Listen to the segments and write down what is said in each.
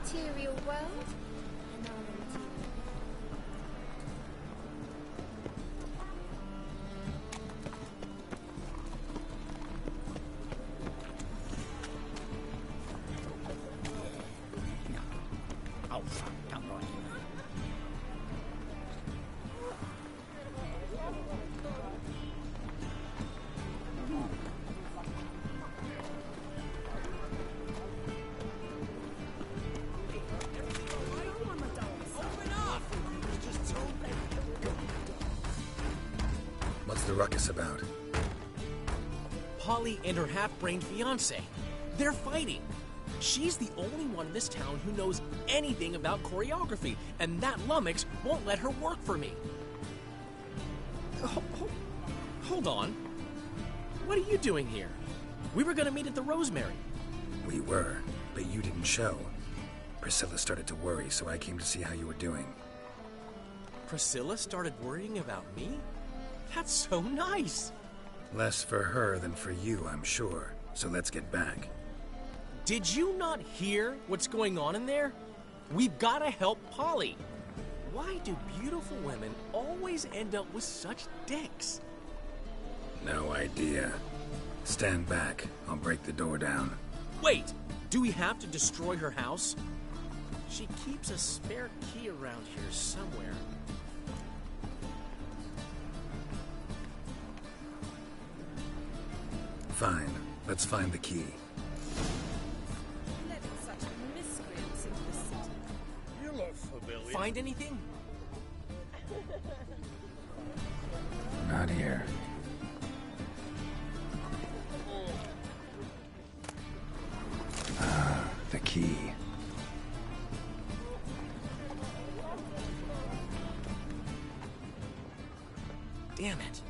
material world and our immaterial. Oh, fuck, come on. What's the ruckus about? Polly and her half-brained fiancé. They're fighting. She's the only one in this town who knows anything about choreography, and that lummox won't let her work for me. Hold on. What are you doing here? We were gonna meet at the Rosemary. We were, but you didn't show. Priscilla started to worry, so I came to see how you were doing. Priscilla started worrying about me? That's so nice. Less for her than for you, I'm sure. So let's get back. Did you not hear what's going on in there? We've gotta help Polly. Why do beautiful women always end up with such dicks? No idea. Stand back. I'll break the door down. Wait! Do we have to destroy her house? She keeps a spare key around here somewhere. Fine. Let's find the key. Letting such miscreants into the city. You look familiar. Find anything? Not here. The key. Damn it.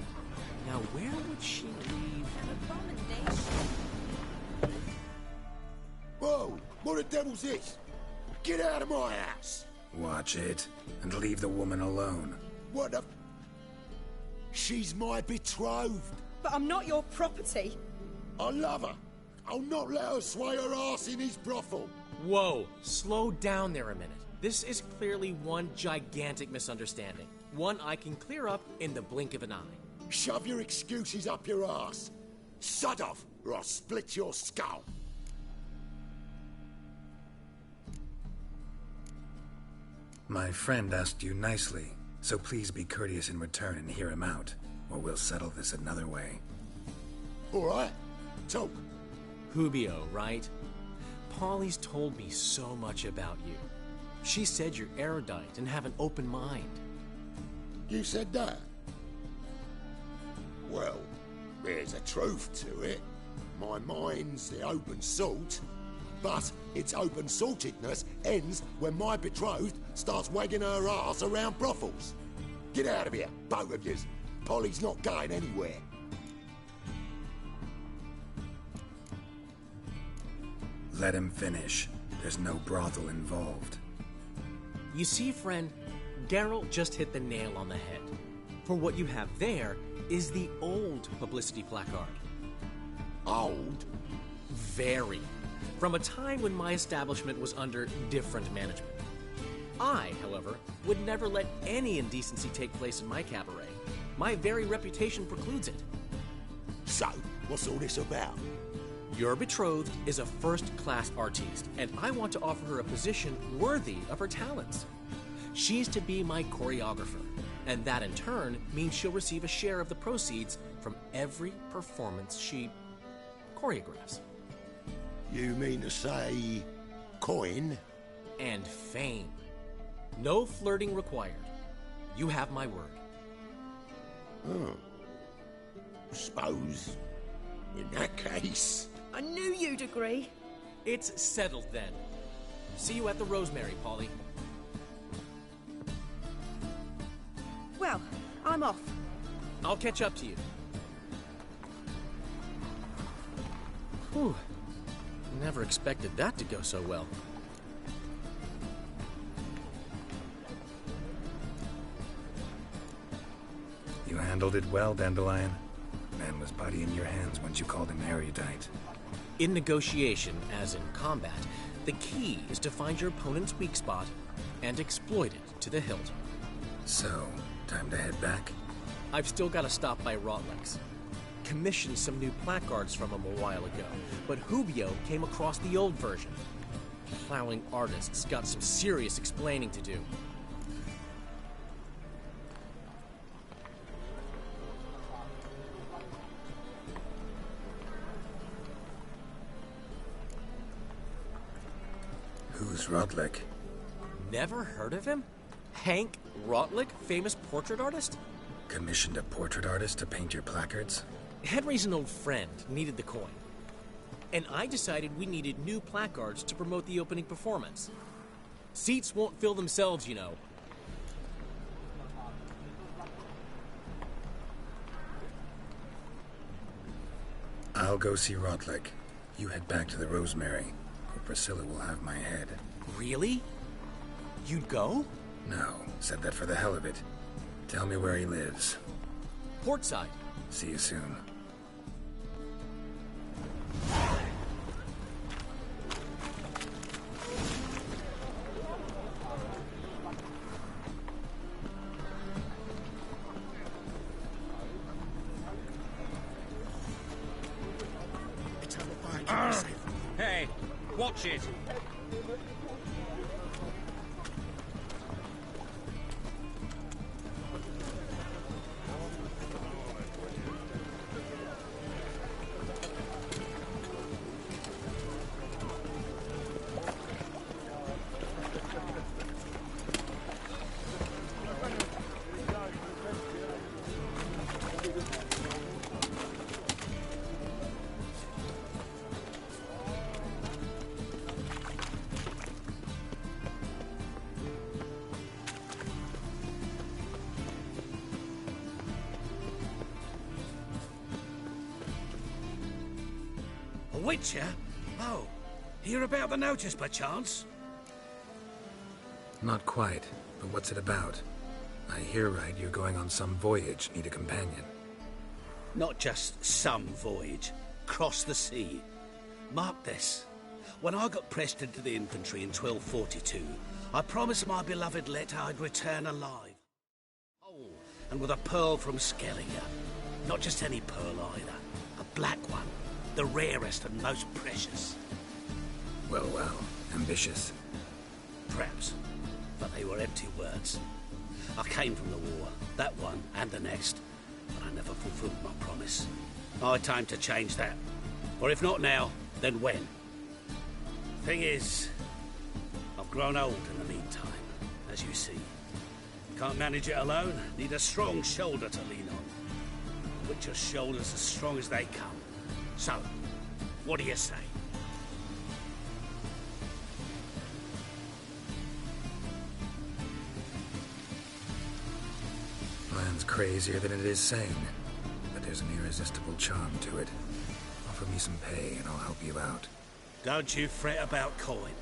Now where would she leave? An abomination. Whoa! What the devil's this? Get out of my house! Watch it, and leave the woman alone. What the... She's my betrothed. But I'm not your property. I love her. I'll not let her sway her ass in his brothel. Whoa, slow down there a minute. This is clearly one gigantic misunderstanding. One I can clear up in the blink of an eye. Shove your excuses up your ass. Sod off, or I'll split your skull. My friend asked you nicely, so please be courteous in return and hear him out, or we'll settle this another way. All right, talk. Hubio, right? Polly's told me so much about you. She said you're erudite and have an open mind. You said that? Well, there's a truth to it. My mind's the open salt. But its open saltedness ends when my betrothed starts wagging her ass around brothels. Get out of here, both of yous. Polly's not going anywhere. Let him finish. There's no brothel involved. You see, friend, Geralt just hit the nail on the head. For what you have there is the old publicity placard. Old? Very. From a time when my establishment was under different management. I, however, would never let any indecency take place in my cabaret. My very reputation precludes it. So, what's all this about? Your betrothed is a first-class artiste, and I want to offer her a position worthy of her talents. She's to be my choreographer, and that in turn means she'll receive a share of the proceeds from every performance she choreographs. You mean to say... coin? And fame. No flirting required. You have my word. Suppose... in that case... I knew you'd agree. It's settled then. See you at the Rosemary, Polly. Well, I'm off. I'll catch up to you. Whew. Never expected that to go so well. You handled it well, Dandelion. Man was body in your hands once you called him erudite. In negotiation, as in combat, The key is to find your opponent's weak spot and exploit it to the hilt. So, time to head back? I've still got to stop by Rotlex. Commissioned some new placards from him a while ago, but Hubio came across the old version. Plowing artists got some serious explaining to do. Who's Rodlick? Never heard of him? Hank Rotlick, famous portrait artist? Commissioned a portrait artist to paint your placards? Henry's an old friend, needed the coin. And I decided we needed new placards to promote the opening performance. Seats won't fill themselves, you know. I'll go see Rodlick. You head back to the Rosemary, or Priscilla will have my head. Really? You'd go? No, said that for the hell of it. Tell me where he lives. Portside. See you soon. Hey, watch it. A Witcher? Oh, hear about the notice by chance? Not quite, but what's it about? I hear right you're going on some voyage, need a companion. Not just some voyage. Cross the sea. Mark this. When I got pressed into the infantry in 1242, I promised my beloved Let I'd return alive. Oh, and with a pearl from Skellige. Not just any pearl either. A black one. The rarest and most precious. Well, ambitious. Perhaps. But they were empty words. I came from the war. That one and the next. But I never fulfilled my promise. High time to change that. Or if not now, then when? Thing is, I've grown old in the meantime, as you see. Can't manage it alone. Need a strong shoulder to lean on. Witcher's shoulders as strong as they come. So, what do you say? Plan's crazier than it is sane, but there's an irresistible charm to it. Offer me some pay and I'll help you out. Don't you fret about coin.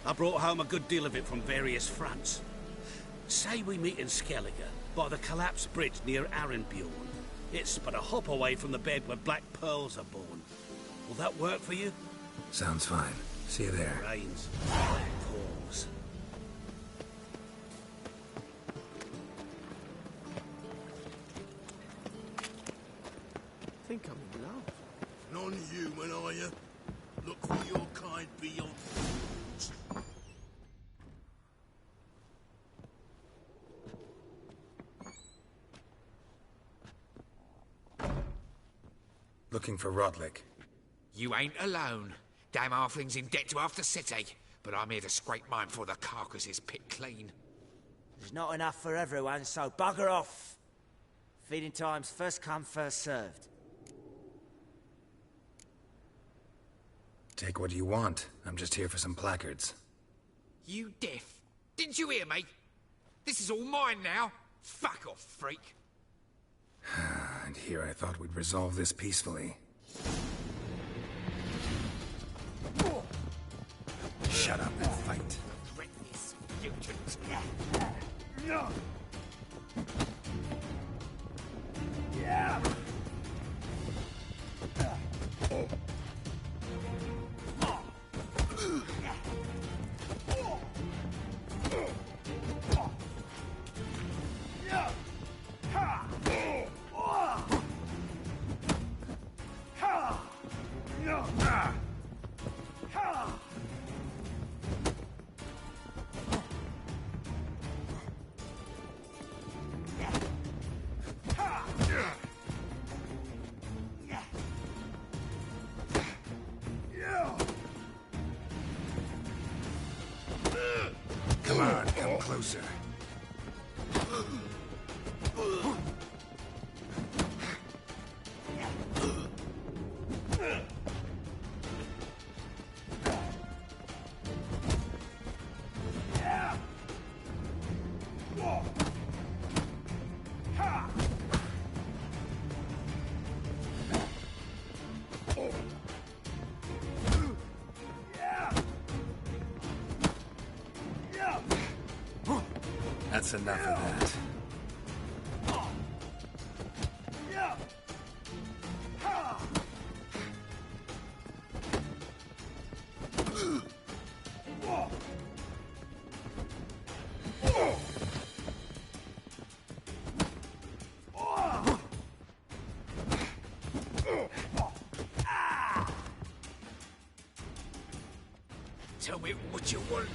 I brought home a good deal of it from various fronts. Say we meet in Skellige, by the collapsed bridge near Arenbjorn. It's but a hop away from the bed where black pearls are born. Will that work for you? Sounds fine. See you there. Rains. Pause. Think I'm in love. Non-human, are you? Look for your kind beyond. Looking for Rodlick. You ain't alone. Damn halfling's in debt to half the city, but I'm here to scrape mine before the carcass is picked clean. There's not enough for everyone, so bugger off. Feeding time's first come, first served. Take what you want. I'm just here for some placards. You deaf? Didn't you hear me? This is all mine now. Fuck off, freak. And here I thought we'd resolve this peacefully. Shut up and fight. Reckless mutant. getting closer. That's enough of that. Tell me what you want,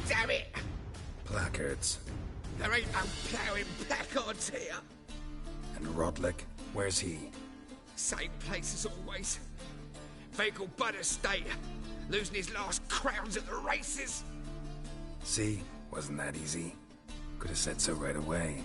damn it! Placards. There ain't no ploughing placards here. And Rodlick, where's he? Same place as always. Vehicle Bud Estate. Losing his last crowns at the races. See? Wasn't that easy? Could have said so right away.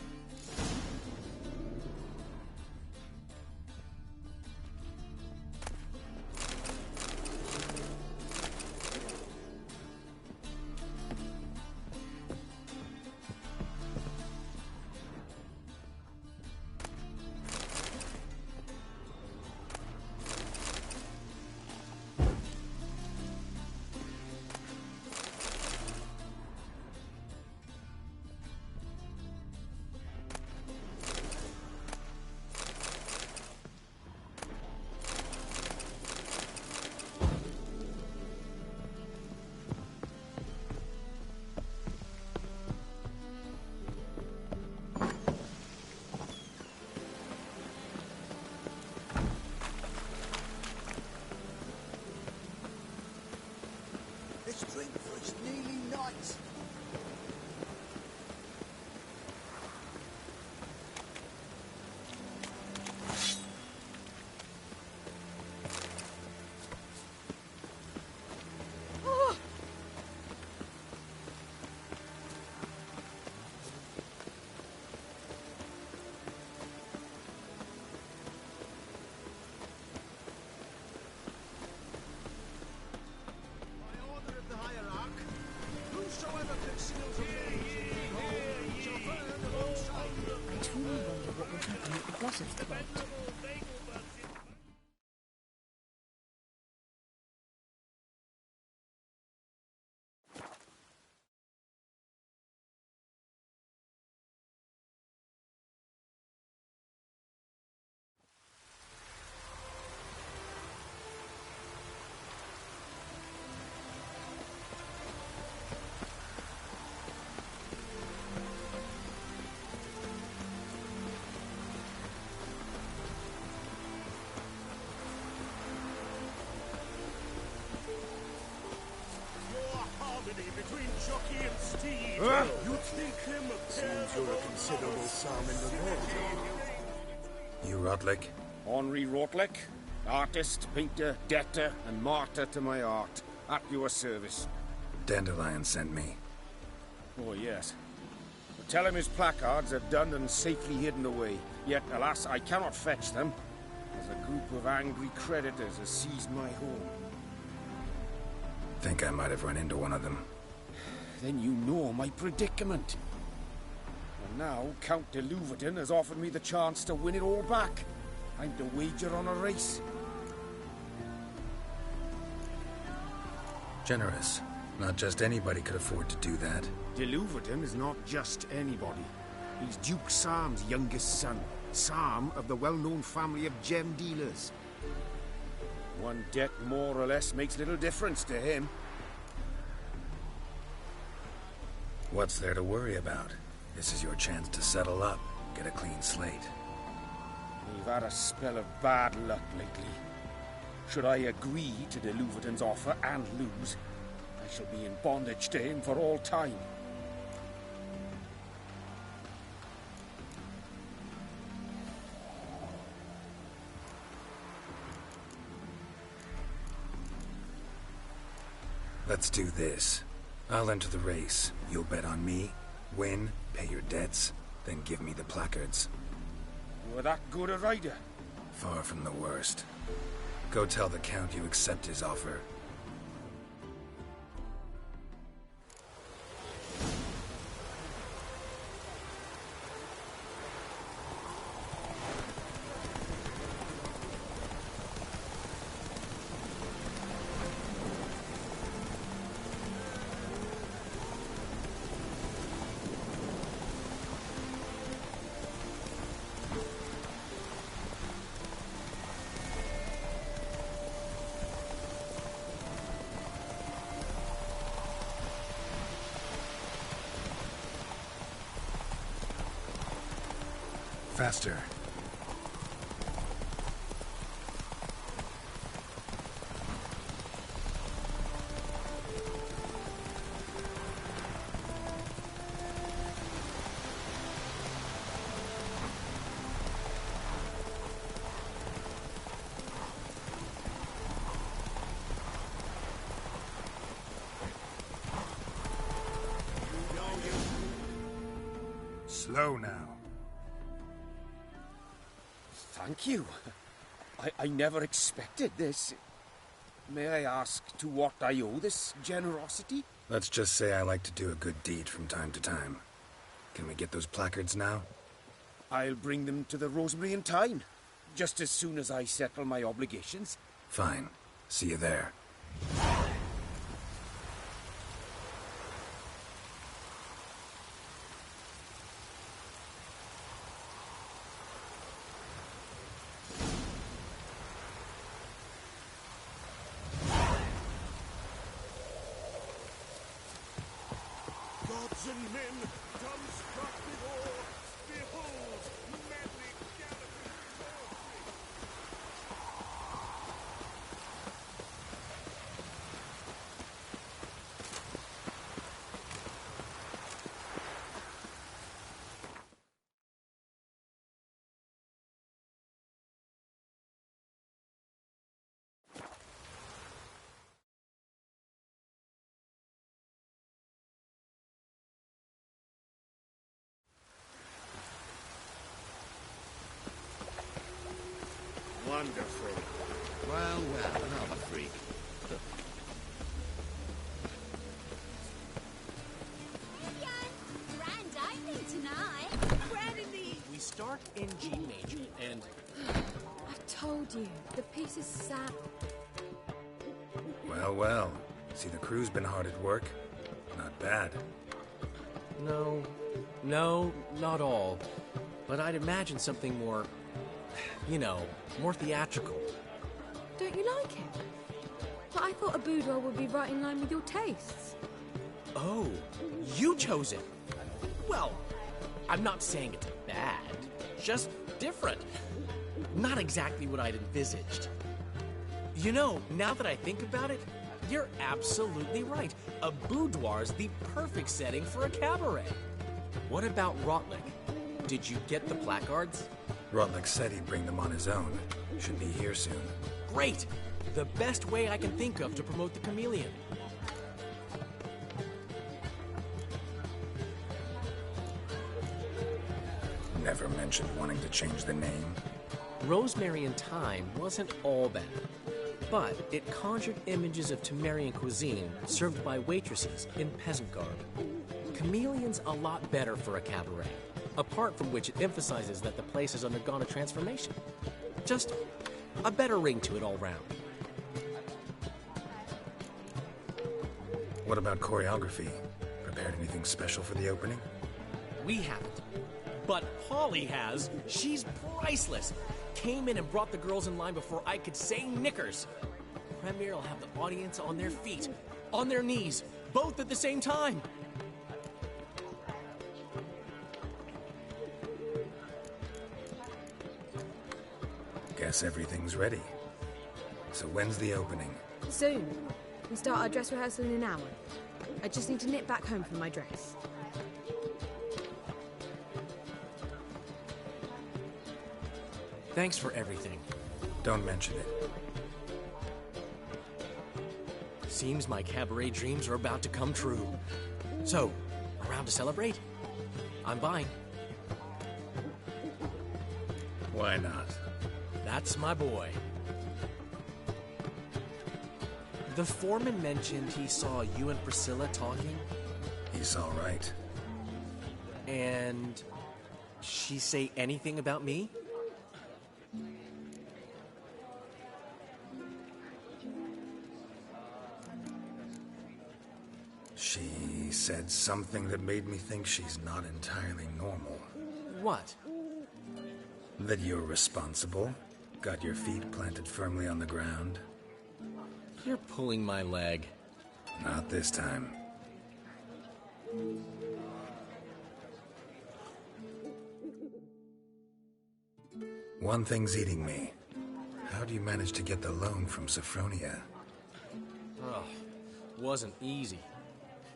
Let's drink, for it's nearly night. I truly wonder what will happen at the bottom of the boat. Between jockey and steed. You think him a seems you're a considerable sum in the world. You Rodlick? Henri Rodlick, artist, painter, debtor, and martyr to my art. At your service. Dandelion sent me. Oh, yes. But tell him his placards are done and safely hidden away. Yet, alas, I cannot fetch them, as a group of angry creditors has seized my home. Think I might have run into one of them. Then you know my predicament. And now Count de Louverton has offered me the chance to win it all back. I'm to wager on a race. Generous. Not just anybody could afford to do that. De Louverton is not just anybody. He's Duke Sam's youngest son. Sam of the well-known family of gem dealers. One debt more or less makes little difference to him. What's there to worry about? This is your chance to settle up, get a clean slate. We've had a spell of bad luck lately. Should I agree to de Louverton's offer and lose, I shall be in bondage to him for all time. Let's do this. I'll enter the race. You'll bet on me, Win, pay your debts, then give me the placards. You're that good a rider? Far from the worst. Go tell the Count you accept his offer. Faster. Slow now. Thank you. I never expected this. May I ask to what I owe this generosity? Let's just say I like to do a good deed from time to time. Can we get those placards now? I'll bring them to the Rosemary in time, just as soon as I settle my obligations. Fine. See you there. Gods and men, dumbstruck with awe, behold, madly galloping Wonderful. Well, another freak. Grand opening tonight. Grand indeed. We start in G major, and I told you, the piece is sad. Well, well. See, the crew's been hard at work. Not bad. no, not all. But I'd imagine something more, more theatrical. Don't you like it? But I thought a boudoir would be right in line with your tastes. Oh, you chose it. Well, I'm not saying it's bad, just different. Not exactly what I'd envisaged. Now that I think about it, you're absolutely right. A boudoir's the perfect setting for a cabaret. What about Rotlick? Did you get the placards? Rotlick said he'd bring them on his own. Should be here soon. Great! The best way I can think of to promote the Chameleon. Never mentioned wanting to change the name. Rosemary in Time wasn't all bad, but it conjured images of Temerian cuisine served by waitresses in peasant garb. Chameleon's a lot better for a cabaret, apart from which it emphasizes that the place has undergone a transformation. Just a better ring to it all round. What about choreography? Prepared anything special for the opening? We haven't. But Holly has. She's priceless. Came in and brought the girls in line before I could say knickers. Premiere will have the audience on their feet, on their knees, both at the same time. Guess everything's ready. So when's the opening? Soon. We start our dress rehearsal in an hour. I just need to nip back home for my dress. Thanks for everything. Don't mention it. Seems my cabaret dreams are about to come true. So, around to celebrate? I'm buying. Why not? That's my boy. The foreman mentioned he saw you and Priscilla talking. He's all right. And she say anything about me? She said something that made me think she's not entirely normal. What? That you're responsible, got your feet planted firmly on the ground. You're pulling my leg. Not this time. One thing's eating me. How do you manage to get the loan from Sophronia? Oh, wasn't easy.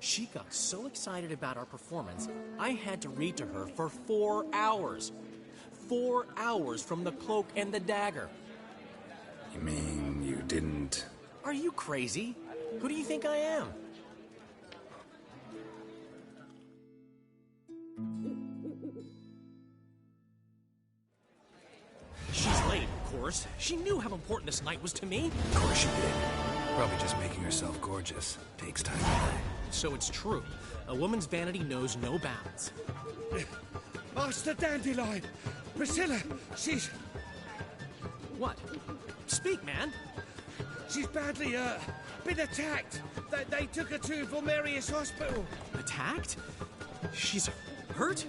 She got so excited about our performance, I had to read to her for 4 hours. 4 hours from The Cloak and the Dagger. You mean you didn't... Are you crazy? Who do you think I am? She's late, of course. She knew how important this night was to me. Of course she did. Probably just making herself gorgeous. Takes time. So it's true. A woman's vanity knows no bounds. Master Dandelion! Priscilla, she's... What? Speak, man. She's badly, been attacked. They took her to Vulmerius Hospital. Attacked? She's hurt?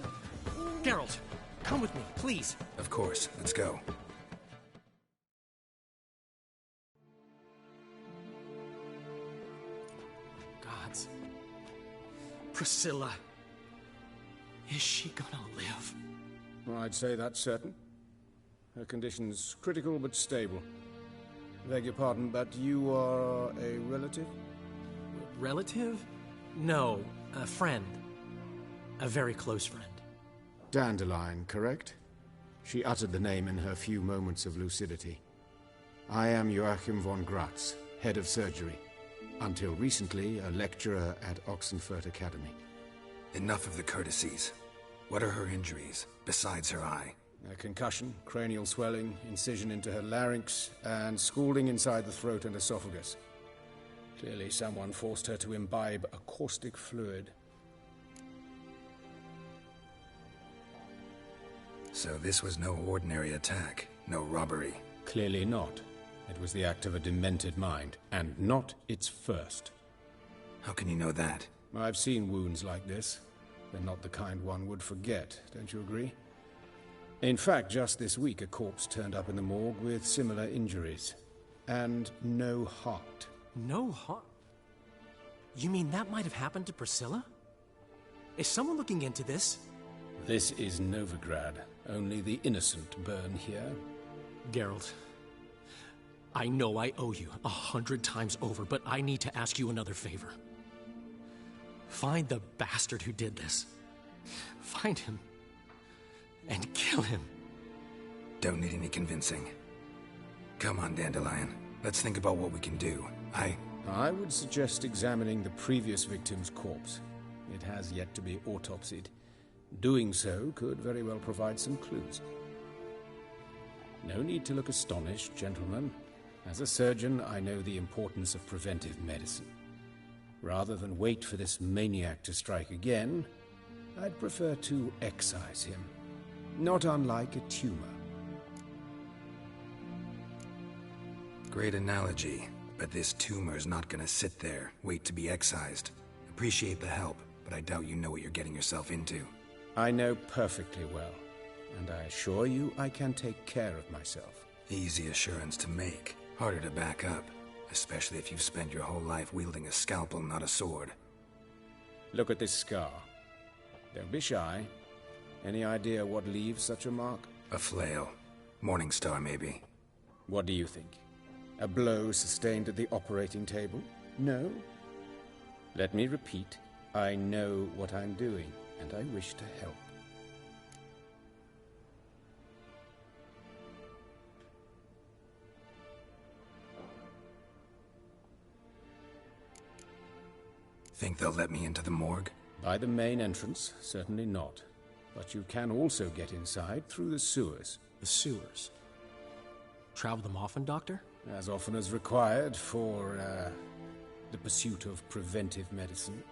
Geralt, come with me, please. Of course. Let's go. Gods. Priscilla. Is she gonna live? I'd say that's certain. Her condition's critical but stable. Beg your pardon, but you are a relative? Relative? No, a friend. A very close friend. Dandelion, correct? She uttered the name in her few moments of lucidity. I am Joachim von Gratz, head of surgery. Until recently, a lecturer at Oxenfurt Academy. Enough of the courtesies. What are her injuries, besides her eye? A concussion, cranial swelling, incision into her larynx, and scalding inside the throat and esophagus. Clearly someone forced her to imbibe a caustic fluid. So this was no ordinary attack, no robbery. Clearly not. It was the act of a demented mind, and not its first. How can you know that? I've seen wounds like this. They're not the kind one would forget, don't you agree? In fact, just this week a corpse turned up in the morgue with similar injuries. And no heart. No heart? You mean that might have happened to Priscilla? Is someone looking into this? This is Novigrad. Only the innocent burn here. Geralt, I know I owe you 100 times over, but I need to ask you another favor. Find the bastard who did this. Find him. And kill him. Don't need any convincing. Come on, Dandelion. Let's think about what we can do. I would suggest examining the previous victim's corpse. It has yet to be autopsied. Doing so could very well provide some clues. No need to look astonished, gentlemen. As a surgeon, I know the importance of preventive medicine. Rather than wait for this maniac to strike again, I'd prefer to excise him. Not unlike a tumor. Great analogy, but this tumor's not gonna sit there, wait to be excised. Appreciate the help, but I doubt you know what you're getting yourself into. I know perfectly well, and I assure you I can take care of myself. Easy assurance to make, harder to back up, especially if you've spent your whole life wielding a scalpel, not a sword. Look at this scar. Don't be shy. Any idea what leaves such a mark? A flail. Morningstar, maybe. What do you think? A blow sustained at the operating table? No? Let me repeat. I know what I'm doing, and I wish to help. Think they'll let me into the morgue? By the main entrance, certainly not. But you can also get inside through the sewers. The sewers? Travel them often, Doctor? As often as required for, the pursuit of preventive medicine.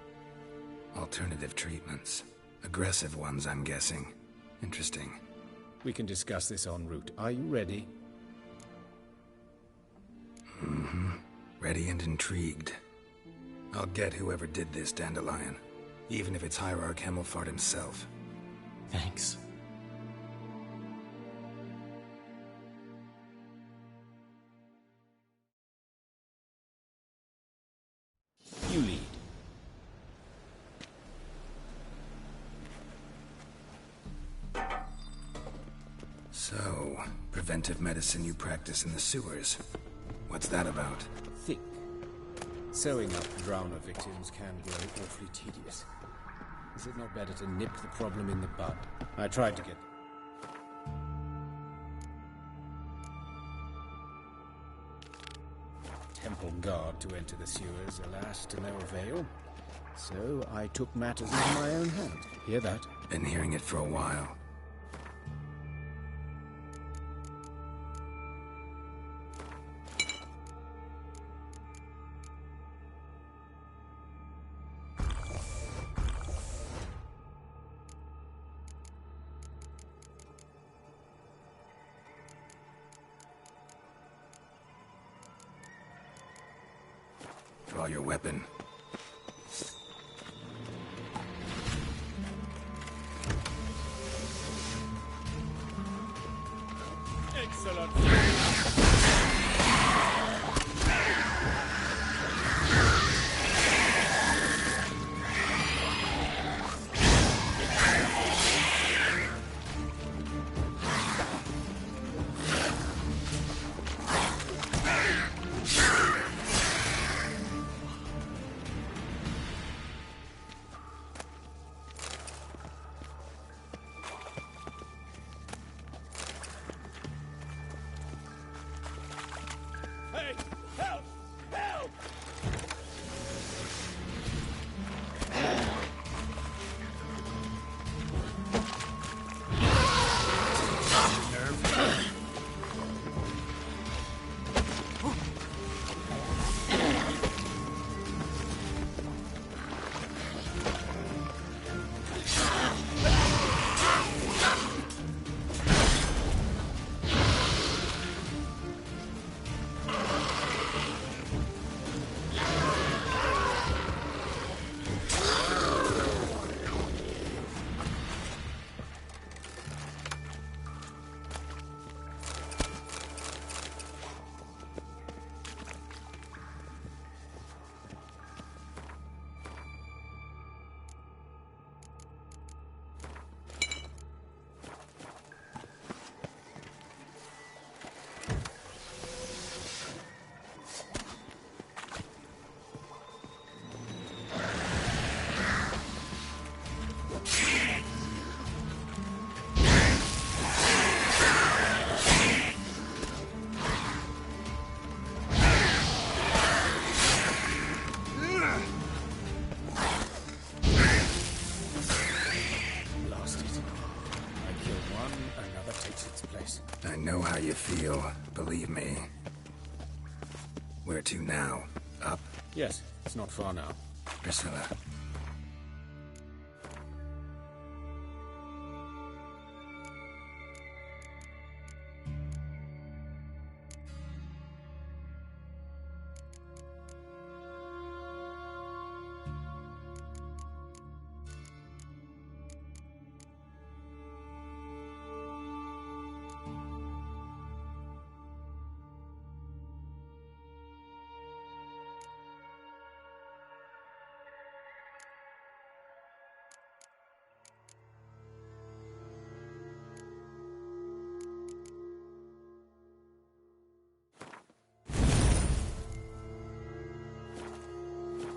Alternative treatments. Aggressive ones, I'm guessing. Interesting. We can discuss this en route. Are you ready? Mm-hmm. Ready and intrigued. I'll get whoever did this, Dandelion. Even if it's Hierarch Hemmelfart himself. Thanks. You lead. So, preventive medicine you practice in the sewers. What's that about? Think. Sewing up drowner victims can grow awfully tedious. Is it not better to nip the problem in the bud? I tried to get... Temple guard to enter the sewers, alas, to no avail. So I took matters into my own hands. Hear that? Been hearing it for a while. Draw your weapon. Excellent. Hey! Help! Help! I know how you feel, believe me. Where to now? Up? Yes, it's not far now. Priscilla.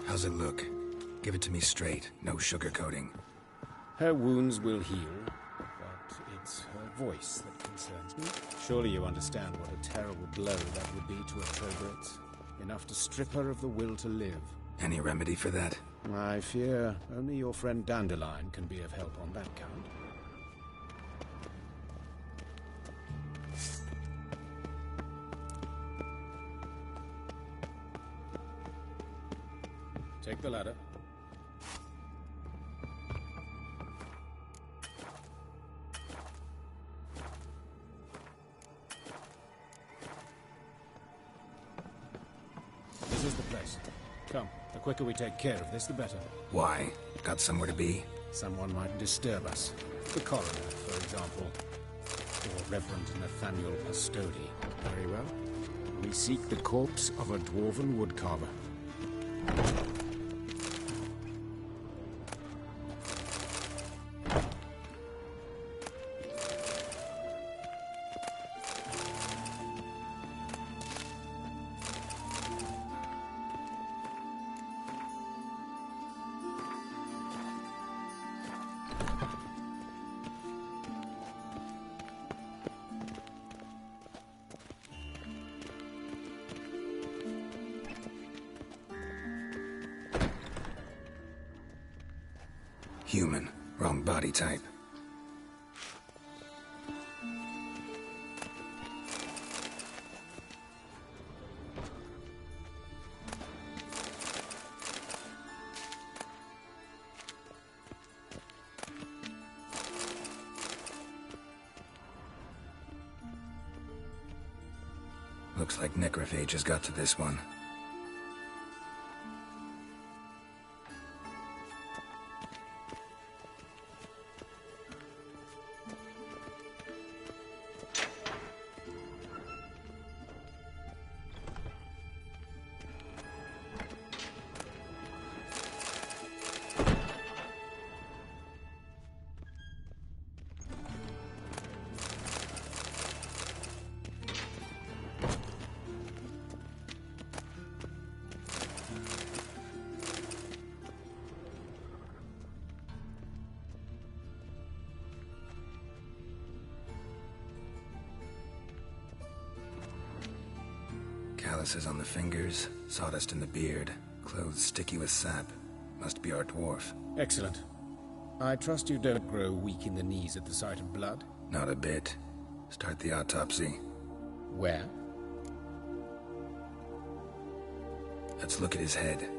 How's it look? Give it to me straight, no sugarcoating. Her wounds will heal, but it's her voice that concerns me. Surely you understand what a terrible blow that would be to her progress. Enough to strip her of the will to live. Any remedy for that? I fear only your friend Dandelion can be of help on that count. Take the ladder. This is the place. Come, the quicker we take care of this, the better. Why? Got somewhere to be? Someone might disturb us. The coroner, for example. Or Reverend Nathaniel Pastodi. Very well. We seek the corpse of a dwarven woodcarver. Human. Wrong body type. Looks like necrophages got to this one. Calluses on the fingers, sawdust in the beard, clothes sticky with sap. Must be our dwarf. Excellent. I trust you don't grow weak in the knees at the sight of blood? Not a bit. Start the autopsy. Where? Let's look at his head.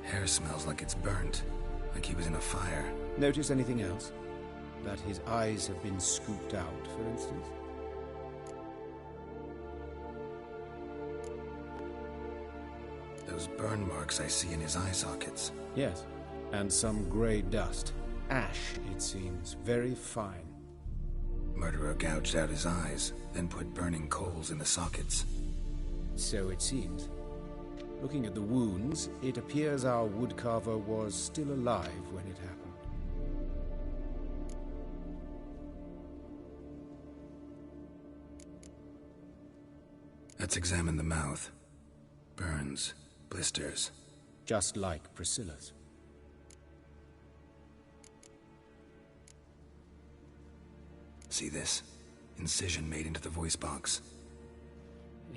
Hair smells like it's burnt, like he was in a fire. Notice anything else? That his eyes have been scooped out, for instance? Those burn marks I see in his eye sockets. Yes, and some grey dust. Ash, it seems. Very fine. Murderer gouged out his eyes, then put burning coals in the sockets. So it seems. Looking at the wounds, it appears our woodcarver was still alive when it happened. Let's examine the mouth. Burns. Blisters. Just like Priscilla's. See this? Incision made into the voice box.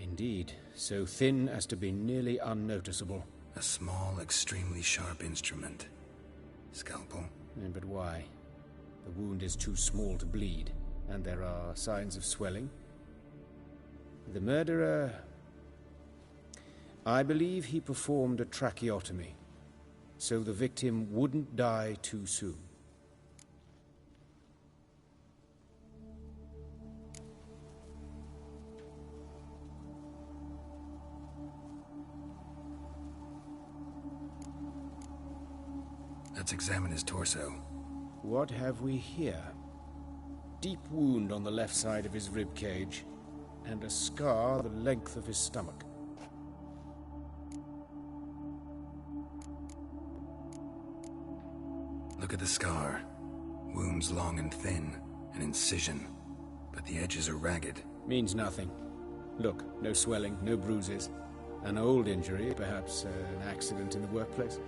Indeed, so thin as to be nearly unnoticeable. A small, extremely sharp instrument. Scalpel? But why? The wound is too small to bleed, and there are signs of swelling. The murderer... I believe he performed a tracheotomy, so the victim wouldn't die too soon. Let's examine his torso. What have we here? Deep wound on the left side of his rib cage, and a scar the length of his stomach. Look at the scar. Wounds long and thin, an incision, but the edges are ragged. Means nothing. Look, no swelling, no bruises. An old injury, perhaps an accident in the workplace.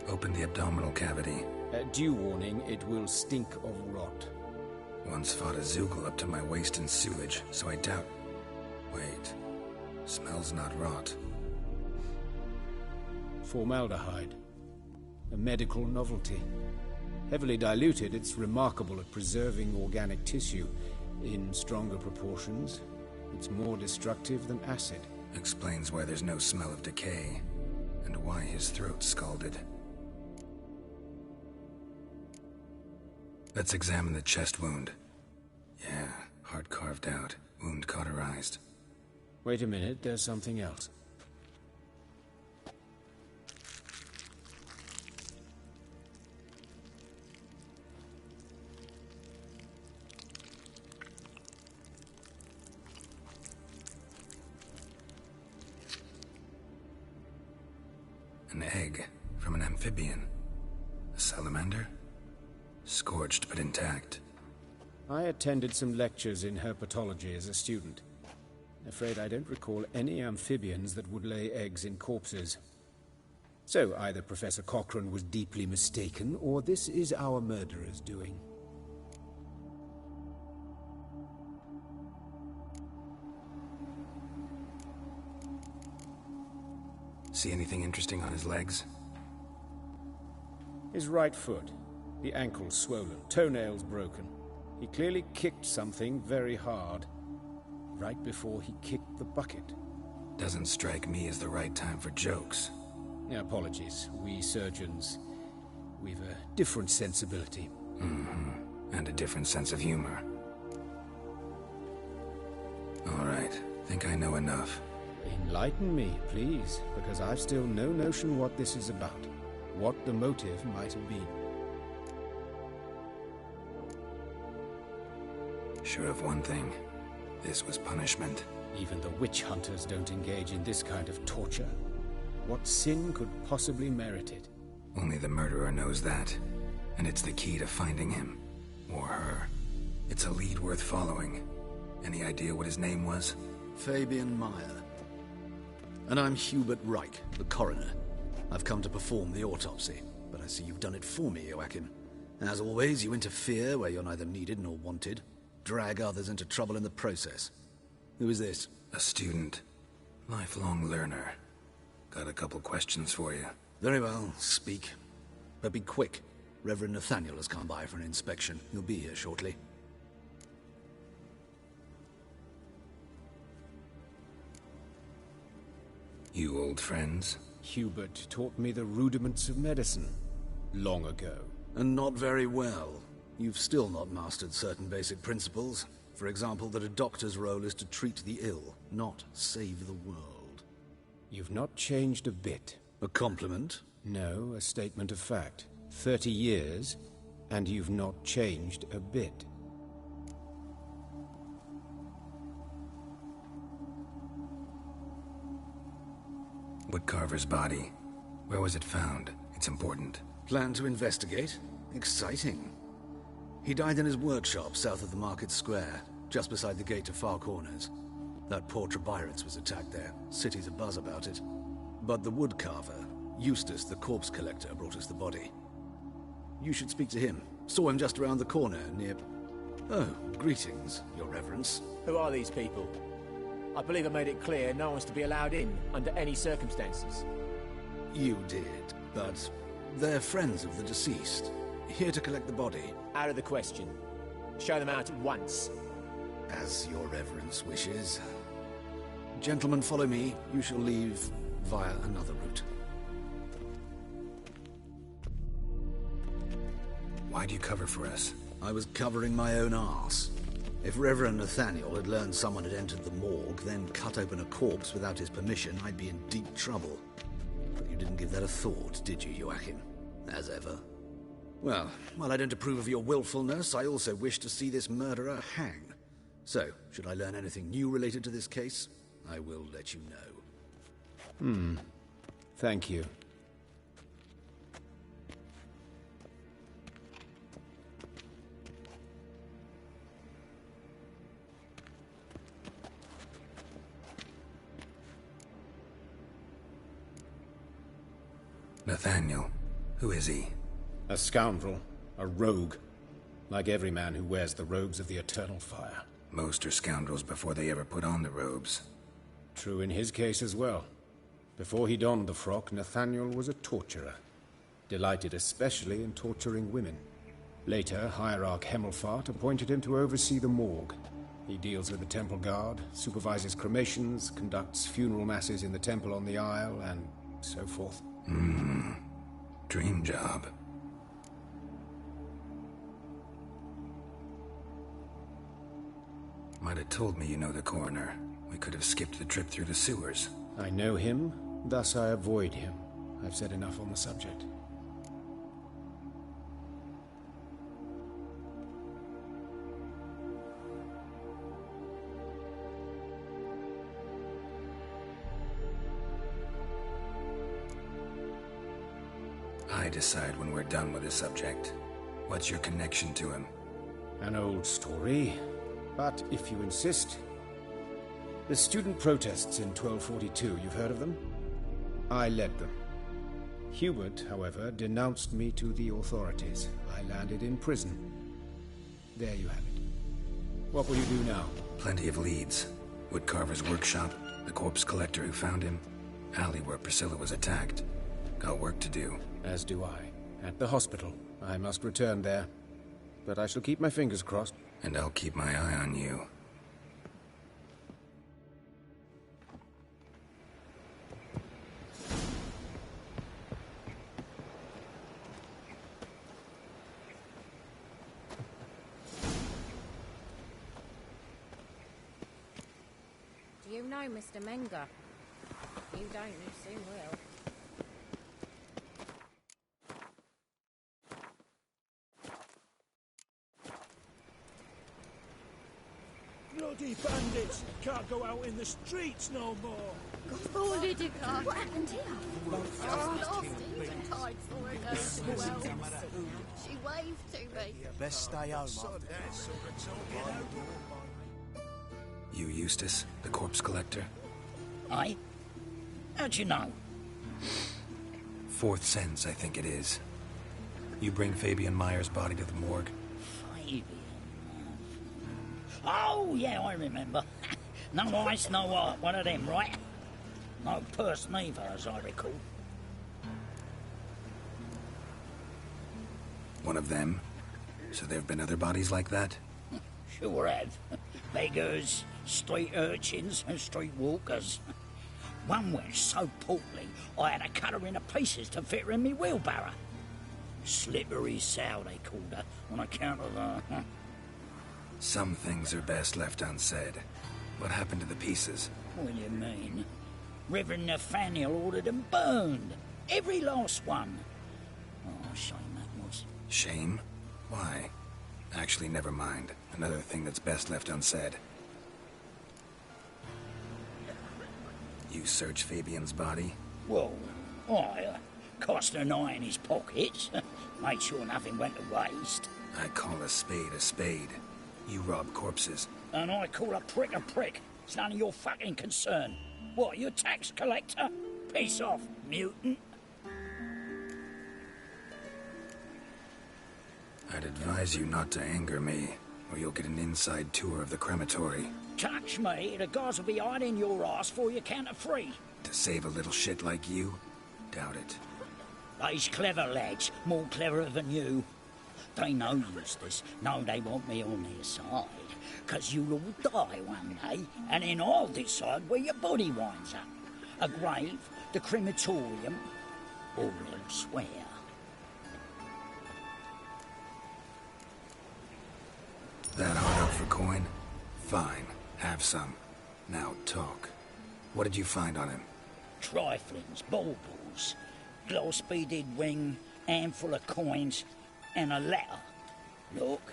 Open the abdominal cavity. Due warning, it will stink of rot. Once fought a Zoogle up to my waist in sewage, so I doubt... Wait. Smells not rot. Formaldehyde. A medical novelty. Heavily diluted, it's remarkable at preserving organic tissue. In stronger proportions, it's more destructive than acid. Explains why there's no smell of decay, and why his throat's scalded. Let's examine the chest wound. Yeah, heart carved out, wound cauterized. Wait a minute, there's something else. An egg from an amphibian. A salamander? Scorched but intact. I attended some lectures in herpetology as a student. Afraid I don't recall any amphibians that would lay eggs in corpses. So either Professor Cochrane was deeply mistaken, or this is our murderer's doing. See anything interesting on his legs? His right foot. The ankle swollen, toenails broken. He clearly kicked something very hard. Right before he kicked the bucket. Doesn't strike me as the right time for jokes. Apologies. We surgeons, we've a different sensibility. Mm-hmm. And a different sense of humor. All right. Think I know enough. Enlighten me, please, because I've still no notion what this is about. What the motive might have been. Sure of one thing. This was punishment. Even the witch hunters don't engage in this kind of torture. What sin could possibly merit it? Only the murderer knows that. And it's the key to finding him. Or her. It's a lead worth following. Any idea what his name was? Fabian Meyer. And I'm Hubert Reich, the coroner. I've come to perform the autopsy, but I see you've done it for me, Joachim. As always, you interfere where you're neither needed nor wanted. Drag others into trouble in the process. Who is this? A student. Lifelong learner. Got a couple questions for you. Very well, speak. But be quick. Reverend Nathaniel has come by for an inspection. He'll be here shortly. You old friends? Hubert taught me the rudiments of medicine. Long ago. And not very well. You've still not mastered certain basic principles. For example, that a doctor's role is to treat the ill, not save the world. You've not changed a bit. A compliment? No, a statement of fact. 30 years, and you've not changed a bit. Woodcarver's body. Where was it found? It's important. Plan to investigate? Exciting. He died in his workshop south of the Market Square, just beside the gate to Far Corners. That poor Trebyritz was attacked there. City's abuzz about it. But the woodcarver, Eustace the corpse collector, brought us the body. You should speak to him. Saw him just around the corner near... Oh, greetings, Your Reverence. Who are these people? I believe I made it clear no one's to be allowed in under any circumstances. You did, but they're friends of the deceased. Here to collect the body. Out of the question. Show them out at once. As Your Reverence wishes. Gentlemen, follow me. You shall leave via another route. Why'd you cover for us? I was covering my own arse. If Reverend Nathaniel had learned someone had entered the morgue, then cut open a corpse without his permission, I'd be in deep trouble. But you didn't give that a thought, did you, Joachim? As ever. Well, while I don't approve of your willfulness, I also wish to see this murderer hang. So, should I learn anything new related to this case, I will let you know. Thank you. Nathaniel. Who is he? A scoundrel. A rogue. Like every man who wears the robes of the Eternal Fire. Most are scoundrels before they ever put on the robes. True in his case as well. Before he donned the frock, Nathaniel was a torturer. Delighted especially in torturing women. Later, Hierarch Hemelfart appointed him to oversee the morgue. He deals with the temple guard, supervises cremations, conducts funeral masses in the temple on the Isle, and so forth. Dream job. Might have told me you know the coroner. We could have skipped the trip through the sewers. I know him, thus I avoid him. I've said enough on the subject. I decide when we're done with the subject. What's your connection to him? An old story, but if you insist. The student protests in 1242, you've heard of them? I led them. Hubert, however, denounced me to the authorities. I landed in prison. There you have it. What will you do now? Plenty of leads. Woodcarver's workshop, the corpse collector who found him, alley where Priscilla was attacked. Got work to do. As do I. At the hospital. I must return there. But I shall keep my fingers crossed. And I'll keep my eye on you. Do you know Mr. Menger? You don't, you soon will. Bloody bandits! Can't go out in the streets no more! Oh, Lydica! What happened here? Lost eventide saw her go to the well. She waved to me. Best stay home You Eustace, the corpse collector? Aye? How'd you know? Fourth sense, I think it is. You bring Fabian Meyer's body to the morgue? Fabian? Oh, yeah, I remember. No eyes, no heart, one of them, right? No purse neither, as I recall. One of them? So there have been other bodies like that? Sure have. Beggars, street urchins, and street walkers. One went so portly, I had to cut her into pieces to fit her in me wheelbarrow. Slippery sow, they called her, on account of her. Some things are best left unsaid. What happened to the pieces? What do you mean? Reverend Nathaniel ordered them burned. Every last one. Oh, shame that was. Shame? Why? Actually, never mind. Another thing that's best left unsaid. You search Fabian's body? Well, I cast an eye in his pockets. Made sure nothing went to waste. I call a spade a spade. You rob corpses. And I call a prick a prick. It's none of your fucking concern. What, you a tax collector? Piss off, mutant. I'd advise you not to anger me, or you'll get an inside tour of the crematory. Touch me, the guards will be hiding your ass for you count of three. To save a little shit like you? Doubt it. They's clever lads, more cleverer than you. They know Eustace, know they want me on their side. 'Cause you'll all die one day, and then I'll decide where your body winds up. A grave, the crematorium, or elsewhere. That hard up for coin? Fine, have some. Now talk. What did you find on him? Triflings, baubles, gloss-beaded ring, handful of coins, and a letter. Look,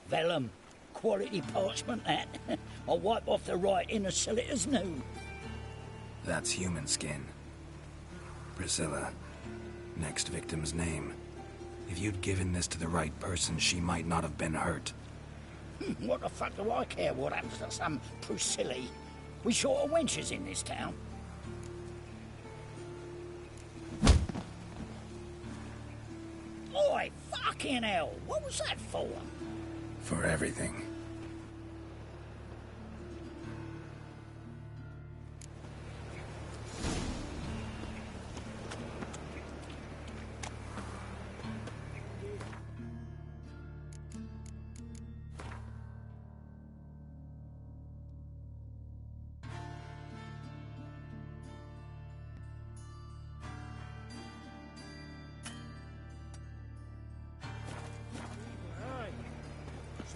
vellum, quality parchment that. I'll wipe off the writing and sell it as new. That's human skin. Priscilla. Next victim's name. If you'd given this to the right person, she might not have been hurt. What the fuck do I care what happens to some Priscilla? We short of wenches in this town. Oi, fucking hell! What was that for? For everything.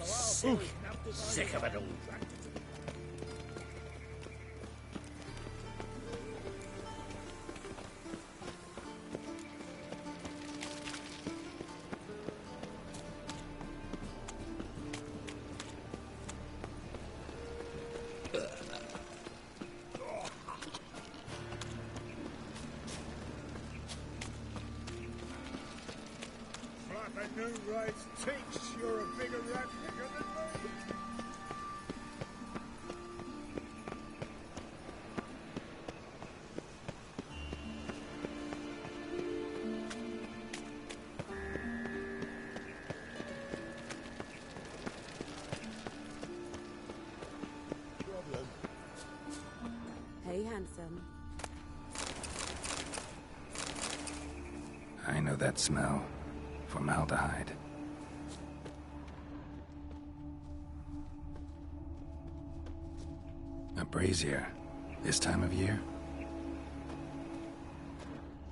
Sick of it all. Flapping new rights thinks you're a bigger rat nigger than me. Hey, handsome. I know that smell. Formaldehyde. A brazier. This time of year?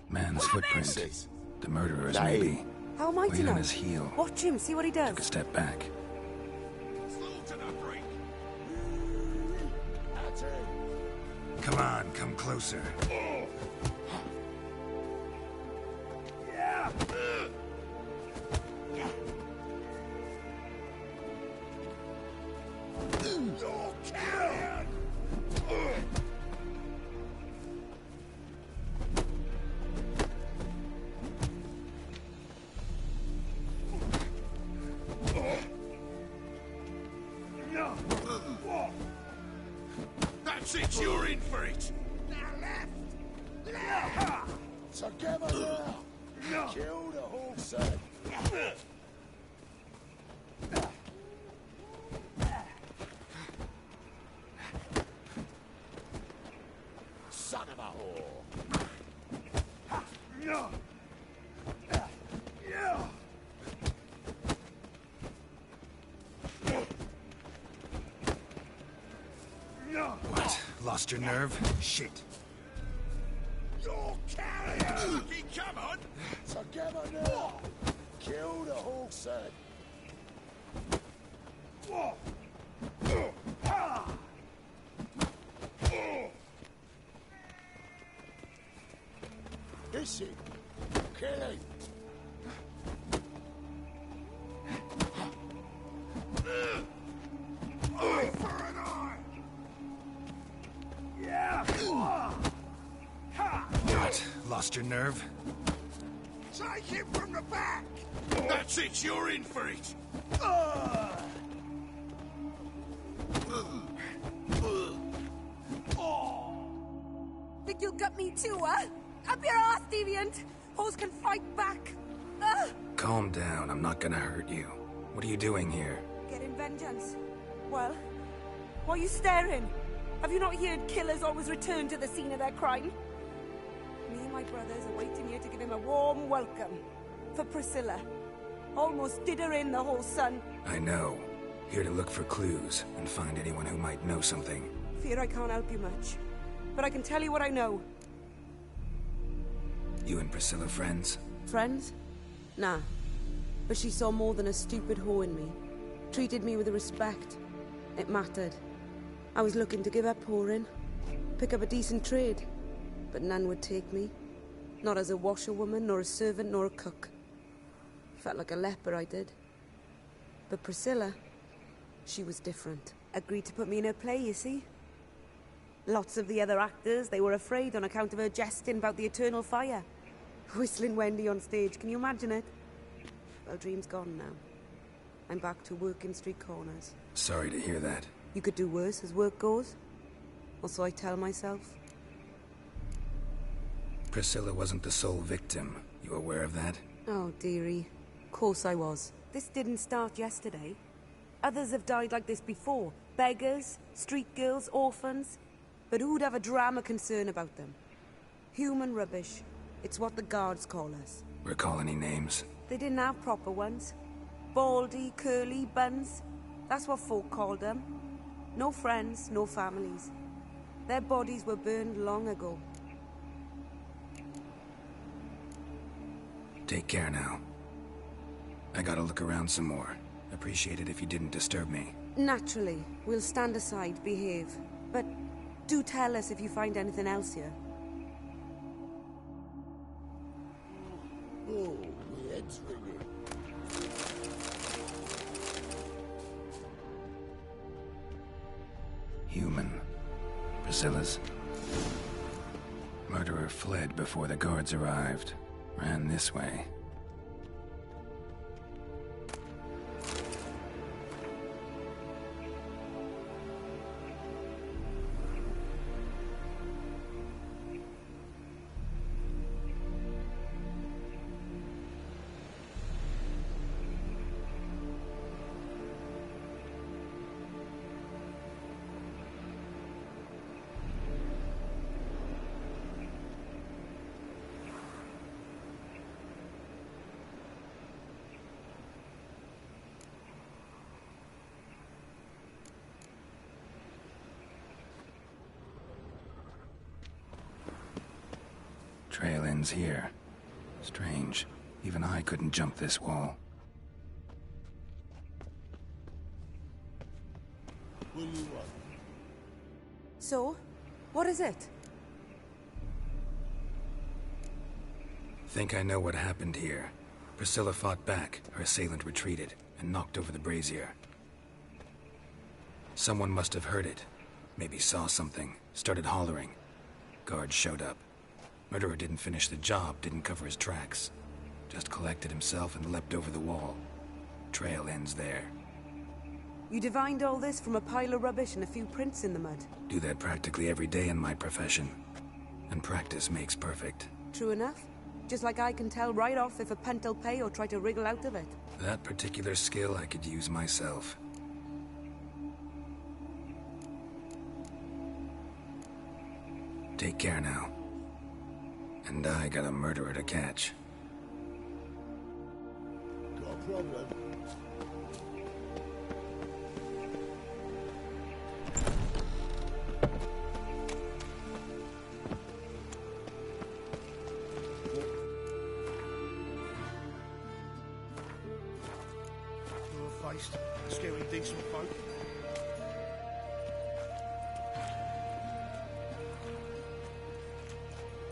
Man's footprint. The murderer's maybe. How am I to Weight know? on his heel. Watch him, see what he does. Took a step back. Come on, come closer. That's it, you're in for it! Together now! Kill the horse, son of a whore! What? Lost your nerve? Shit. You're carrier! Come on! Together now! Kill the horse, Is it? Kill him! Eye for an eye! Yeah! What? Lost your nerve? Take him from the back! That's it, you're in for it! Think you'll gut me too, huh? Up your ass, deviant! Hoes can fight back! Calm down, I'm not gonna hurt you. What are you doing here? Getting vengeance. Well, why are you staring? Have you not heard killers always return to the scene of their crime? Me and my brothers are waiting here to give him a warm welcome. For Priscilla. Almost did her in, the whole son. I know. Here to look for clues and find anyone who might know something. Fear I can't help you much. But I can tell you what I know. You and Priscilla friends? Friends? Nah. But she saw more than a stupid whore in me. Treated me with respect. It mattered. I was looking to give up whoring. Pick up a decent trade. But none would take me. Not as a washerwoman, nor a servant, nor a cook. Felt like a leper, I did. But Priscilla, she was different. Agreed to put me in her play, you see? Lots of the other actors, they were afraid on account of her jesting about the eternal fire. Whistling Wendy on stage, can you imagine it? Well, dream's gone now. I'm back to working street corners. Sorry to hear that. You could do worse as work goes. Or so I tell myself. Priscilla wasn't the sole victim. You aware of that? Oh, dearie. Of course I was. This didn't start yesterday. Others have died like this before. Beggars, street girls, orphans. But who'd have a drama concern about them? Human rubbish. It's what the guards call us. Recall any names? They didn't have proper ones. Baldy, curly, buns. That's what folk called them. No friends, no families. Their bodies were burned long ago. Take care now. I gotta look around some more. Appreciate it if you didn't disturb me. Naturally. We'll stand aside, behave. But do tell us if you find anything else here. Oh, my head's ringing. Human. Priscilla's. Murderer fled before the guards arrived. Ran this way. Trail ends here. Strange. Even I couldn't jump this wall. What do you want? So, what is it? Think I know what happened here. Priscilla fought back, her assailant retreated, and knocked over the brazier. Someone must have heard it. Maybe saw something, started hollering. Guards showed up. Murderer didn't finish the job, didn't cover his tracks. Just collected himself and leapt over the wall. Trail ends there. You divined all this from a pile of rubbish and a few prints in the mud. Do that practically every day in my profession. And practice makes perfect. True enough. Just like I can tell right off if a punt'll pay or try to wriggle out of it. That particular skill I could use myself. Take care now. And I got a murderer to catch. Got a problem? Faced, scaring decent folk.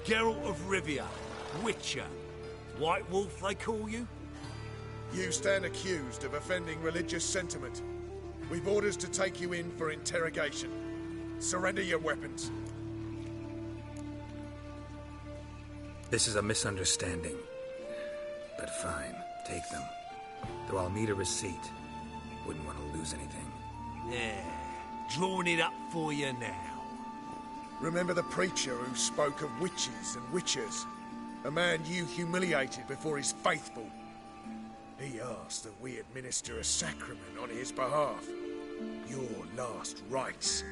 Geralt of Rivia, Witcher. White Wolf, they call you? You stand accused of offending religious sentiment. We've orders to take you in for interrogation. Surrender your weapons. This is a misunderstanding. But fine, take them. Though I'll need a receipt. Wouldn't want to lose anything. Yeah, drawing it up for you now. Remember the preacher who spoke of witches and witchers? A man you humiliated before his faithful. He asked that we administer a sacrament on his behalf. Your last rites.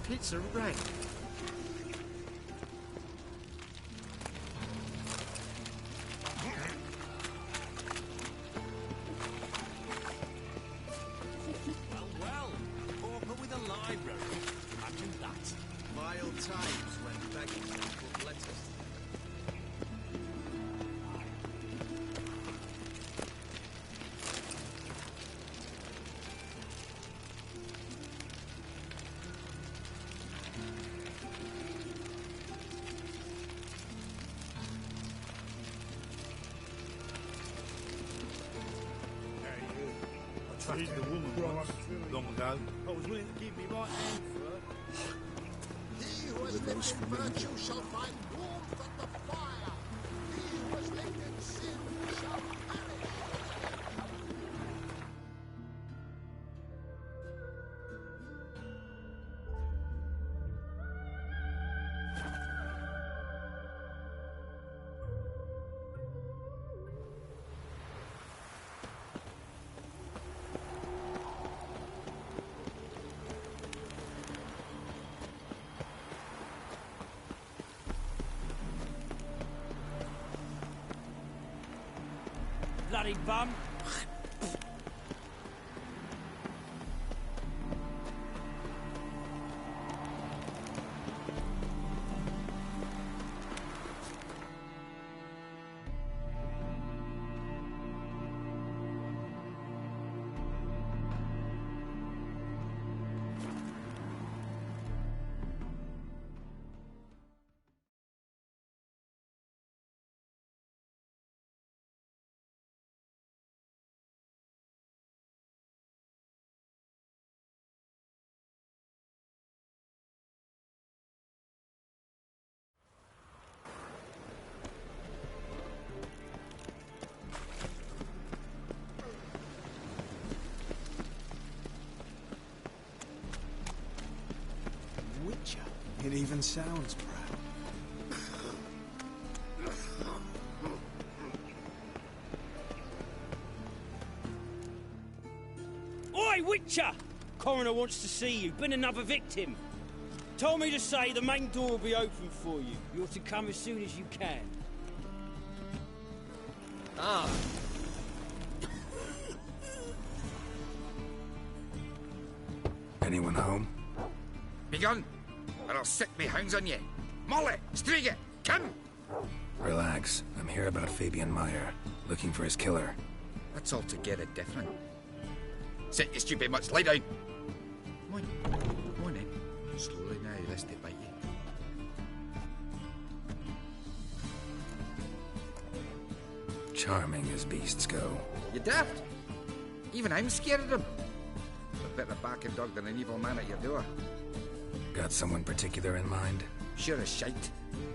It's a rat. Well, pauper with a library. Imagine that. Mild times when beggars put letters. did the woman once, long ago. I was willing to give me right hand for her. He who has lived in virtue shall find warmth at the fire. He who has lived in sin shall perish. Bloody bum. Witcher. It even sounds proud. Oi, Witcher! Coroner wants to see you. Been another victim. Told me to say the main door will be open for you. You're to come as soon as you can. Ah. Anyone home? Me gun, or I'll sick me hounds on you. Molly, Striga, come! Relax. I'm here about Fabian Meyer, looking for his killer. That's altogether different. Sit, you stupid mutts, lie down. Come on in. Slowly now, lest they bite you. Charming as beasts go. You daft? Even I'm scared of them. A better barking dog than an evil man at your door. Got someone particular in mind? Sure as shite.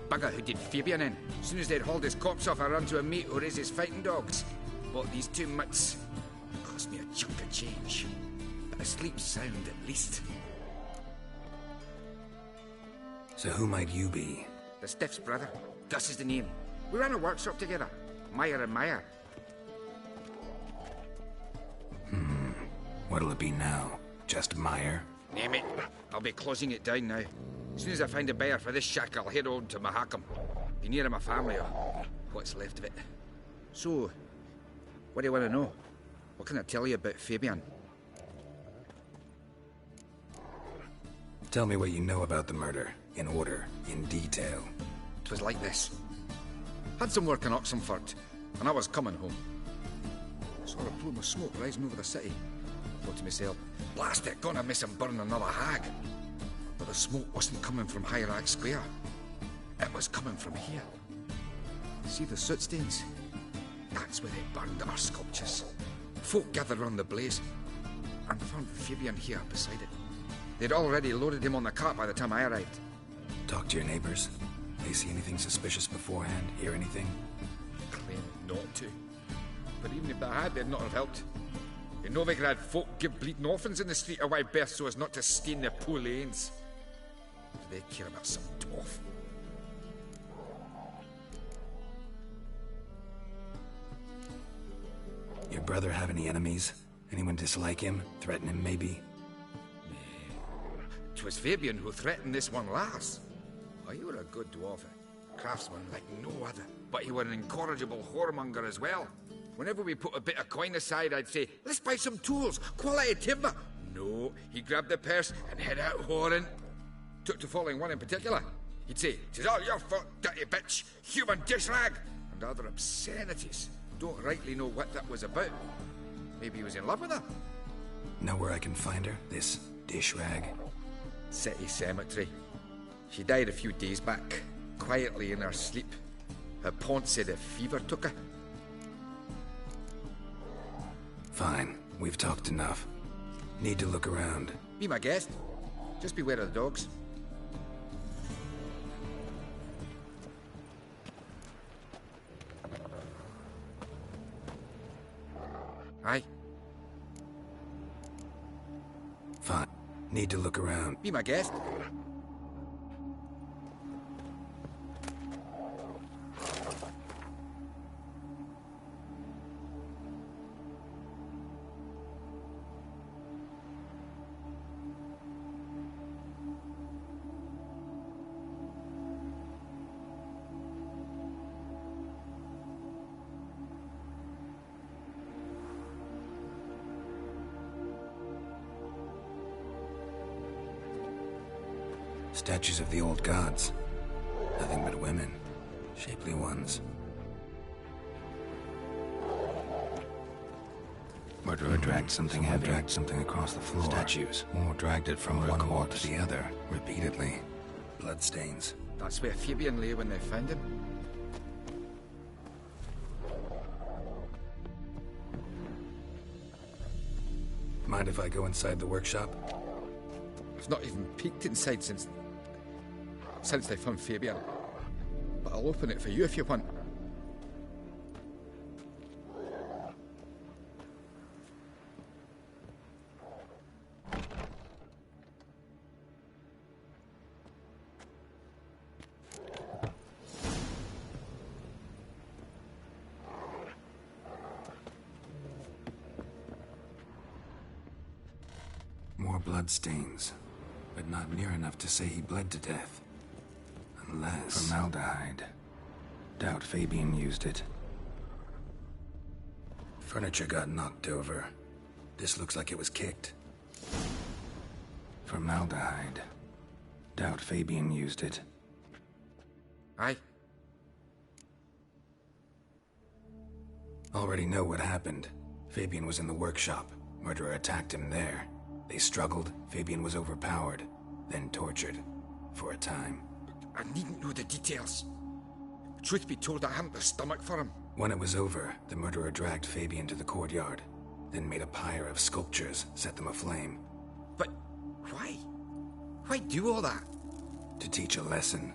Bugger who did Fabian in. As soon as they'd hauled his corpse off, I run to a mate who raises fighting dogs. Bought these two mutts. Cost me a chunk of change. But I sleep sound at least. So who might you be? The Stiff's brother. Gus is the name. We ran a workshop together. Meyer and Meyer. What'll it be now? Just Meyer? Name it. I'll be closing it down now. As soon as I find a buyer for this shack, I'll head on to Mahakam. Be near my family, or what's left of it. So, what do you want to know? What can I tell you about Fabian? Tell me what you know about the murder, in order, in detail. It was like this. Had some work in Oxenford, and I was coming home. Saw a plume of smoke rising over the city. Thought to myself, blast it, gonna miss him burn another hag. But the smoke wasn't coming from Hierarch Square. It was coming from here. See the soot stains? That's where they burned our sculptures. Folk gathered round the blaze, and found Fabian here beside it. They'd already loaded him on the cart by the time I arrived. Talk to your neighbors. They see anything suspicious beforehand? Hear anything? Claim not to. But even if they had, they'd not have helped. In Novigrad, folk give bleeding orphans in the street a wide berth so as not to stain their poor lanes. Do they care about some dwarf? Your brother have any enemies? Anyone dislike him? Threaten him, maybe? 'Twas Fabian who threatened this one last. Oh, you were a good dwarf, a craftsman like no other. But you were an incorrigible whoremonger as well. Whenever we put a bit of coin aside, I'd say, let's buy some tools, quality timber. No, he grabbed the purse and head out whoring. Took to following one in particular. He'd say, "'Tis all your fault, dirty bitch, human dish rag," and other obscenities. Don't rightly know what that was about. Maybe he was in love with her. Know where I can find her? This dish rag? City Cemetery. She died a few days back, quietly in her sleep. Her pont said a fever took her. Fine. We've talked enough. Need to look around. Be my guest. Just beware of the dogs. Aye. Fine. Need to look around. Be my guest. Statues of the old gods. Nothing but women. Shapely ones. Murderer dragged something heavy. Dragged something across the floor. Statues. Or dragged it from one wall to the other, repeatedly. Bloodstains. That's where Fabian lay when they found him. Mind if I go inside the workshop? I've not even peeked inside since they found Fabian. But I'll open it for you if you want. More bloodstains, but not near enough to say he bled to death. Unless... formaldehyde. Doubt Fabian used it. Furniture got knocked over. This looks like it was kicked. Formaldehyde. Doubt Fabian used it. Aye. Already know what happened. Fabian was in the workshop. Murderer attacked him there. They struggled. Fabian was overpowered, then tortured. For a time. I needn't know the details. Truth be told, I haven't the stomach for him. When it was over, the murderer dragged Fabian to the courtyard, then made a pyre of sculptures, set them aflame. But why? Why do all that? To teach a lesson.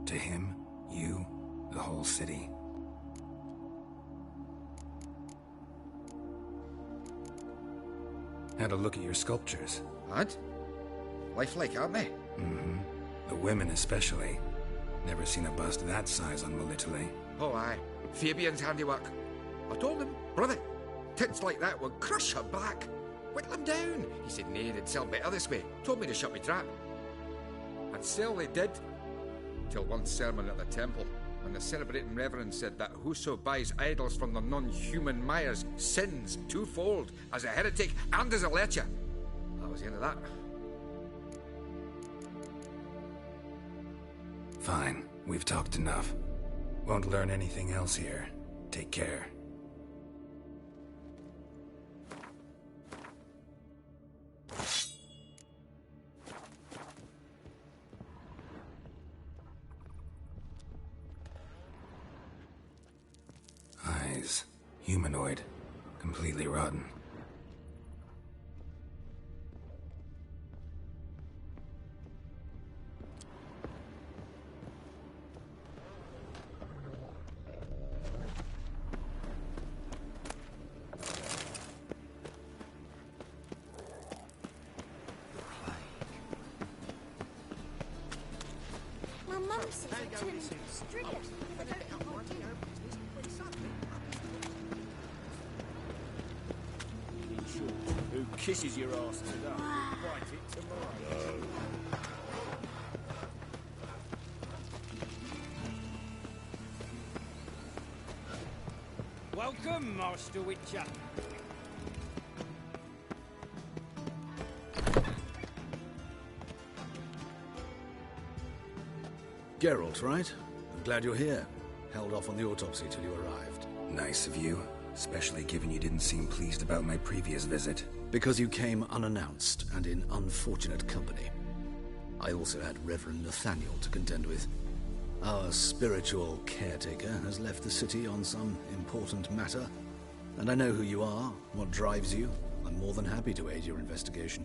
To him, you, the whole city. Had a look at your sculptures. Had? Lifelike, aren't they? Mm-hmm. The women especially. Never seen a bust that size on Melitele. Oh, aye. Fabian's handiwork. I told him, brother, tits like that would crush her back. Whittle him down. He said, nay, they'd sell better this way. Told me to shut me trap. And sell they did. Till one sermon at the temple, when the celebrating reverend said that whoso buys idols from the non-human Myers sins twofold, as a heretic and as a lecher. That was the end of that. Fine. We've talked enough. Won't learn anything else here. Take care. Eyes. Humanoid. Completely rotten. My mum says I turn into a stringer. Who kisses your ass today? Bite it tomorrow. Welcome, Master Witcher. Geralt, right? I'm glad you're here. Held off on the autopsy till you arrived. Nice of you. Especially given you didn't seem pleased about my previous visit. Because you came unannounced and in unfortunate company. I also had Reverend Nathaniel to contend with. Our spiritual caretaker has left the city on some important matter. And I know who you are, what drives you. I'm more than happy to aid your investigation.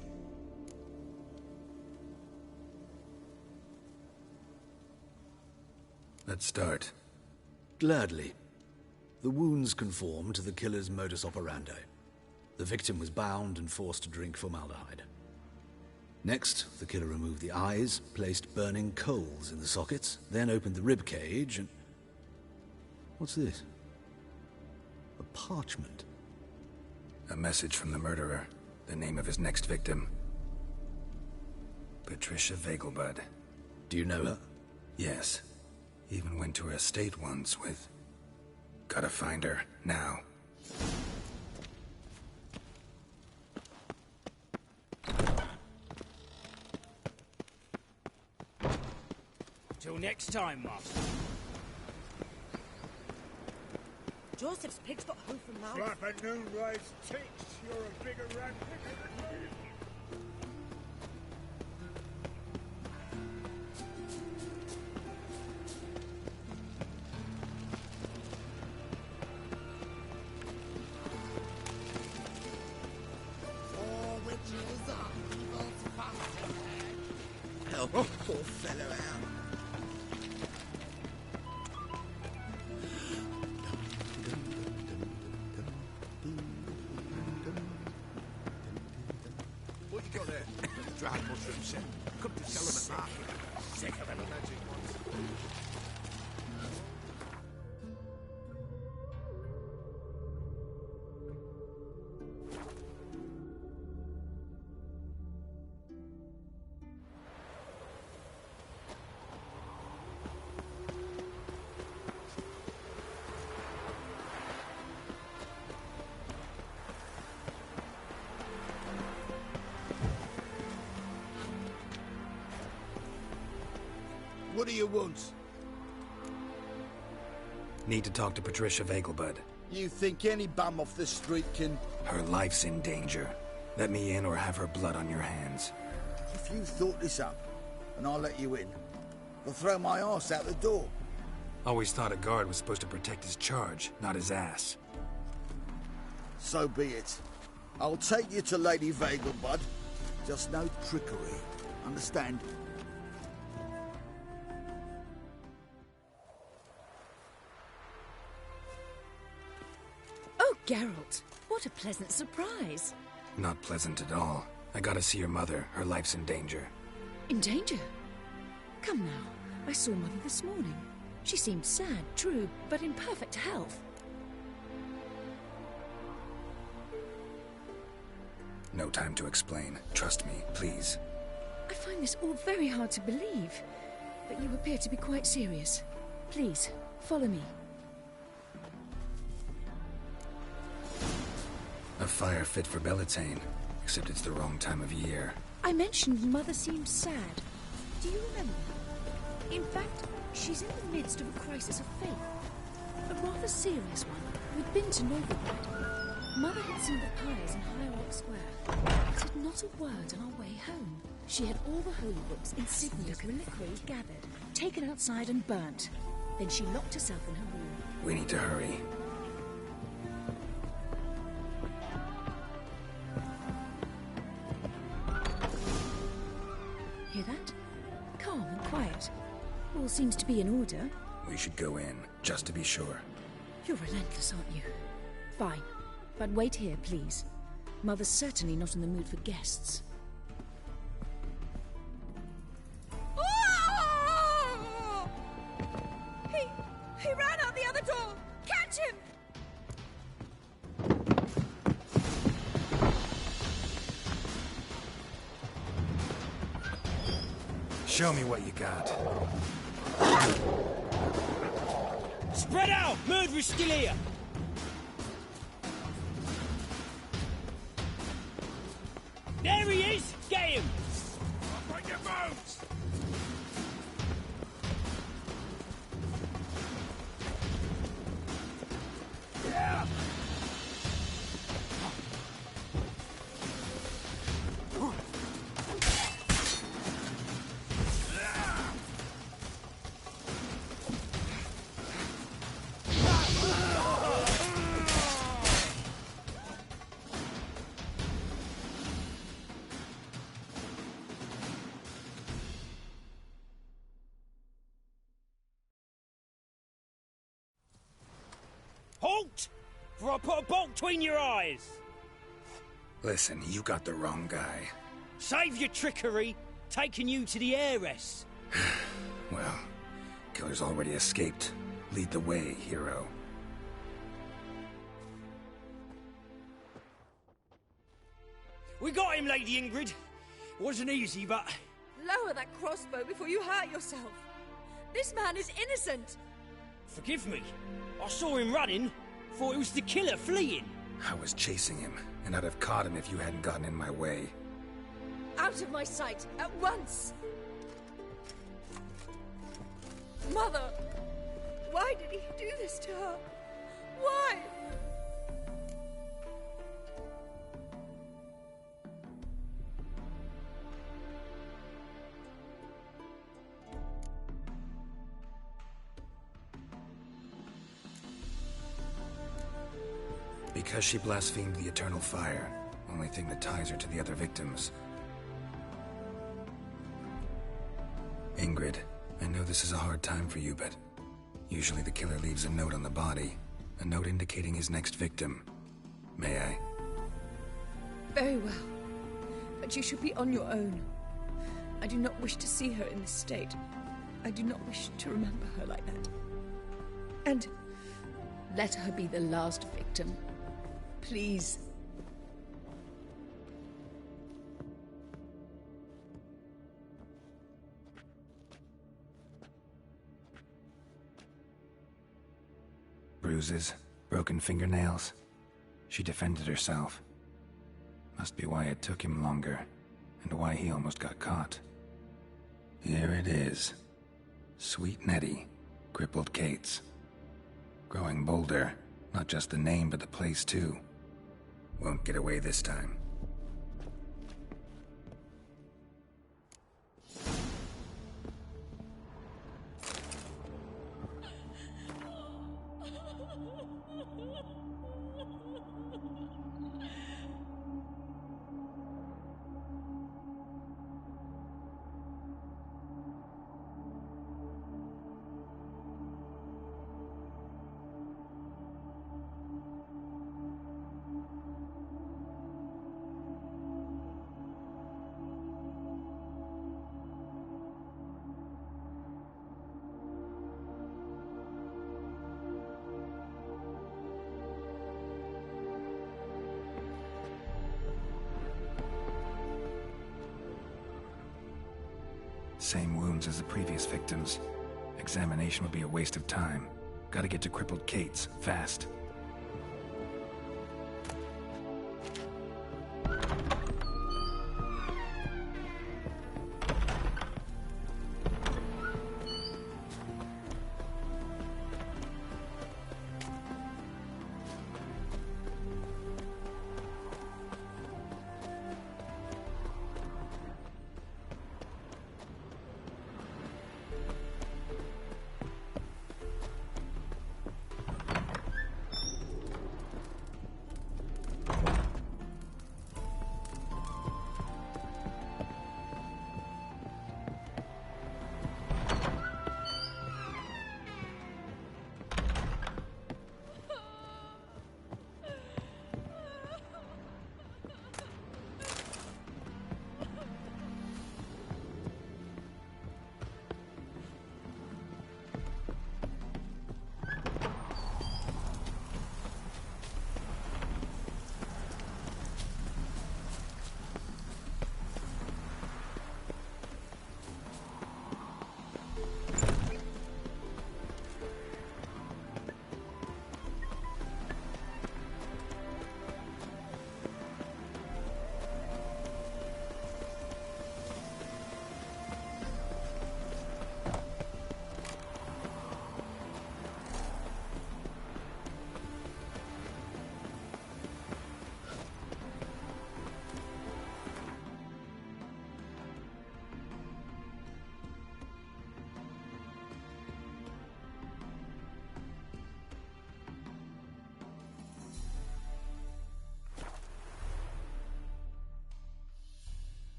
Let's start. Gladly. The wounds conform to the killer's modus operandi. The victim was bound and forced to drink formaldehyde. Next, the killer removed the eyes, placed burning coals in the sockets, then opened the rib cage and... What's this? A parchment. A message from the murderer. The name of his next victim. Patricia Vegelbud. Do you know her? Yes. Even went to her estate once with... Gotta find her, now. Till next time, Master. Joseph's pig's got hoof and mouth. Flap at noon rise ticks. You're a bigger rat picker than me. Help a poor fellow out. What you got there? Dried mushroom set. Come to sell them at market. Sick of any magic ones. What do you want? Need to talk to Patricia Vegelbud. You think any bum off the street can... Her life's in danger. Let me in or have her blood on your hands. If you thought this up, and I'll let you in, I'll throw my arse out the door. Always thought a guard was supposed to protect his charge, not his ass. So be it. I'll take you to Lady Vegelbud. Just no trickery. Understand? Oh, Geralt, what a pleasant surprise. Not pleasant at all. I gotta see your mother. Her life's in danger. In danger? Come now, I saw Mother this morning. She seemed sad, true, but in perfect health. No time to explain. Trust me, please. I find this all very hard to believe, but you appear to be quite serious. Please, follow me. A fire fit for Bellatane, except it's the wrong time of year. I mentioned Mother seemed sad. Do you remember? In fact, she's in the midst of a crisis of faith. A rather serious one. We'd been to Novigrad. Mother had seen the pyres in High Rock Square, but said not a word on our way home. She had all the holy books, insignias, reliquaries gathered, taken outside and burnt. Then she locked herself in her room. We need to hurry. Hear that? Calm and quiet. All seems to be in order. We should go in, just to be sure. You're relentless, aren't you? Fine. But wait here, please. Mother's certainly not in the mood for guests. He ran out the other door! Catch him! Show me what you got. Spread out! Murderer's still here! There he is! Get him! Up on your boats! Yeah! before I put a bolt between your eyes. Listen, you got the wrong guy. Save your trickery, taking you to the heiress. Well, killer's already escaped. Lead the way, hero. We got him, Lady Ingrid. Wasn't easy, but... Lower that crossbow before you hurt yourself. This man is innocent. Forgive me. I saw him running. Thought it was the killer fleeing. I was chasing him, and I'd have caught him if you hadn't gotten in my way. Out of my sight, at once! Mother! Why did he do this to her? Why? Because she blasphemed the eternal fire. Only thing that ties her to the other victims. Ingrid, I know this is a hard time for you, but usually the killer leaves a note on the body. A note indicating his next victim. May I? Very well. But you should be on your own. I do not wish to see her in this state. I do not wish to remember her like that. And let her be the last victim. Please. Bruises, broken fingernails. She defended herself. Must be why it took him longer, and why he almost got caught. Here it is. Sweet Nettie, crippled Kate's. Growing bolder, not just the name but the place too. Won't get away this time. Same wounds as the previous victims. Examination would be a waste of time. Gotta get to crippled Kate's, fast.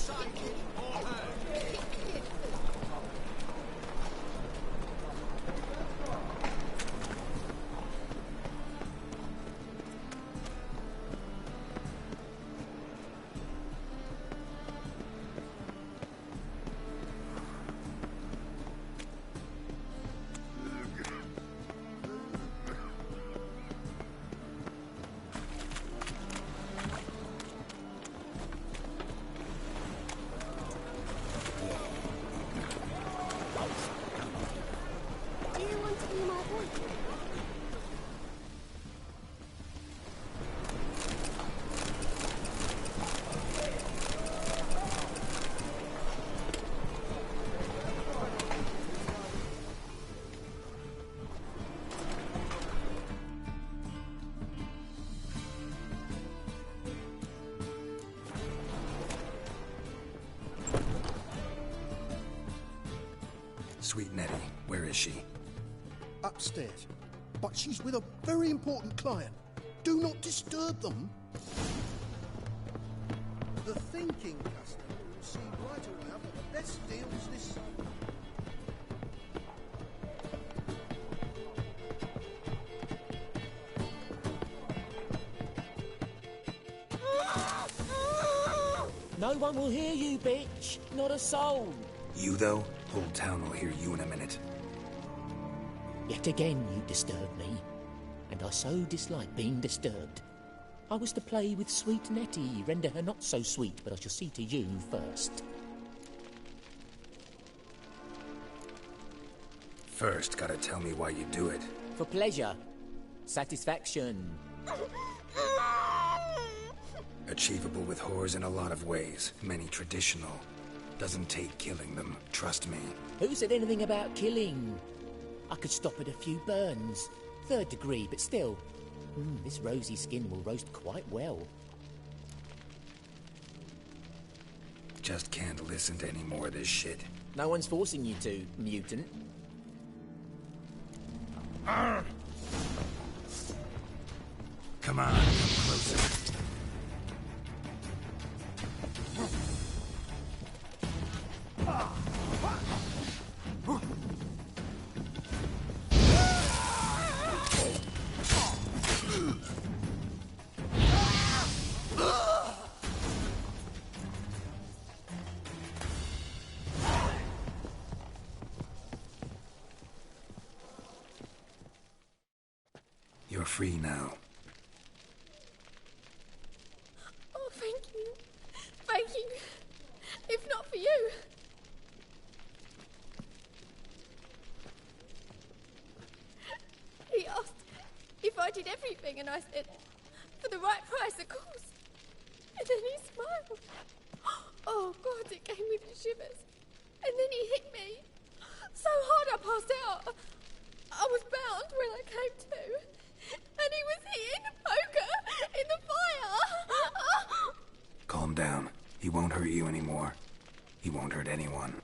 Do you want to be my boyfriend? Sweet Nettie, where is she? Upstairs. But she's with a very important client. Do not disturb them. The thinking customer will see right away I've got the best deals this summer. No one will hear you, bitch. Not a soul. You, though? Whole town will hear you in a minute. Yet again you disturb me, and I so dislike being disturbed. I was to play with sweet Nettie, render her not so sweet, but I shall see to you first. First, gotta tell me why you do it. For pleasure. Satisfaction. Achievable with whores in a lot of ways, many traditional. Doesn't take killing them, trust me. Who said anything about killing? I could stop at a few burns. 3rd degree, but still. This rosy skin will roast quite well. Just can't listen to any more of this shit. No one's forcing you to, mutant. Come on, come closer. You're free now. Oh, thank you. Thank you. If not for you. He asked if I did everything, and I said, for the right price, of course. And then he smiled. Oh, God, it gave me the shivers. And then he hit me. So hard I passed out. I was bound when I came to. And he was hitting the poker in the fire. Calm down. He won't hurt you anymore. He won't hurt anyone.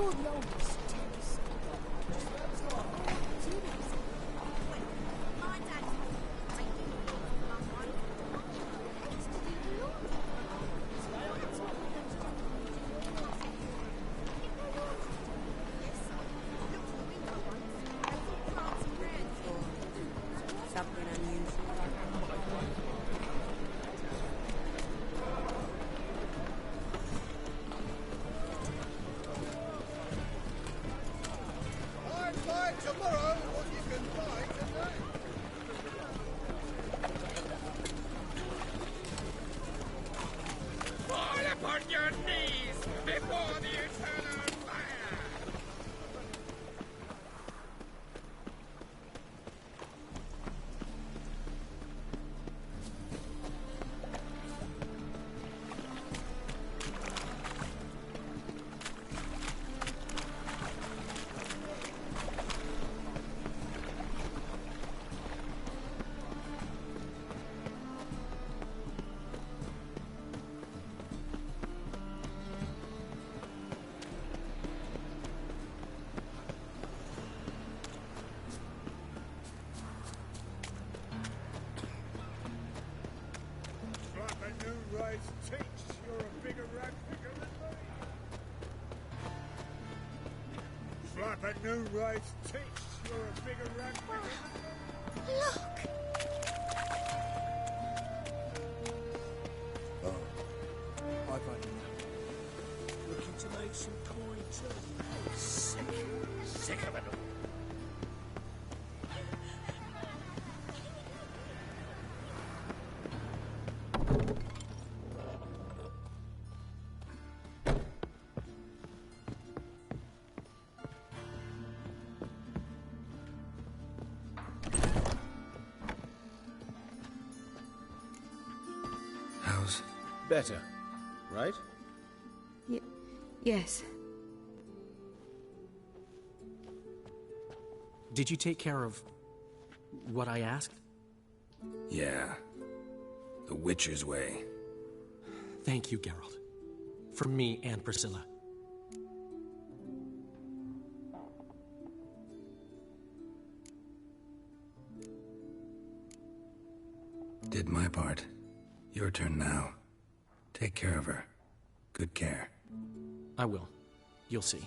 You're the oldest. Something unusual. I'll find tomorrow what you can find today. Fall upon your knees before the eternal fire! Flap a new rise teach you're a bigger rat picker than me. Flap a new rise teach you're a bigger rat picker than me. Look! I've had enough. Looking to make some coin too. Sick of it all. How's... Better, right? Yes. Did you take care of what I asked? Yeah. The Witcher's way. Thank you, Geralt. For me and Priscilla. Did my part. Your turn now. Take care of her. Good care. I will. You'll see.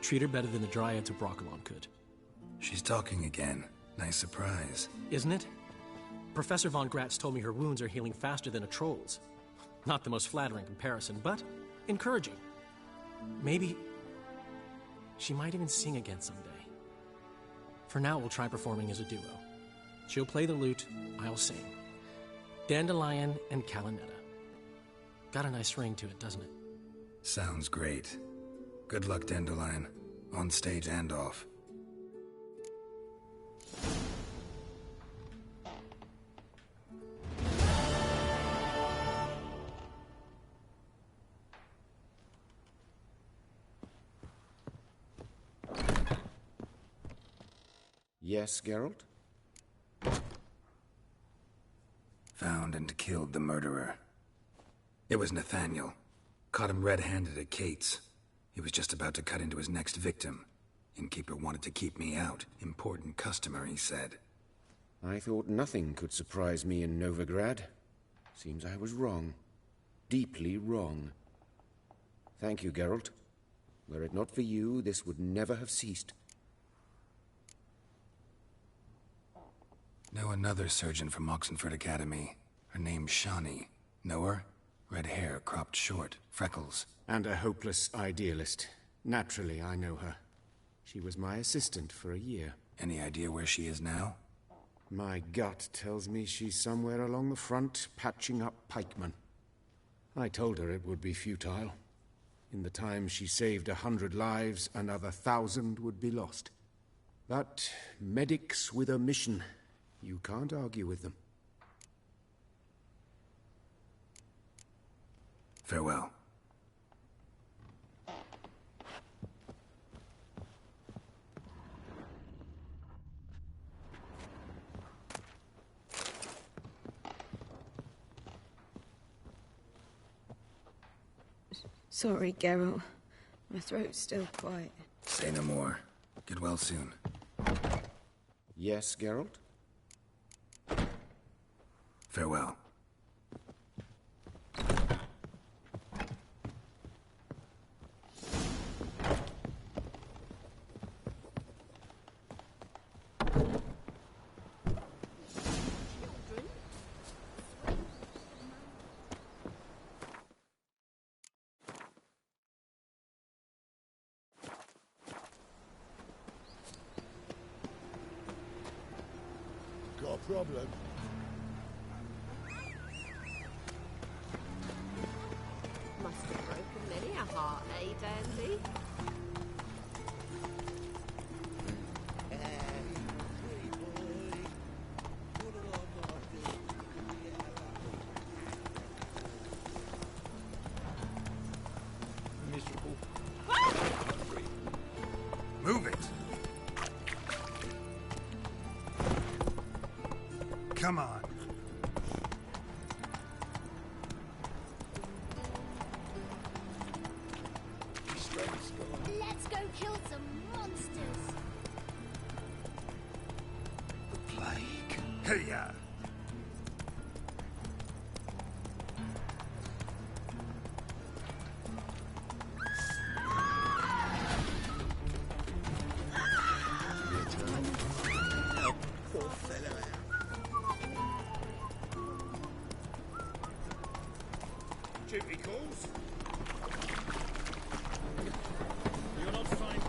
Treat her better than the Dryads of Brokilon could. She's talking again. Nice surprise. Isn't it? Professor Von Gratz told me her wounds are healing faster than a troll's. Not the most flattering comparison, but encouraging. Maybe she might even sing again someday. For now, we'll try performing as a duo. She'll play the lute, I'll sing. Dandelion and Calinetta. Got a nice ring to it, doesn't it? Sounds great. Good luck, Dandelion. On stage and off. Yes, Geralt? Found and killed the murderer. It was Nathaniel. Caught him red-handed at Kate's. He was just about to cut into his next victim. Innkeeper wanted to keep me out. Important customer, he said. I thought nothing could surprise me in Novigrad. Seems I was wrong. Deeply wrong. Thank you, Geralt. Were it not for you, this would never have ceased. Know another surgeon from Oxenford Academy. Her name's Shani. Know her? Red hair, cropped short, freckles. And a hopeless idealist. Naturally, I know her. She was my assistant for a year. Any idea where she is now? My gut tells me she's somewhere along the front, patching up pikemen. I told her it would be futile. In the time she saved 100 lives, another 1,000 would be lost. But medics with a mission. You can't argue with them. Farewell. Sorry, Geralt. My throat's still quiet. Say no more. Get well soon. Yes, Geralt? Farewell. Got a problem? Must have broken many a heart, eh, Dandy? Miserable. Move it! Come on. Let's go kill some monsters. The plague. Hey-ya! Poor fellow. Duty calls. You're not fine.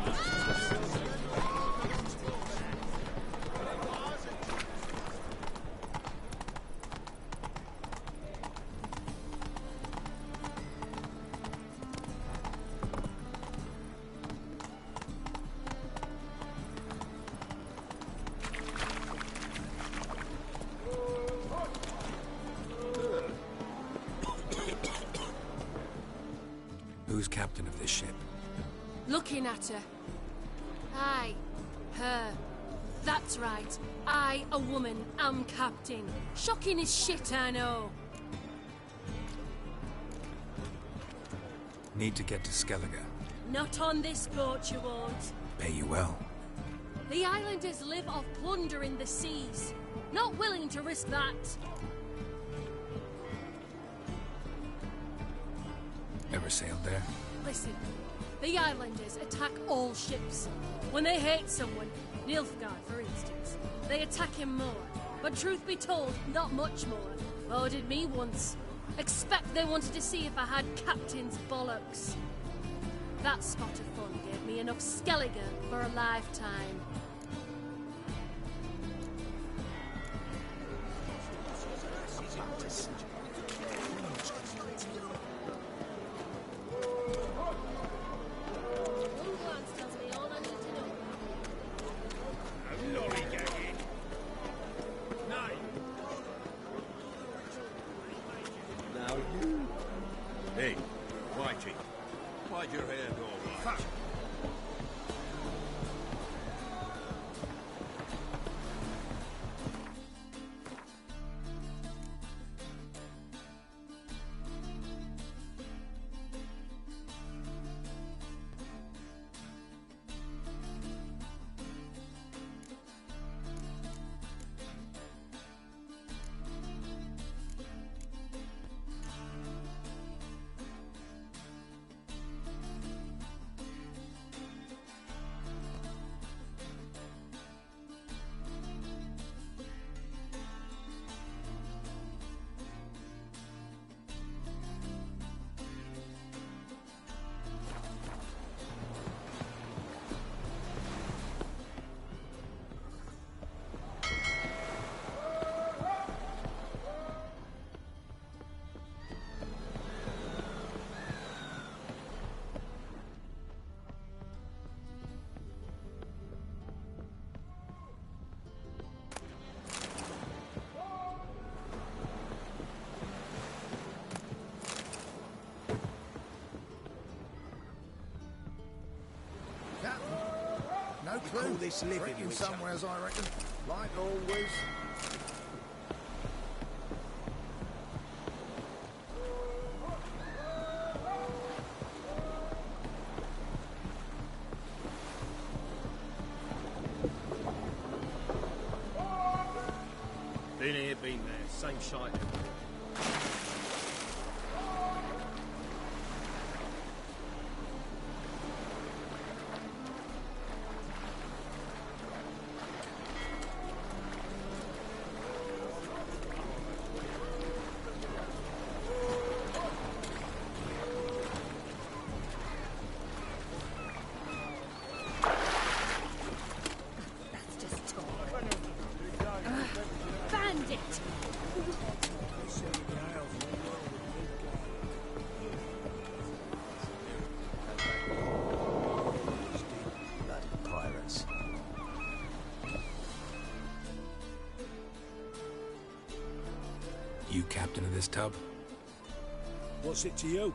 Who's captain of this ship? Looking at her. Aye, her. That's right. I, a woman, am captain. Shocking as shit, I know. Need to get to Skellige. Not on this boat, you won't. Pay you well. The islanders live off plunder in the seas. Not willing to risk that. Ever sailed there? Listen, the islanders attack all ships. When they hate someone, Nilfgaard for instance, they attack him more. But truth be told, not much more. Oh, did me once. Expect they wanted to see if I had captain's bollocks. That spot of fun gave me enough Skellige for a lifetime. Now you. Hey, Whitey, why'd your hair go white? No clue. Call this living Drinking with somewheres, I reckon. Like always. Been there, same shite. Bandit! Bloody pirates. You captain of this tub? What's it to you?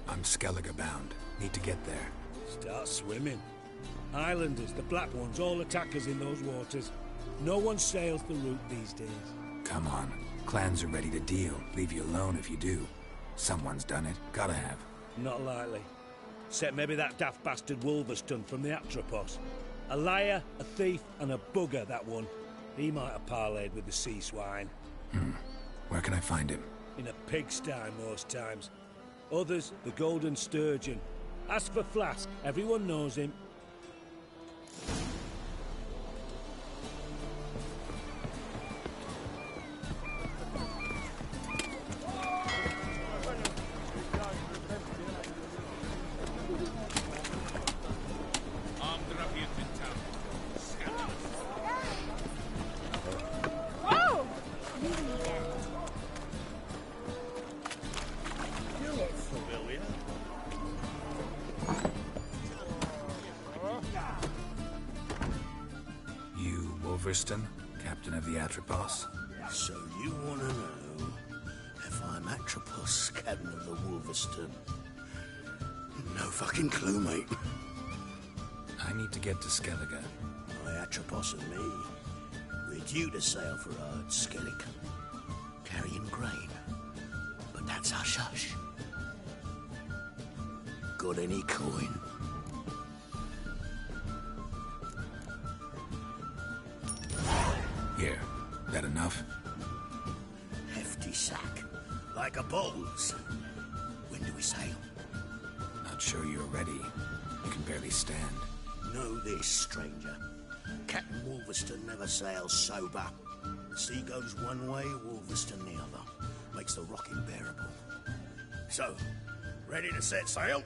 I'm Skellige bound. Need to get there. Start swimming. Islanders, the black ones, all attackers in those waters. No one sails the route these days. Come on. Clans are ready to deal. Leave you alone if you do. Someone's done it. Gotta have. Not likely. Except maybe that daft bastard Wolverston from the Atropos. A liar, a thief, and a bugger, that one. He might have parlayed with the sea swine. Where can I find him? In a pigsty most times. Others, the Golden Sturgeon. As for Flask, everyone knows him. Whoa! You look familiar. You, Wolverston, captain of the Atropos? So you want to know if I'm Atropos, captain of the Wolverston? No fucking clue, mate. I need to get to Skellige. My Atropos and me, we're due to sail for Ard Skellig, carrying grain. But that's hush-hush. Got any coin? Here. That enough? Hefty sack, like a bull's. When do we sail? Not sure you're ready. You can barely stand. Know this, stranger. Captain Wolverston never sails sober. The sea goes one way, Wolverston the other. Makes the rock unbearable. So, ready to set sail?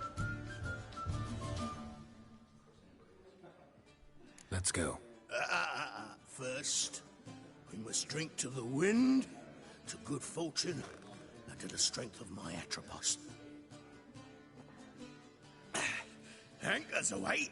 Let's go. First, we must drink to the wind, to good fortune, and to the strength of my Atropos. Anchors away.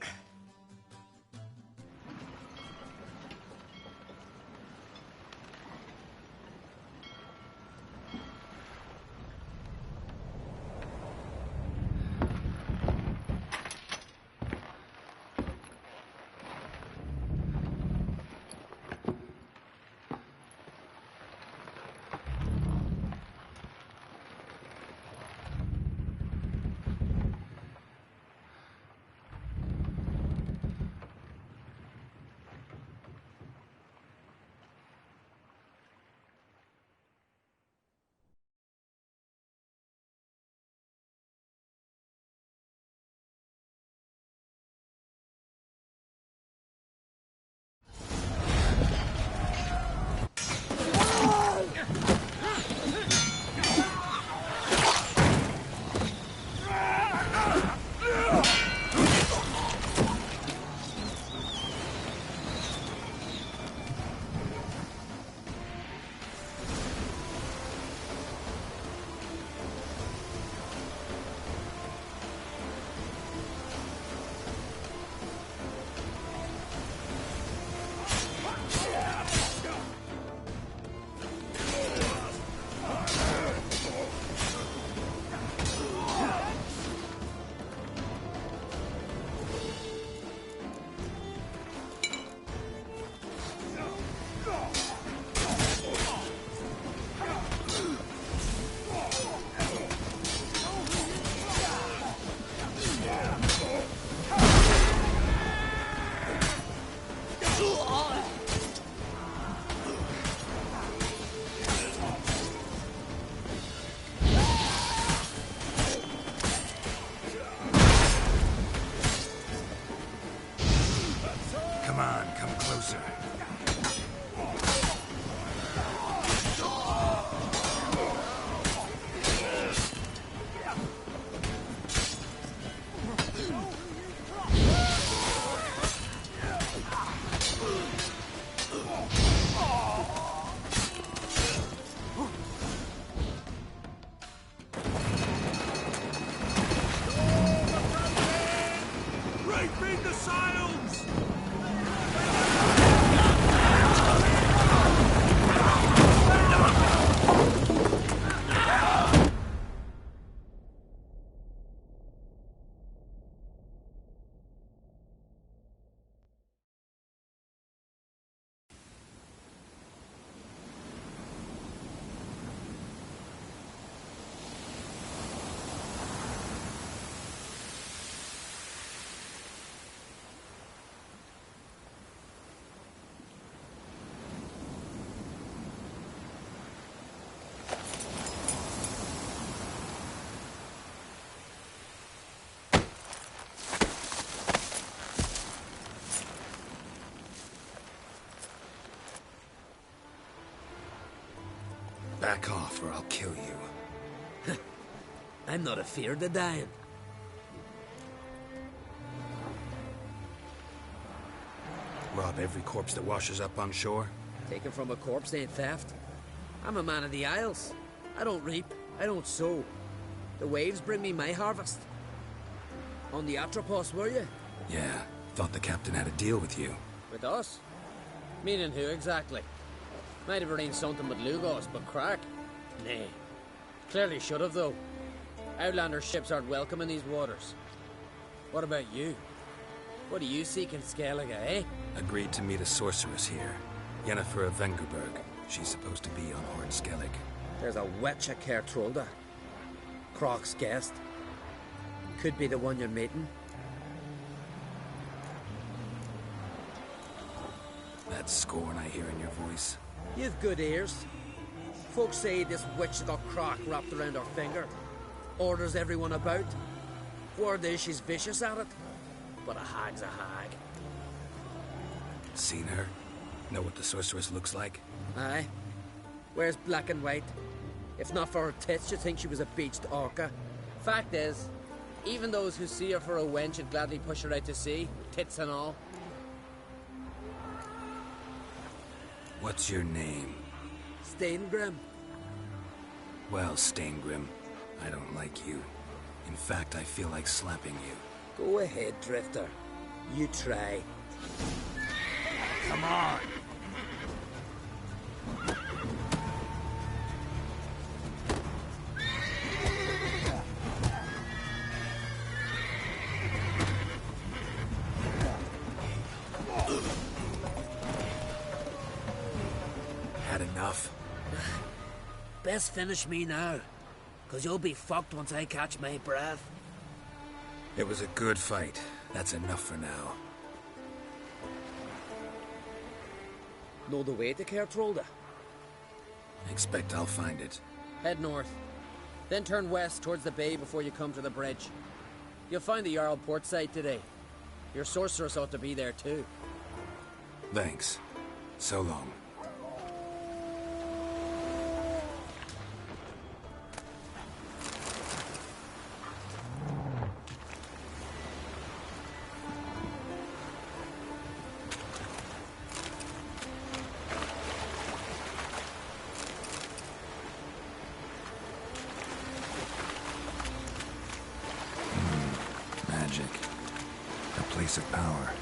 sails! Back off or I'll kill you. I'm not afeard of dying. Rob every corpse that washes up on shore? Taken from a corpse ain't theft. I'm a man of the Isles. I don't reap, I don't sow. The waves bring me my harvest. On the Atropos, were you? Yeah, thought the captain had a deal with you. With us? Meaning who exactly? Might have arranged something with Lugos, but crack? Nay. Clearly should have, though. Outlander ships aren't welcome in these waters. What about you? What do you seek in Skellige, eh? Agreed to meet a sorceress here. Yennefer of Vengerberg. She's supposed to be on Hord Skellig. There's a witch at Kertrolda. Croc's guest. Could be the one you're meeting. That scorn I hear in your voice. You've good ears. Folks say this witch has got Croc wrapped around her finger. Orders everyone about. Word is she's vicious at it. But a hag's a hag. Seen her? Know what the sorceress looks like? Aye. Wears black and white. If not for her tits, you'd think she was a beached orca. Fact is, even those who see her for a wench would gladly push her out to sea, tits and all. What's your name? Steingrim. Well, Steingrim, I don't like you. In fact, I feel like slapping you. Go ahead, Drifter. You try. Come on! Had enough? Best finish me now, 'cause you'll be fucked once I catch my breath. It was a good fight. That's enough for now. Know the way to Kertrolda? Expect I'll find it. Head north. Then turn west towards the bay before you come to the bridge. You'll find the Jarl port site today. Your sorceress ought to be there too. Thanks. So long. Magic. A place of power.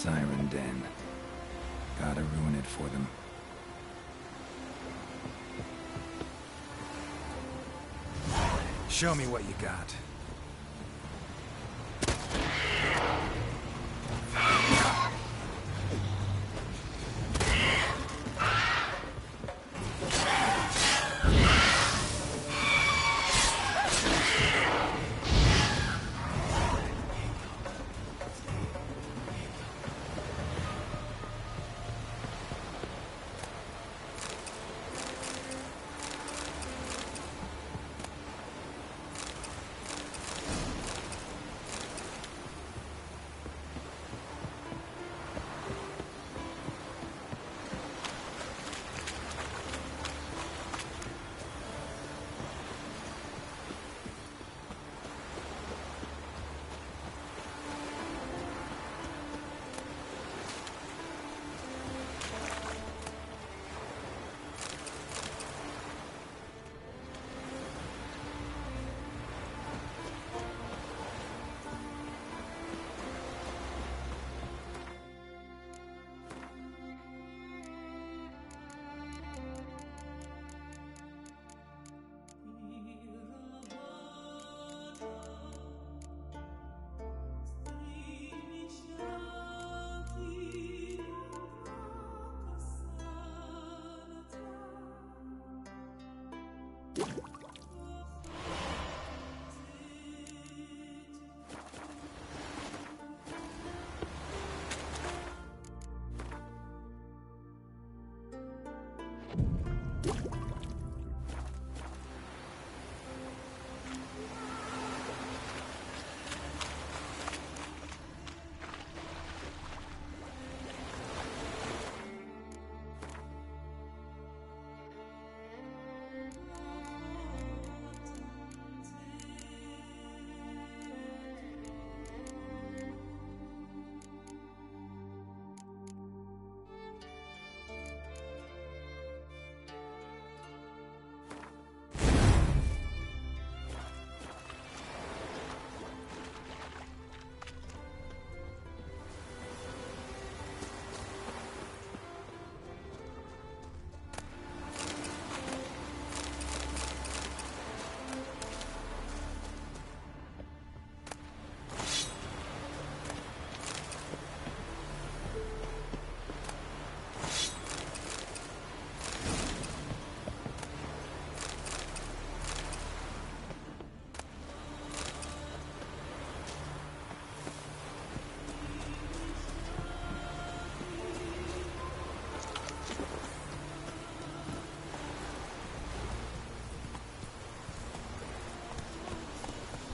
Siren Den. Gotta ruin it for them. Show me what you got.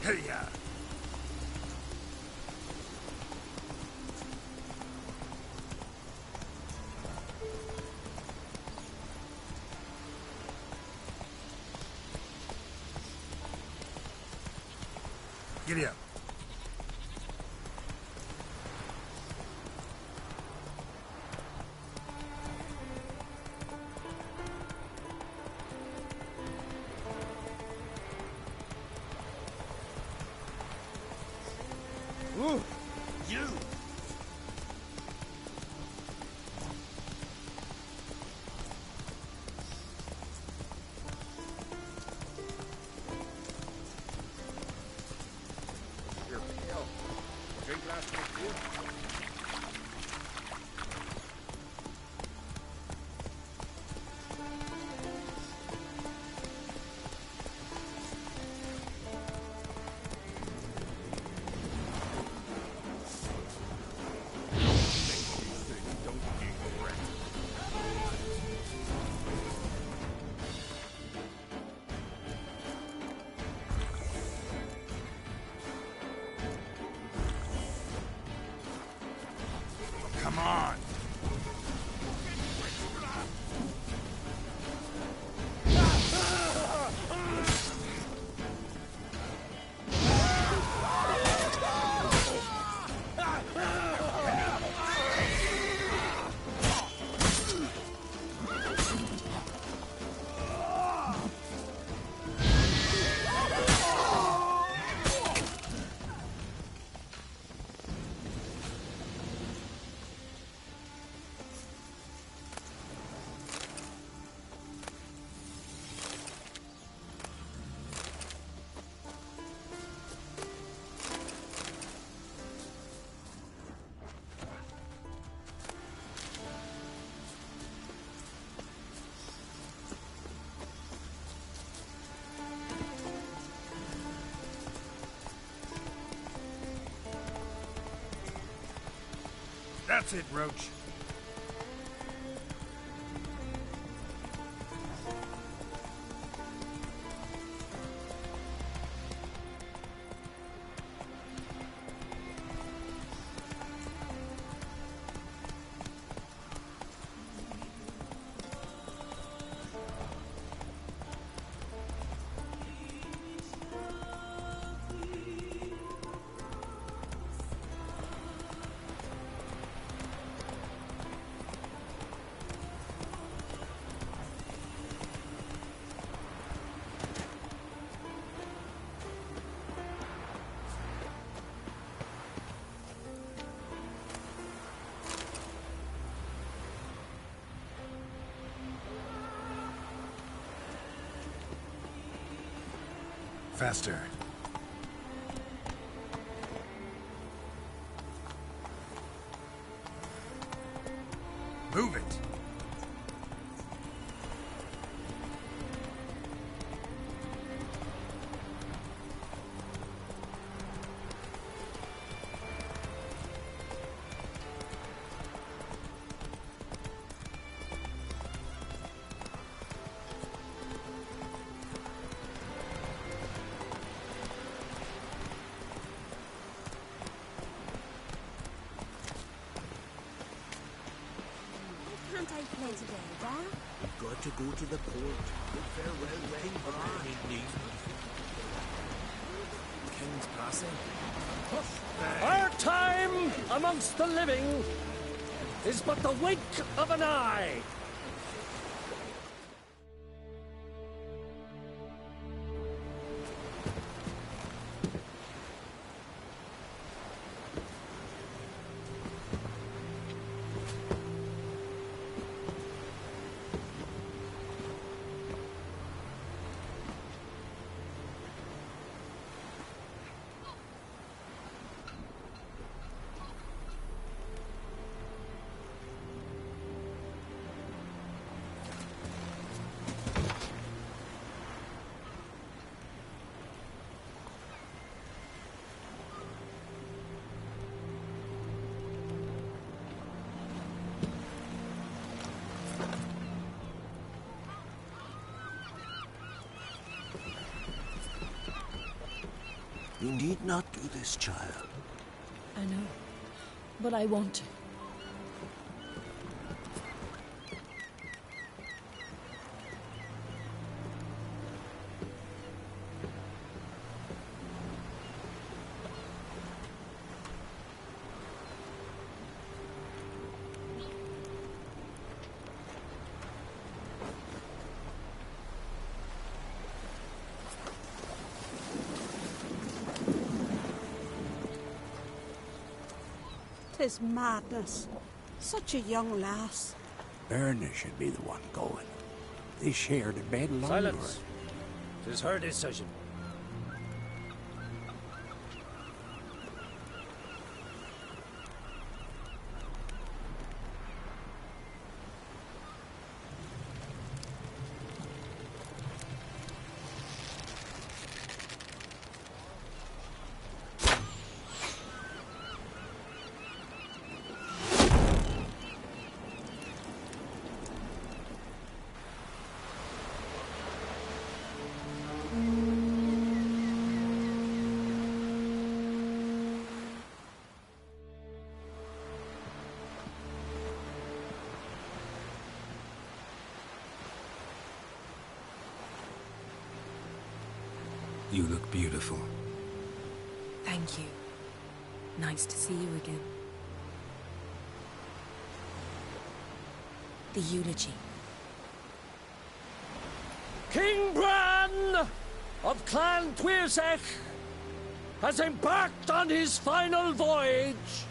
Hey-ya! Giddy up. Ooh, you! Here, Miguel. Drink last night, too? Come on! That's it, Roach. Faster. Move it. Can't I play today, Dad? We've got to go to the court. Bid farewell, Rain. King's passing. Our time amongst the living is but the wink of an eye. You need not do this, child. I know, but I want to. Tis madness. Such a young lass. Berna should be the one going. They shared a bed longer. Silence. 'Tis her decision. You look beautiful. Thank you. Nice to see you again. The eulogy. King Bran of Clan Tuirsech has embarked on his final voyage.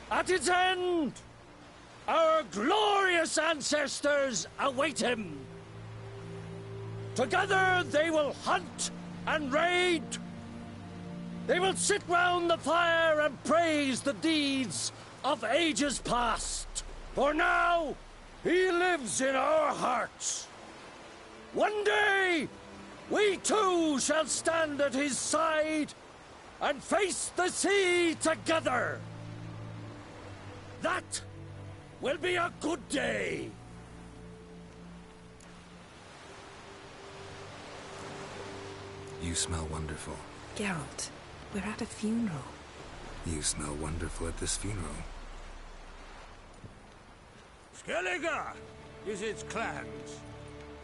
At its end, our glorious ancestors await him. Together they will hunt and raid. They will sit round the fire and praise the deeds of ages past. For now, he lives in our hearts. One day, we too shall stand at his side and face the sea together. That will be a good day. You smell wonderful. Geralt, we're at a funeral. You smell wonderful at this funeral. Skellige is its clans.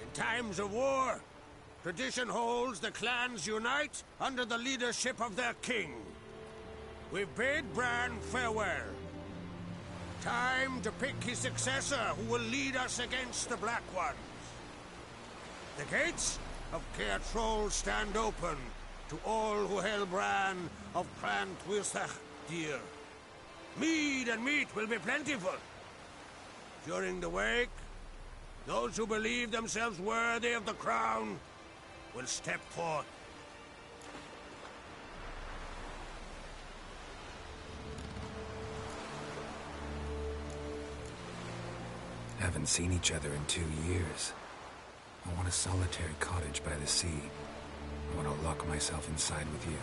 In times of war, tradition holds the clans unite under the leadership of their king. We've bade Bran farewell. Time to pick his successor who will lead us against the Black Ones. The gates of Caer Troll stand open to all who held Bran of Clan Twisach dear. Mead and meat will be plentiful. During the wake, those who believe themselves worthy of the crown will step forth. Haven't seen each other in 2 years. I want a solitary cottage by the sea. I want to lock myself inside with you.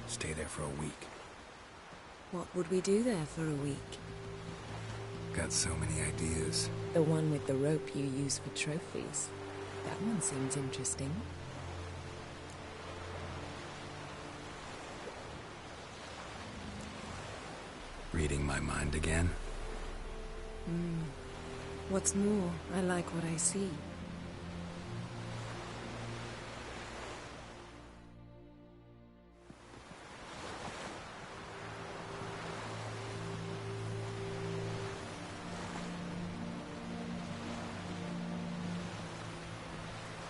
Stay there for a week. What would we do there for a week? Got so many ideas. The one with the rope you use for trophies. That one seems interesting. Reading my mind again? What's more, I like what I see.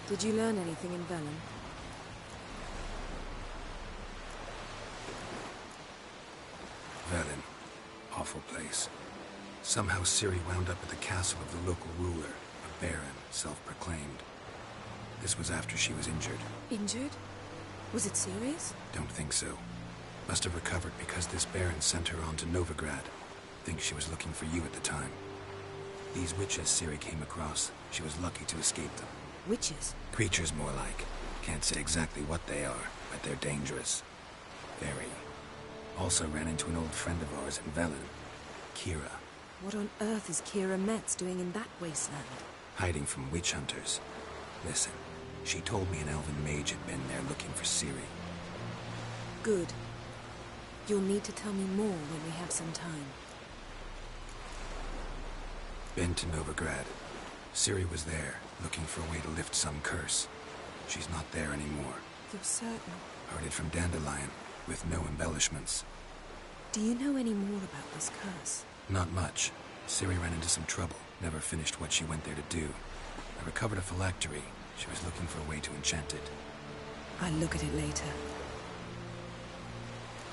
Did you learn anything in Velen? Velen. Awful place. Somehow Ciri wound up at the castle of the local ruler, a baron, self-proclaimed. This was after she was injured. Injured? Was it serious? Don't think so. Must have recovered because this baron sent her on to Novigrad. Think she was looking for you at the time. These witches Ciri came across, she was lucky to escape them. Witches? Creatures, more like. Can't say exactly what they are, but they're dangerous. Very. Also ran into an old friend of ours in Velen, Kira. What on earth is Kira Metz doing in that wasteland? Hiding from witch hunters. Listen, she told me an elven mage had been there looking for Ciri. Good. You'll need to tell me more when we have some time. Been to Novigrad. Ciri was there, looking for a way to lift some curse. She's not there anymore. You're certain? Heard it from Dandelion, with no embellishments. Do you know any more about this curse? Not much. Ciri ran into some trouble, never finished what she went there to do. I recovered a phylactery. She was looking for a way to enchant it. I'll look at it later.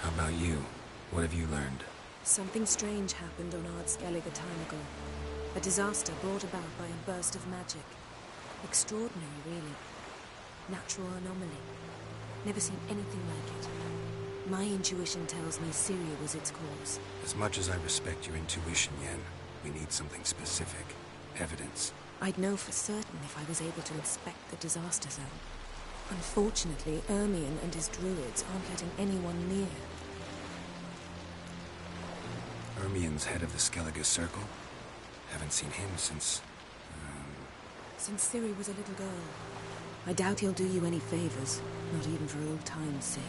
How about you? What have you learned? Something strange happened on Ard Skellige a time ago. A disaster brought about by a burst of magic. Extraordinary, really. Natural anomaly. Never seen anything like it. My intuition tells me Ciri was its cause. As much as I respect your intuition, Yen, we need something specific. Evidence. I'd know for certain if I was able to inspect the disaster zone. Unfortunately, Ermion and his druids aren't letting anyone near. Ermion's head of the Skellige Circle? Haven't seen him since... Since Ciri was a little girl. I doubt he'll do you any favors, not even for old time's sake.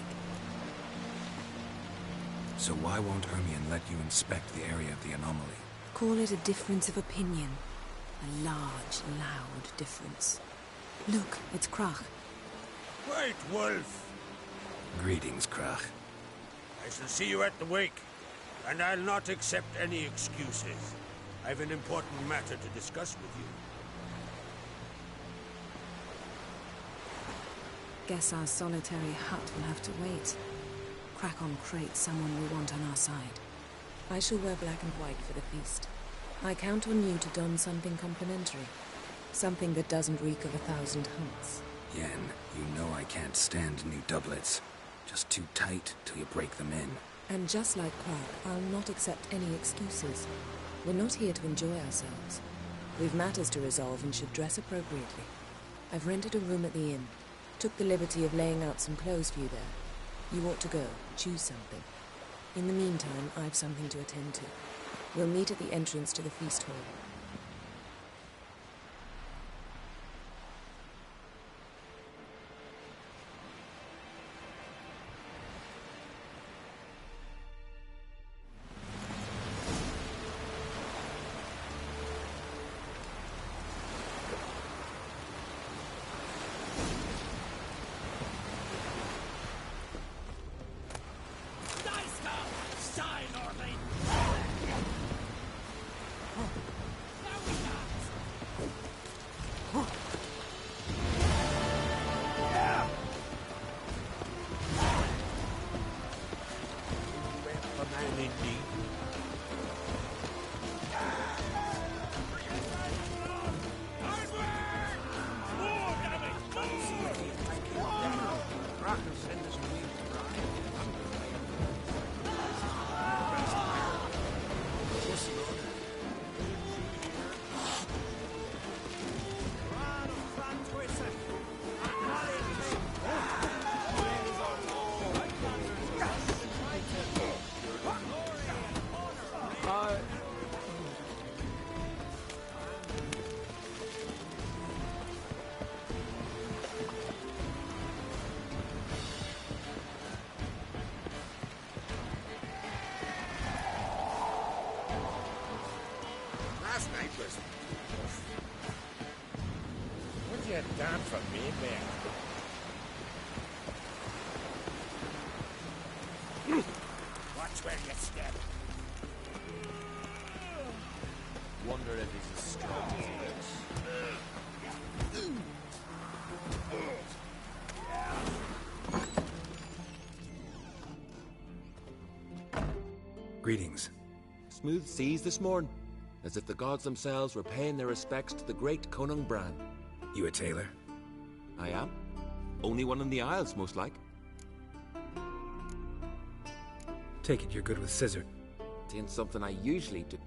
So why won't Ermion let you inspect the area of the anomaly? Call it a difference of opinion. A large, loud difference. Look, it's Crach. Wait, Wolf. Greetings, Crach. I shall see you at the wake, and I'll not accept any excuses. I've an important matter to discuss with you. Guess our solitary hut will have to wait. Crack on Crate, someone we want on our side. I shall wear black and white for the feast. I count on you to don something complimentary. Something that doesn't reek of 1,000 hunts. Yen, you know I can't stand new doublets. Just too tight till you break them in. And just like Crack, I'll not accept any excuses. We're not here to enjoy ourselves. We've matters to resolve and should dress appropriately. I've rented a room at the inn. Took the liberty of laying out some clothes for you there. You ought to go. Choose something. In the meantime, I've something to attend to. We'll meet at the entrance to the feast hall. Last night was... What'd you done for me, man? Watch where you step. Wonder if he's as strong as he looks. Greetings. Smooth seas this morn, as if the gods themselves were paying their respects to the great Conung Bran. You a tailor? I am. Only one in the Isles, most like. Take it you're good with scissors. It ain't something I usually do.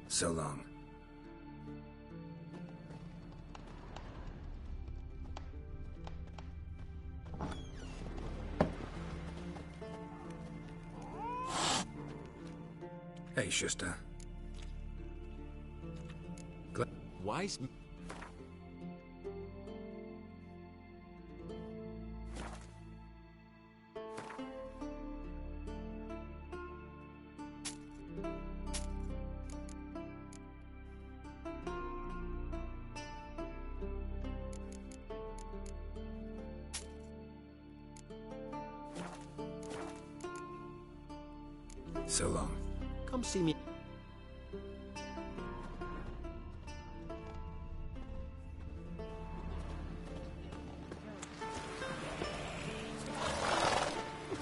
So long. Hey, Shusta. Wise... So long. Come see me.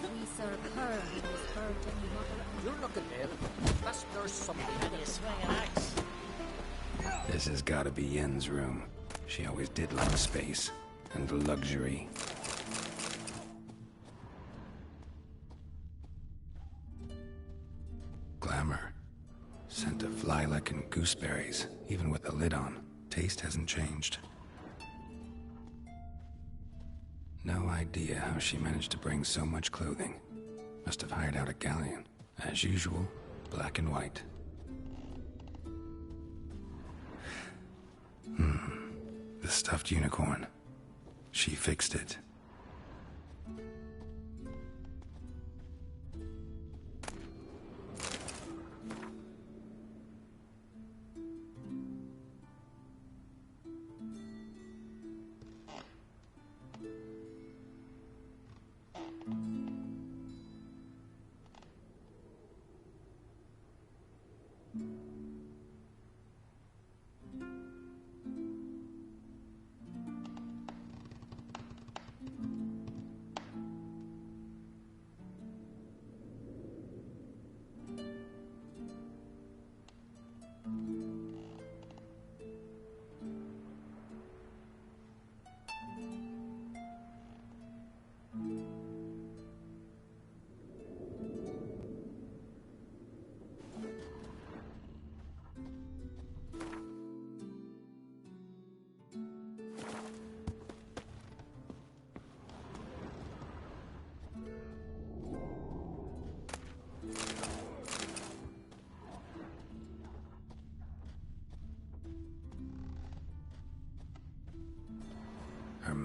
We serve her and this bird and mother. You're looking ill. That's there's something in you. Swing an axe. This has gotta be Yen's room. She always did like space and luxury. Glamour. Scent of lilac and gooseberries, even with the lid on. Taste hasn't changed. No idea how she managed to bring so much clothing. Must have hired out a galleon. As usual, black and white. The stuffed unicorn. She fixed it.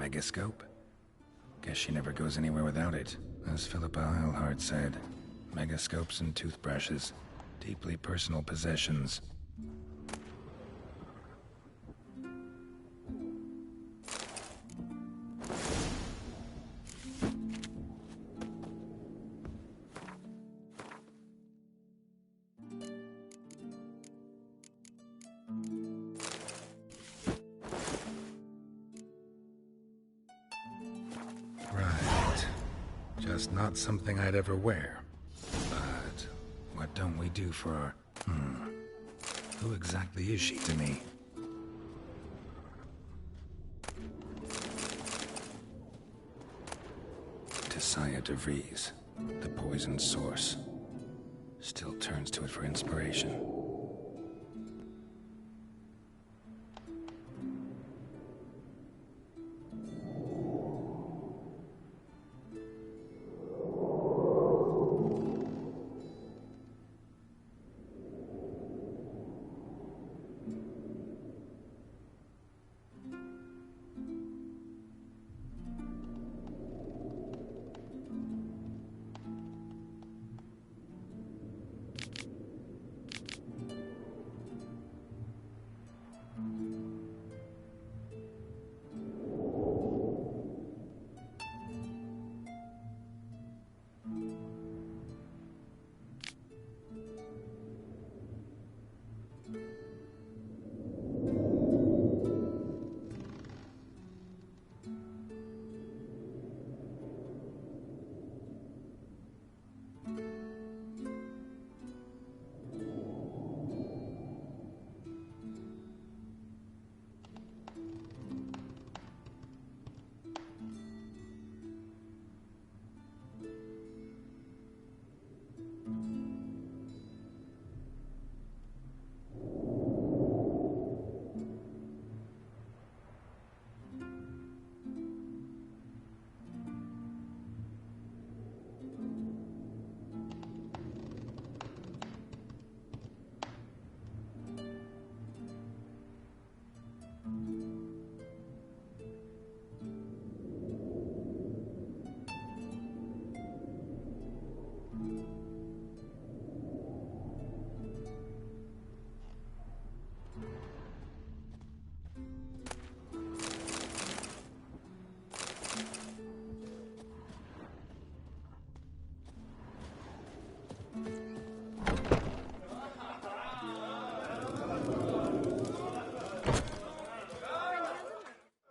megascope? Guess she never goes anywhere without it. As Philippa Eilhart said, megascopes and toothbrushes, deeply personal possessions. Just not something I'd ever wear. But what don't we do for our... Who exactly is she to me? Tisaya DeVries, the poisoned source. Still turns to it for inspiration.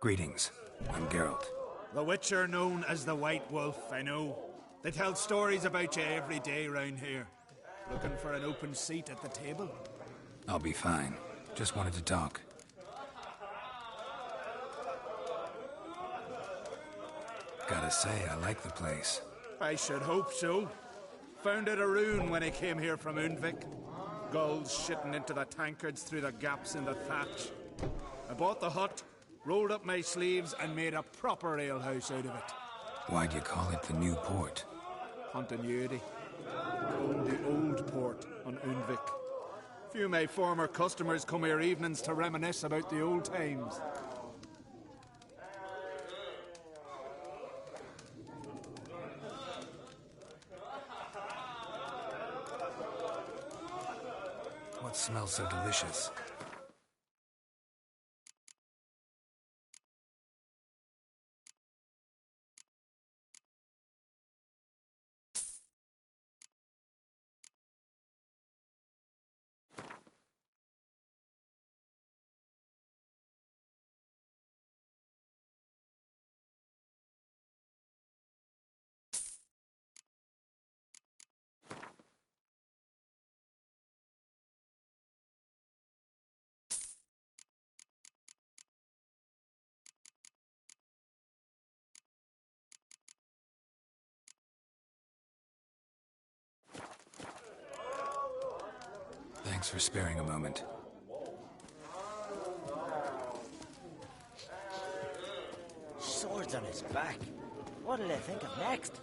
Greetings. I'm Geralt. The Witcher known as the White Wolf, I know. They tell stories about you every day round here. Looking for an open seat at the table? I'll be fine. Just wanted to talk. Gotta say, I like the place. I should hope so. Found it a ruin when I came here from Undvik. Gulls shitting into the tankards through the gaps in the thatch. I bought the hut, rolled up my sleeves, and made a proper alehouse out of it. Why'd you call it the New Port? Continuity. Called the Old Port on Undvik. Few of my former customers come here evenings to reminisce about the old times. What smells so delicious? Thanks for sparing a moment. Swords on his back. What'll they think of next?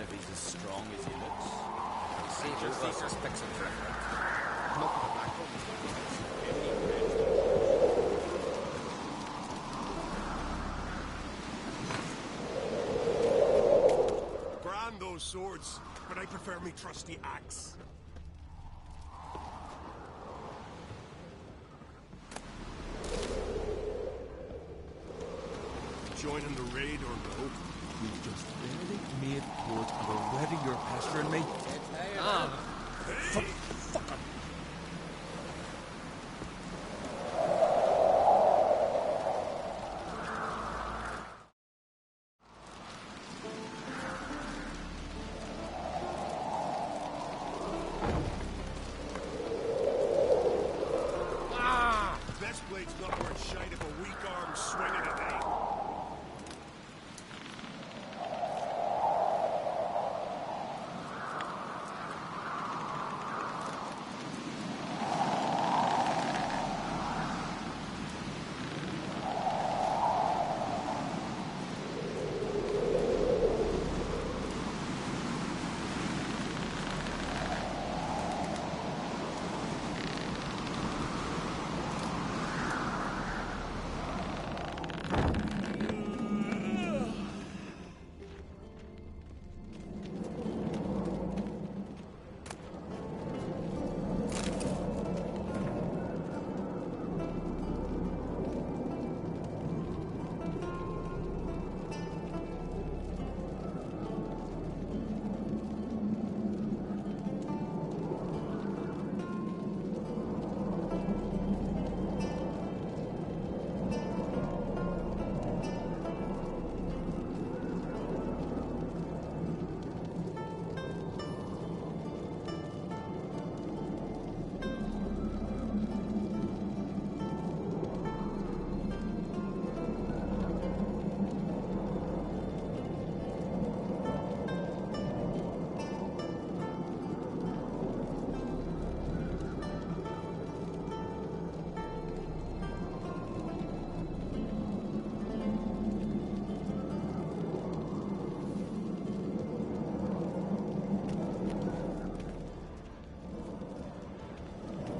if he's as strong as he looks. Seeker Seeker's fixing for it. Grand those swords, but I prefer me trusty axe. Joining the raid or no? We've just barely made port and already you're pestering me. Fuck him. Best blade's not worth shite if a weak arm's swinging at me.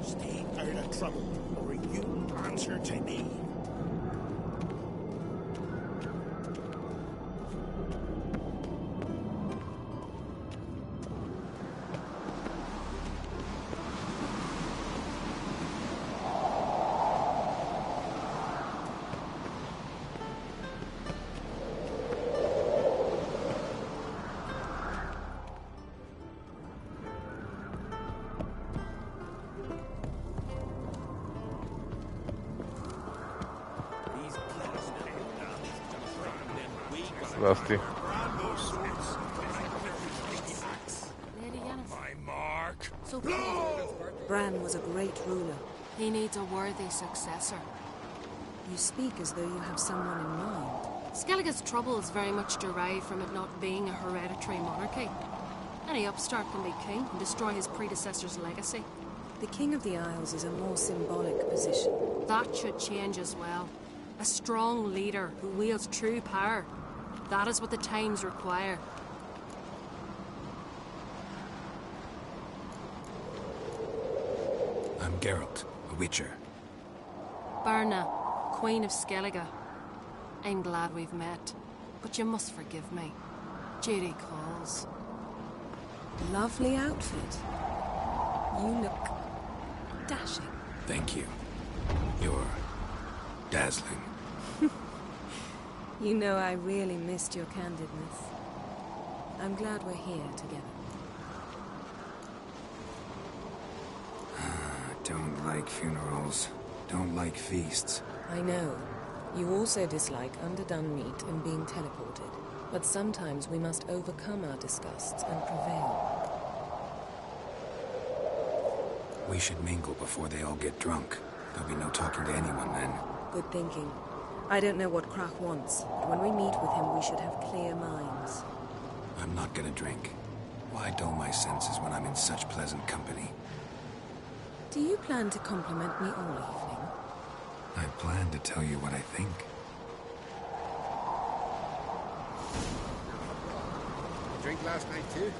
Stay out of trouble, or you answer to me. Rusty. Lady Yennefer. My mark. So please. Bran was a great ruler. He needs a worthy successor. You speak as though you have someone in mind. Skellige's troubles very much derive from it not being a hereditary monarchy. Any upstart can be king and destroy his predecessor's legacy. The King of the Isles is a more symbolic position. That should change as well. A strong leader who wields true power. That is what the times require. I'm Geralt, a Witcher. Birna, Queen of Skellige. I'm glad we've met, but you must forgive me. Duty calls. Lovely outfit. You look dashing. Thank you. You're dazzling. You know, I really missed your candidness. I'm glad we're here together. Don't like funerals. Don't like feasts. I know. You also dislike underdone meat and being teleported. But sometimes we must overcome our disgusts and prevail. We should mingle before they all get drunk. There'll be no talking to anyone then. Good thinking. I don't know what Krach wants, but when we meet with him, we should have clear minds. I'm not gonna drink. Why dull my senses when I'm in such pleasant company? Do you plan to compliment me all evening? I plan to tell you what I think. drink last night too?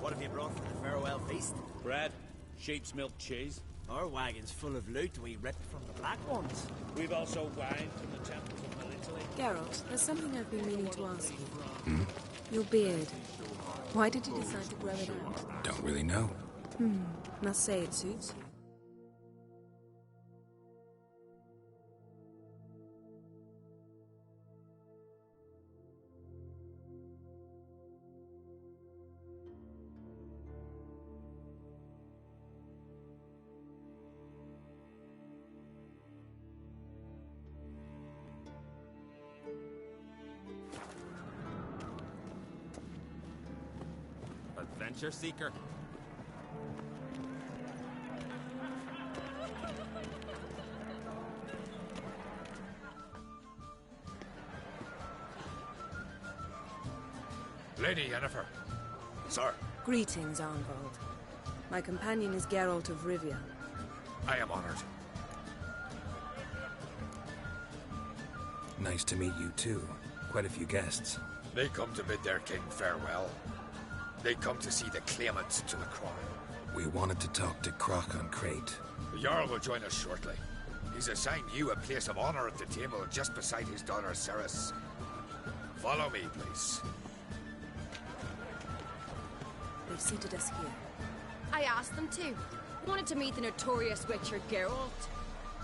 What have you brought for the farewell feast? Bread, sheep's milk cheese. Our wagon's full of loot we ripped from the Black Ones. We've also wine from the temples of Melitele. Geralt, there's something I've been meaning to ask you. Your beard. Why did you decide to grow it out? Don't really know. Must say it suits you. Adventure seeker. Lady Yennefer. Sir. Greetings, Arnvald. My companion is Geralt of Rivia. I am honored. Nice to meet you too. Quite a few guests. They come to bid their king farewell. They come to see the claimants to the crown. We wanted to talk to Croc on Crate. The Jarl will join us shortly. He's assigned you a place of honor at the table just beside his daughter Cerys. Follow me, please. They've seated us here. I asked them to. Wanted to meet the notorious witcher Geralt.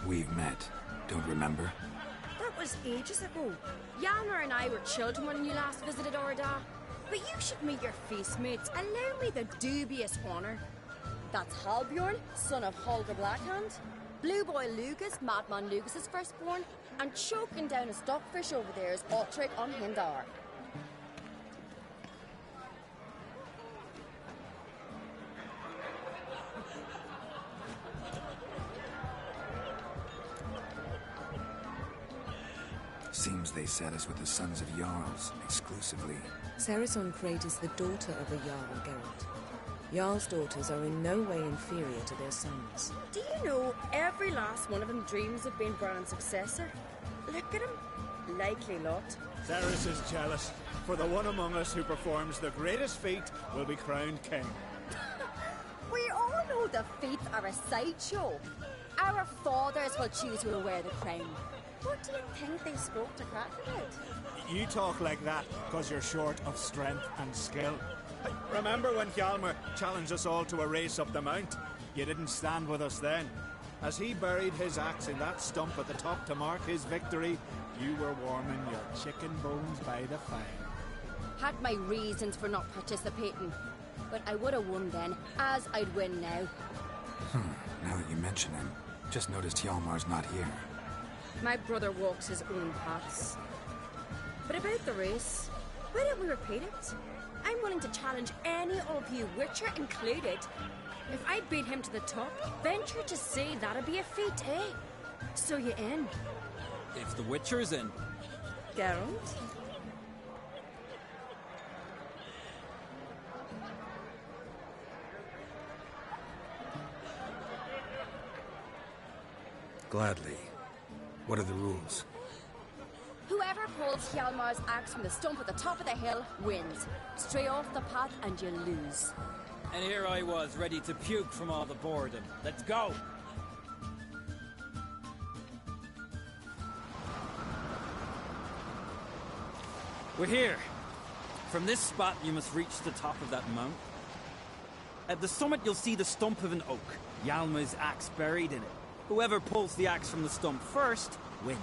We've met. Don't remember? That was ages ago. Hjalmar and I were children when you last visited Orda. But you should meet your feast mates. Allow me the dubious honor. That's Halbjorn, son of Holger Blackhand. Blue Boy Lugas, Madman Lugas's firstborn. And choking down a stockfish over there is Otric on Hindar. Seems they set us with the Sons of Jarls, exclusively. Cerys on Crate is the daughter of a Jarl, Geralt. Jarl's daughters are in no way inferior to their sons. Do you know every last one of them dreams of being Bran's successor? Look at him. Likely lot. Cerys is jealous, for the one among us who performs the greatest feat will be crowned king. We all know the feats are a sideshow. Our fathers will choose who will wear the crown. What do you think they spoke to Crack about? You talk like that because you're short of strength and skill. Remember when Hjalmar challenged us all to a race up the mount? You didn't stand with us then. As he buried his axe in that stump at the top to mark his victory, you were warming your chicken bones by the fire. Had my reasons for not participating. But I would have won then, as I'd win now. Now that you mention him, just noticed Hjalmar's not here. My brother walks his own paths. But about the race, why don't we repeat it? I'm willing to challenge any of you, Witcher included. If I beat him to the top, venture to say that'd be a feat, eh? So you in? If the Witcher's in. Geralt? Gladly. What are the rules? Whoever pulls Hjalmar's axe from the stump at the top of the hill wins. Stray off the path and you lose. And here I was, ready to puke from all the boredom. Let's go! We're here. From this spot, you must reach the top of that mount. At the summit, you'll see the stump of an oak. Hjalmar's axe buried in it. Whoever pulls the axe from the stump first, wins.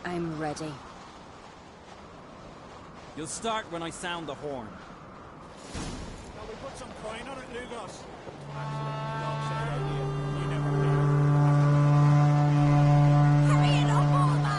I'm ready. You'll start when I sound the horn. Shall we put some coin on it, Lugos? Hurry it up, old man!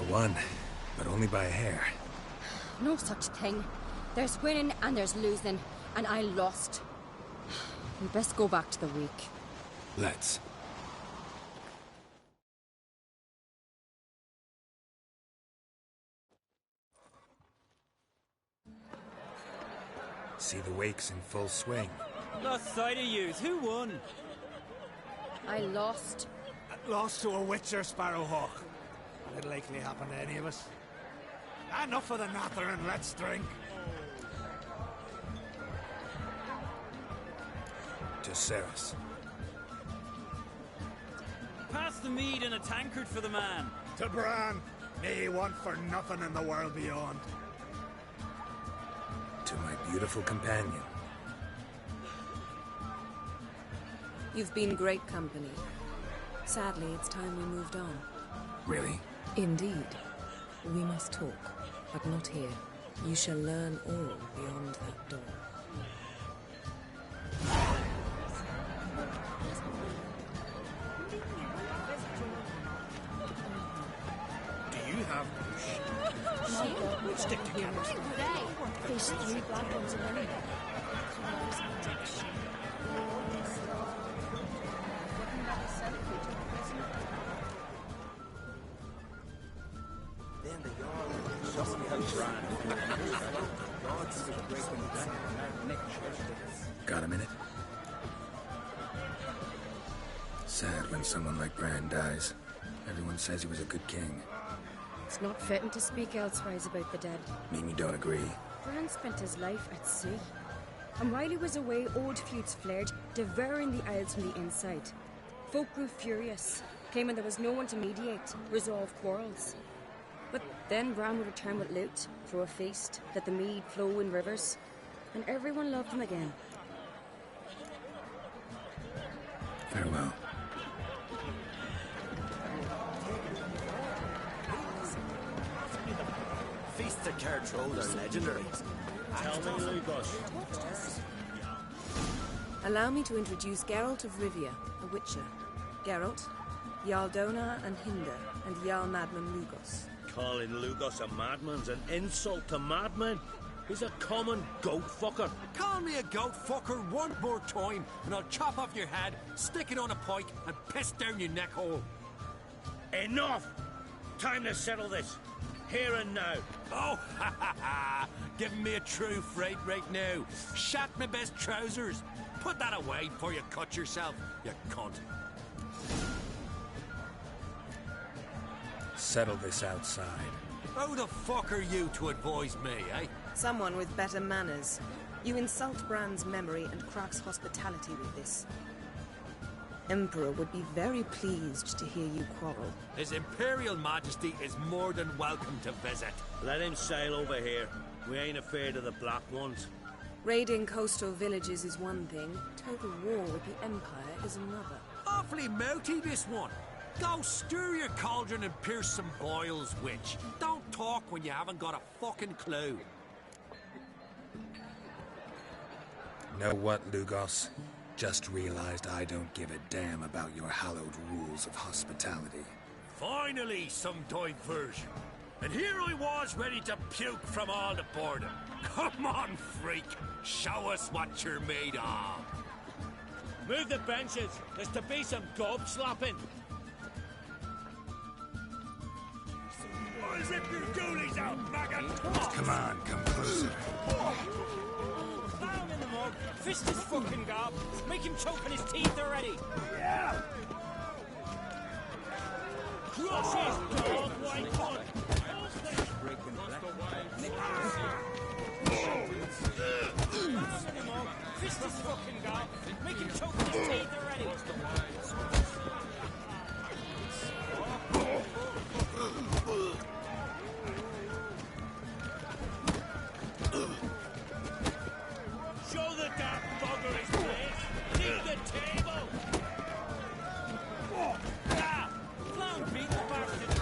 Won, but only by a hair. No such thing. There's winning and there's losing, and I lost. We best go back to the week. Let's. See the wakes in full swing. Lost sight of yous. Who won? I lost. Lost to a Witcher, Sparrowhawk. It'll likely happen to any of us. Enough of the natter and let's drink. To Cerys. Pass the mead in a tankard for the man. To Bran. May he want for nothing in the world beyond. To my beautiful companion. You've been great company. Sadly, it's time we moved on. Really? Indeed. We must talk, but not here. You shall learn all beyond that door. Do you have bush? Stick to cameras. There's 3 black ones in there. Got a minute? Sad when someone like Bran dies. Everyone says he was a good king. It's not fitting to speak elsewise about the dead. Mean you don't agree? Bran spent his life at sea. And while he was away, old feuds flared, devouring the Isles from the inside. Folk grew furious, claiming there was no one to mediate, resolve quarrels. But then Bran would return with loot, throw a feast, let the mead flow in rivers, and everyone loved him again. Farewell. Feasts at Cairtrode are legendary. Tell me, Lugos. Allow me to introduce Geralt of Rivia, a Witcher. Geralt, Jarl Dona and Hinder, and Jarl Madman Lugos. Calling Lugos a madman's an insult to madmen. He's a common goat fucker. Call me a goat fucker one more time, and I'll chop off your head, stick it on a pike, and piss down your neck hole. Enough! Time to settle this. Here and now. Oh, ha ha ha! Giving me a true fright right now. Shat my best trousers. Put that away before you cut yourself, you cunt. Settle this outside. Who the fuck are you to advise me, eh? Someone with better manners. You insult Bran's memory and Crag's hospitality with this. Emperor would be very pleased to hear you quarrel. His Imperial Majesty is more than welcome to visit. Let him sail over here. We ain't afraid of the Black Ones. Raiding coastal villages is one thing. Total war with the Empire is another. Awfully mouty, this one. Go stir your cauldron and pierce some boils, witch. Don't talk when you haven't got a fucking clue. Know what, Lugos? Just realized I don't give a damn about your hallowed rules of hospitality. Finally, some diversion. And here I was ready to puke from all the boredom. Come on, freak. Show us what you're made of. Move the benches. There's to be some gob slapping. Zip your goolies out, maggot! Come on, come closer. Down in the mug. Fist his fucking gob. Make him choke on his teeth already. Yeah! Crush his dog, white butt! Fist his fucking gob. Make him choke on his teeth already. Show the damn bugger his place! Leave the table! Ah! Clown beat the bastard!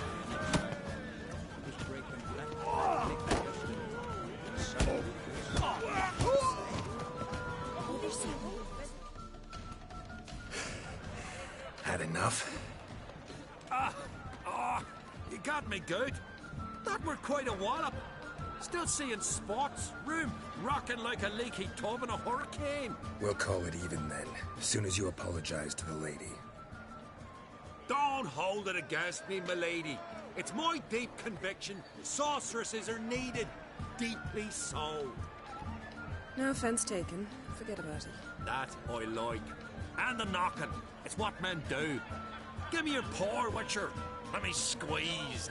Had enough? You got me good. That were quite a wallop. Still seeing spots, room rocking like a leaky tub in a hurricane. We'll call it even then, as soon as you apologize to the lady. Don't hold it against me, milady. It's my deep conviction sorceresses are needed. Deeply so. No offense taken. Forget about it. That I like. And the knocking. It's what men do. Give me your paw, Witcher. Let me squeeze.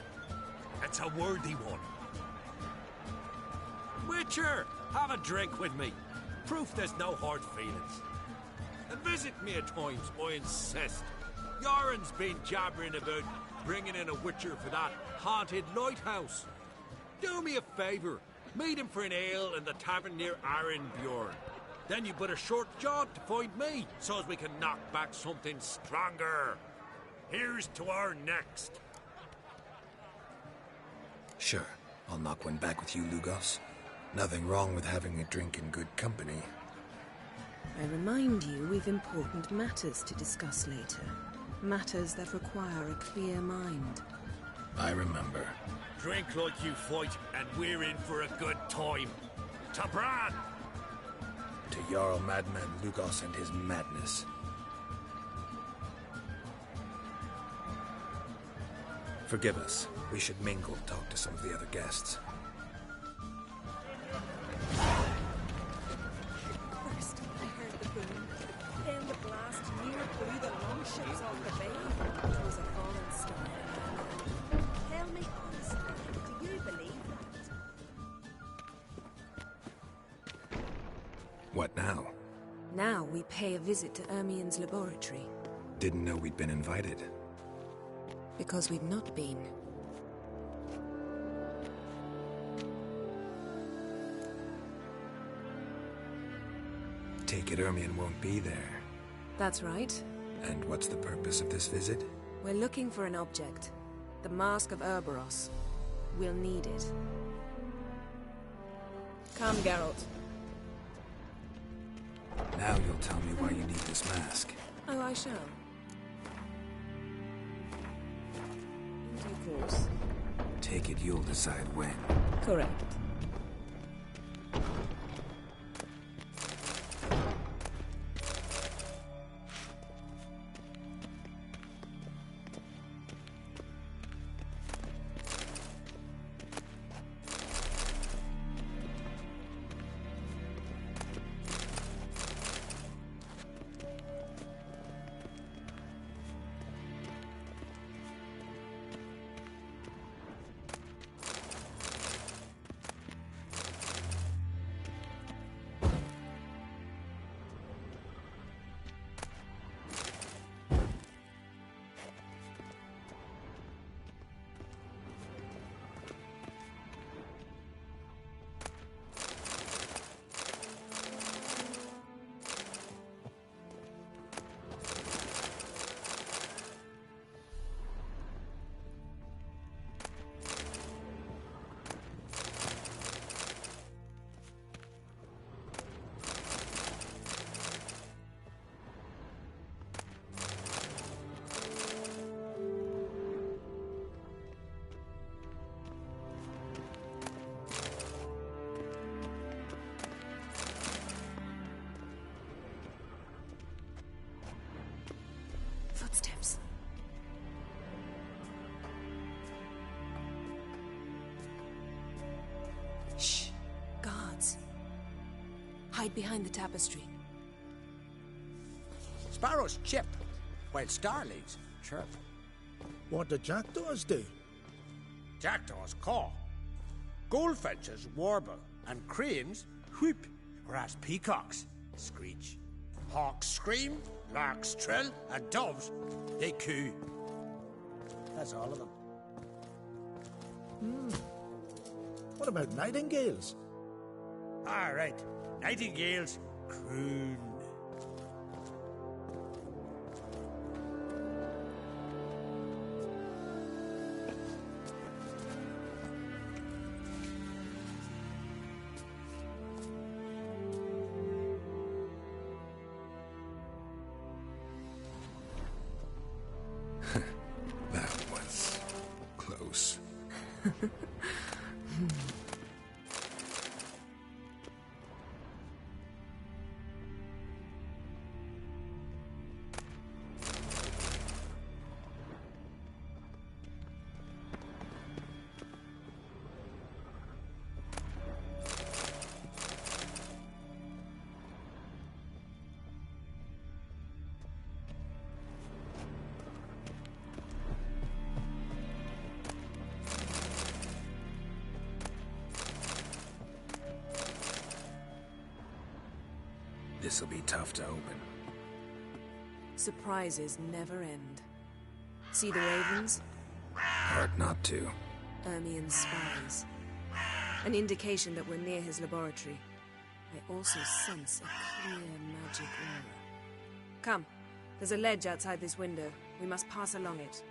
It's a worthy one. Witcher, have a drink with me. Proof there's no hard feelings. And visit me at times, I insist. Yoren's been jabbering about bringing in a Witcher for that haunted lighthouse. Do me a favour. Meet him for an ale in the tavern near Arenbjorn. Then you but a short job to find me, so as we can knock back something stronger. Here's to our next. Sure, I'll knock one back with you, Lugos. Nothing wrong with having a drink in good company. I remind you we've important matters to discuss later. Matters that require a clear mind. I remember. Drink like you fight, and we're in for a good time. To Bran! To Jarl Madman Lugos and his madness. Forgive us. We should mingle, talk to some of the other guests. First, I heard the boom. Then the blast near blew the longships off the bay. It was a falling star. Tell me honestly, do you believe that? What now? Now we pay a visit to Ermien's laboratory. Didn't know we'd been invited. Because we've not been. Take it Ermien won't be there. That's right. And what's the purpose of this visit? We're looking for an object. The Mask of Ouroboros. We'll need it. Come, Geralt. Now you'll tell me why you need this mask. Oh, I shall. In due course. Take it you'll decide when. Correct. Hide behind the tapestry. Sparrows chip, while starlings chirp. What do jackdaws do? Jackdaws caw. Goldfinches warble, and cranes whoop, whereas peacocks screech. Hawks scream, larks trill, and doves, they coo. That's all of them. What about nightingales? All right, nightingales croon. That was close. This'll be tough to open. Surprises never end. See the ravens? Hard not to. Ermien's spies. An indication that we're near his laboratory. I also sense a clear magic aura. Come, there's a ledge outside this window. We must pass along it.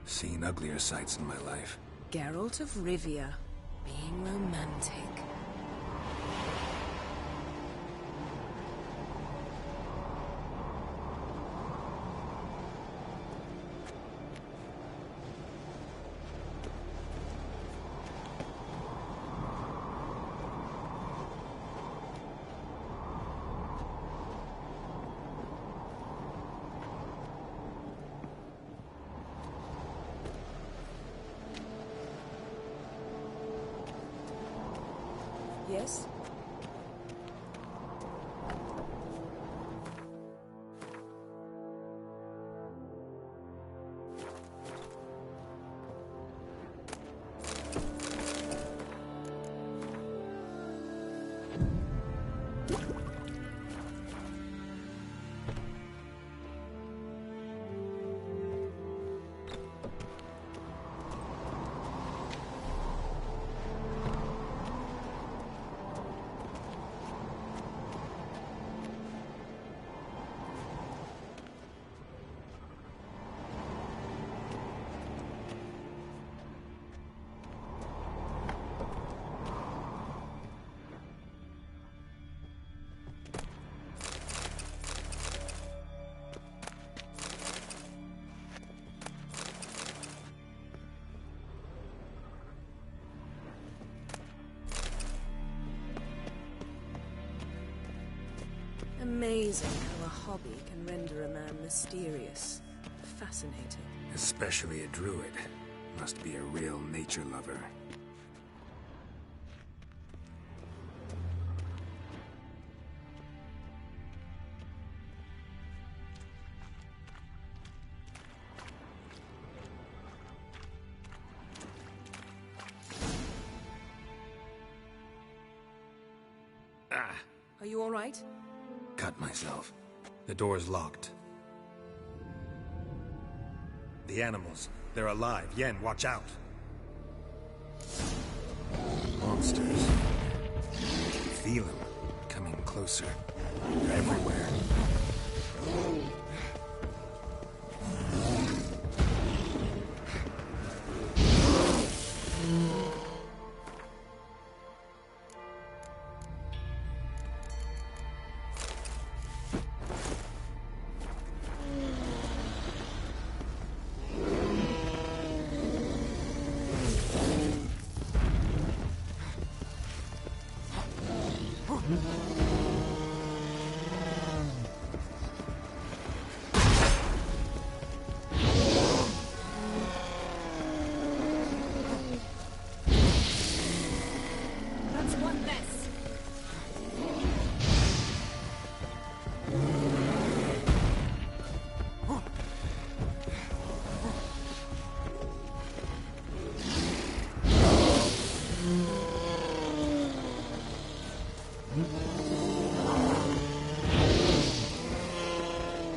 Seen uglier sights in my life. Geralt of Rivia, being romantic. Yes? Amazing how a hobby can render a man mysterious. Fascinating. Especially a druid. Must be a real nature lover. Are you all right? Cut myself. The door's locked. The animals. They're alive. Yen, watch out. Monsters. Feel them. Coming closer. They're everywhere. That's one less.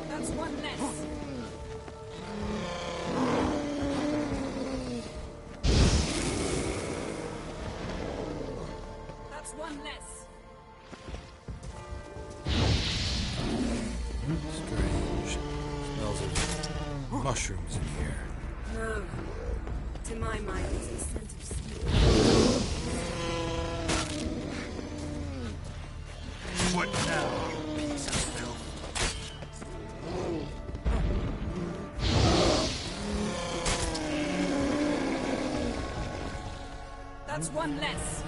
That's one less. That's one less. Strange. Smells of mushrooms in here. No. To my mind, it's the scent of steel. What now, you piece of filth? That's one less.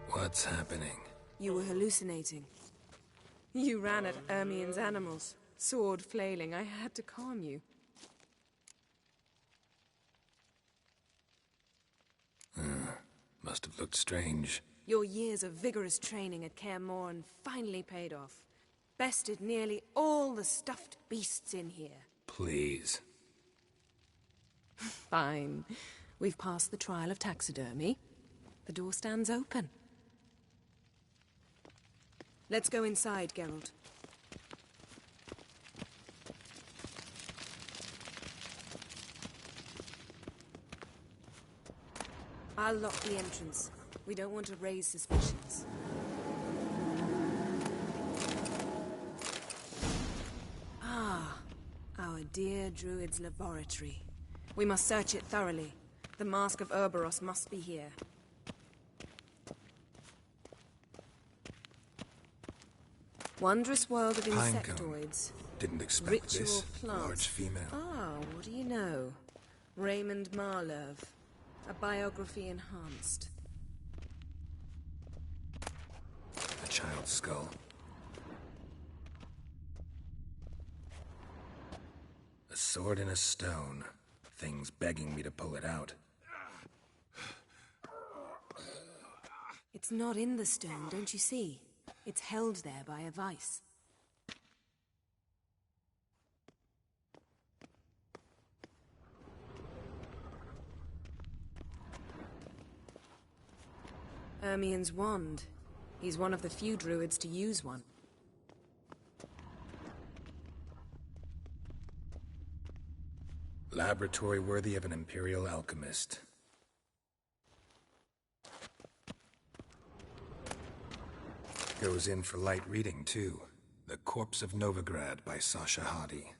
What's happening? You were hallucinating. You ran at Ermien's animals, sword flailing. I had to calm you. Must have looked strange. Your years of vigorous training at Kaer Morhen finally paid off. Bested nearly all the stuffed beasts in here. Please. Fine. We've passed the trial of taxidermy. The door stands open. Let's go inside, Geralt. I'll lock the entrance. We don't want to raise suspicions. Ah, our dear Druid's laboratory. We must search it thoroughly. The Mask of Ouroboros must be here. Wondrous world of insectoids. Didn't expect Ritual this. plants. Large female. Ah, what do you know? Raymond Marlev. A biography enhanced. A child's skull. A sword in a stone. Thing's begging me to pull it out. It's not in the stone, don't you see? It's held there by a vice. Ermien's wand. He's one of the few druids to use one. Laboratory worthy of an imperial alchemist. Goes in for light reading, too. The Corpse of Novigrad by Sasha Hadi.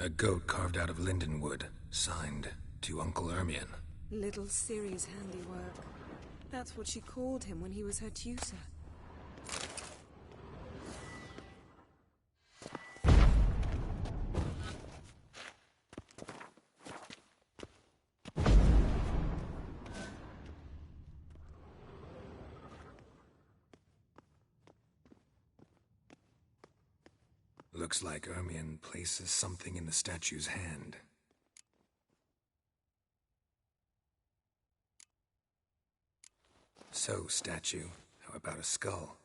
A goat carved out of lindenwood, signed to Uncle Ermion. Little Ciri's handiwork. That's what she called him when he was her tutor. Looks like Ermion places something in the statue's hand. So, statue, how about a skull?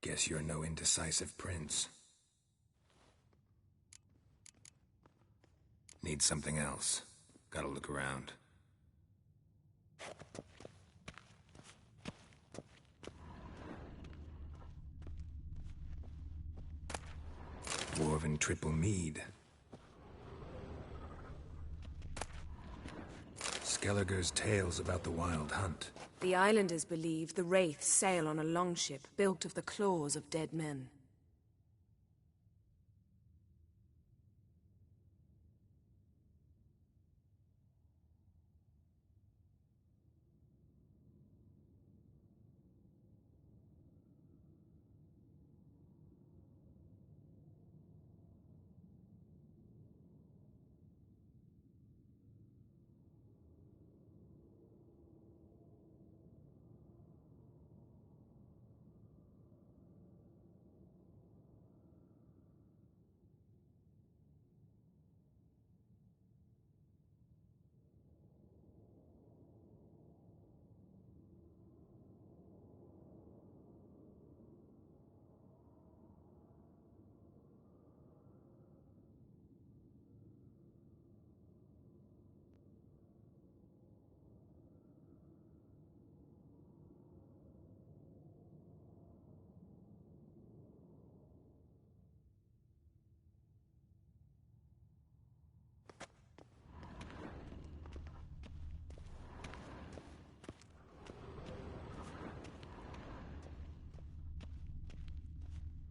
Guess you're no indecisive prince. Need something else. Gotta look around. Dwarven triple mead. Skellige's tales about the wild hunt. The islanders believe the wraiths sail on a longship built of the claws of dead men.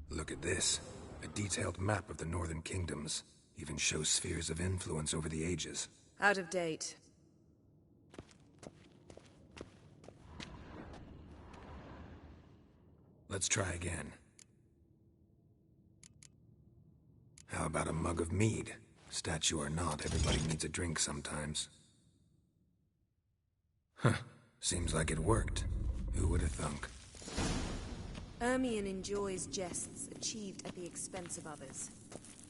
Look at this. A detailed map of the Northern Kingdoms. Even shows spheres of influence over the ages. Out of date. Let's try again. How about a mug of mead? Statue or not, everybody needs a drink sometimes. Huh. Seems like it worked. Who would have thunk? Ermion enjoys jests achieved at the expense of others.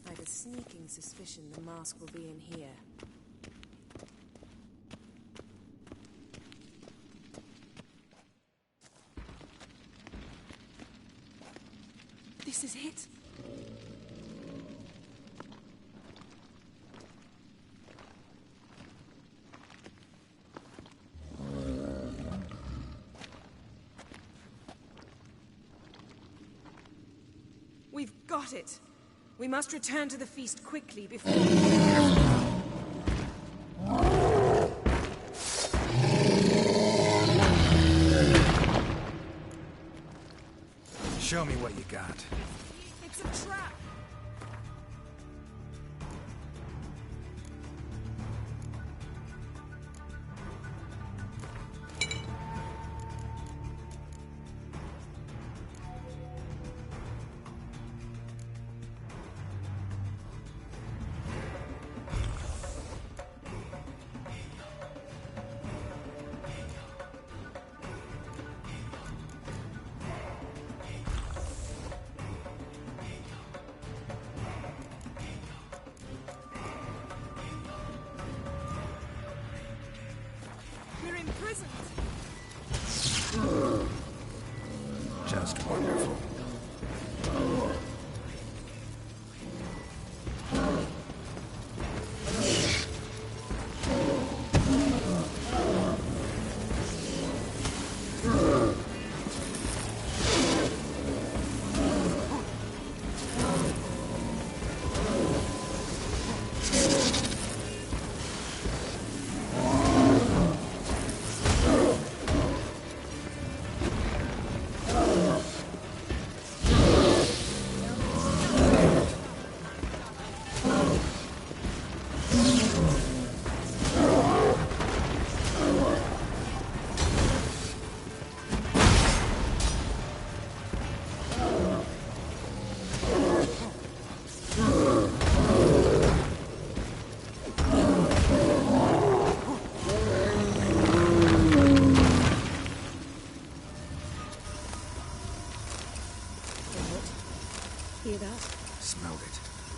I have a sneaking suspicion the mask will be in here. This is it. We've got it. We must return to the feast quickly before... Show me what you got. It's a trap. Just wonderful.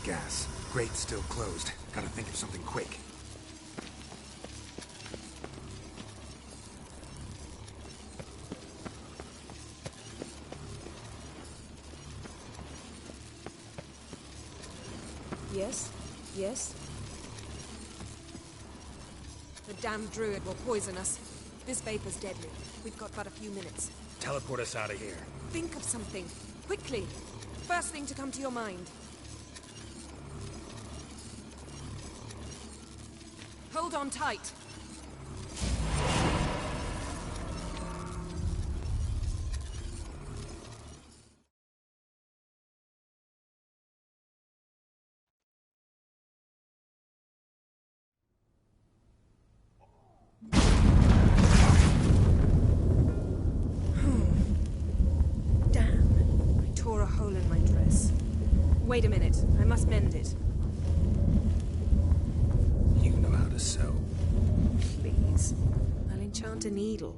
gas. Grate's still closed. Gotta think of something quick. Yes? Yes? The damn druid will poison us. This vapor's deadly. We've got but a few minutes. Teleport us out of here. Think of something. Quickly. First thing to come to your mind. Hold on tight. Damn. I tore a hole in my dress. Wait a minute. I must mend it. You know how to sew. Please. I'll enchant a needle.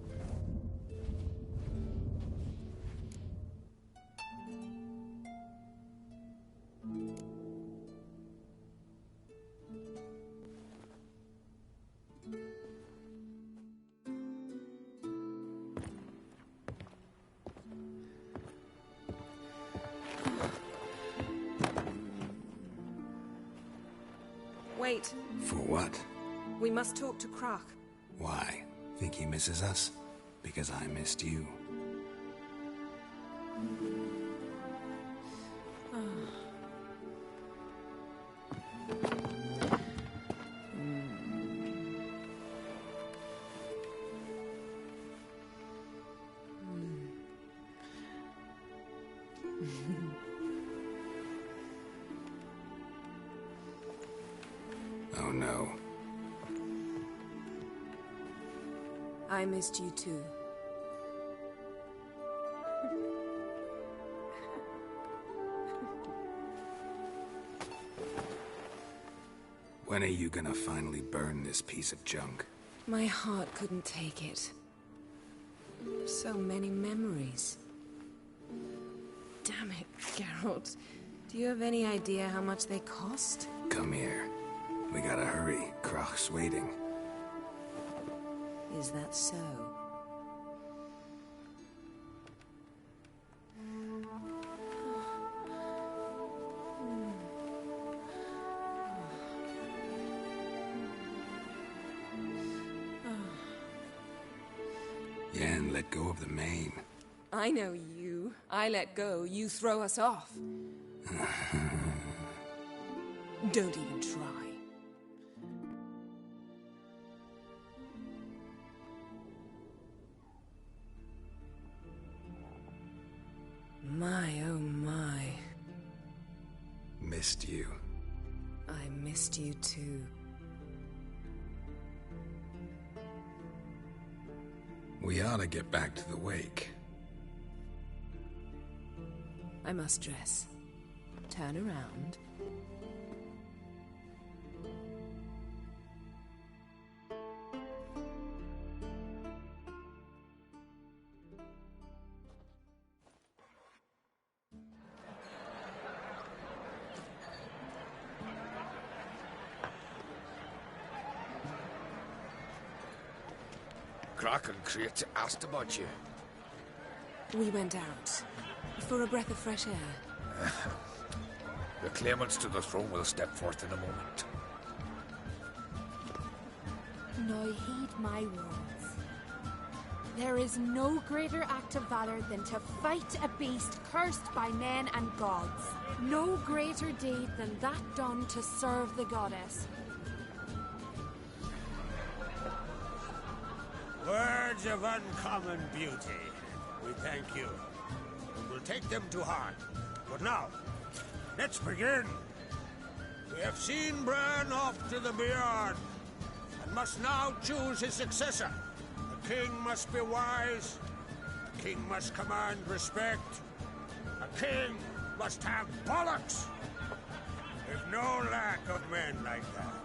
Wait. For what? We must talk to Krak. Why? Think he misses us? Because I missed you. Oh no. I missed you too. When are you gonna finally burn this piece of junk? My heart couldn't take it. So many memories. Damn it, Geralt. Do you have any idea how much they cost? Come here. We gotta hurry. Krach's waiting. Is that so? Yen, let go of the mane. I know you. I let go, you throw us off. Don't even try. My, oh my. Missed you. I missed you too. We ought to get back to the wake. I must dress. Turn around. Kraken Crate asked about you. We went out. For a breath of fresh air. The claimants to the throne will step forth in a moment. Now heed my words. There is no greater act of valor than to fight a beast cursed by men and gods. No greater deed than that done to serve the goddess. Words of uncommon beauty. We thank you. We'll take them to heart. But now, let's begin. We have seen Bran off to the Beyond, and must now choose his successor. The king must be wise. The king must command respect. A king must have bollocks. There's no lack of men like that.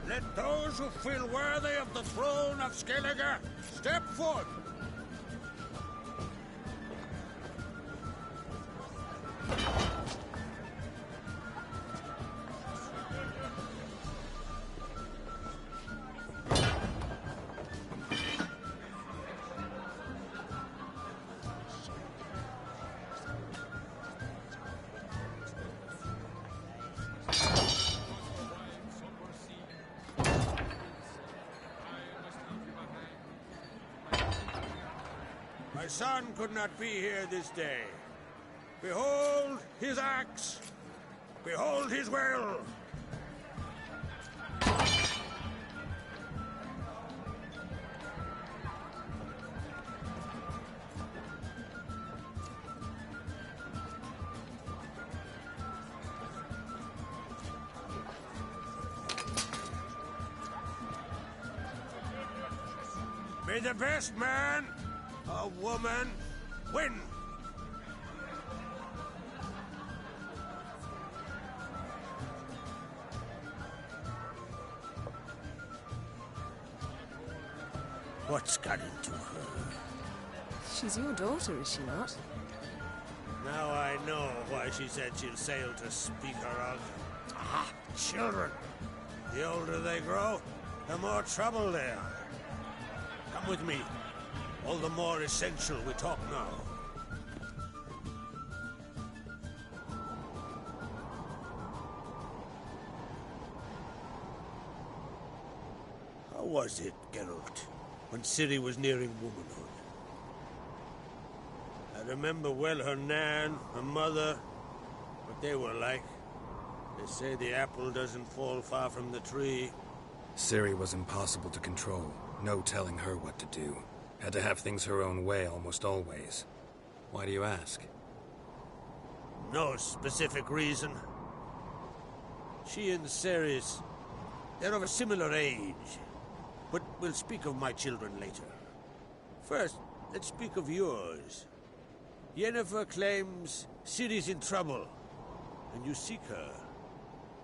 Let those who feel worthy of the throne of Skellige step forth. My son could not be here this day. Behold his axe! Behold his will! May the best man or woman win. What's got into her? She's your daughter, is she not? Now I know why she said she'll sail to speak her of. Ah, children. The older they grow, the more trouble they are. Come with me. All the more essential we talk now. How was it, Geralt, when Ciri was nearing womanhood? I remember well her nan, her mother, what they were like. They say the apple doesn't fall far from the tree. Ciri was impossible to control. No telling her what to do. Had to have things her own way almost always. Why do you ask? No specific reason. She and Ceres, they're of a similar age. But we'll speak of my children later. First, let's speak of yours. Yennefer claims Ciri's in trouble, and you seek her.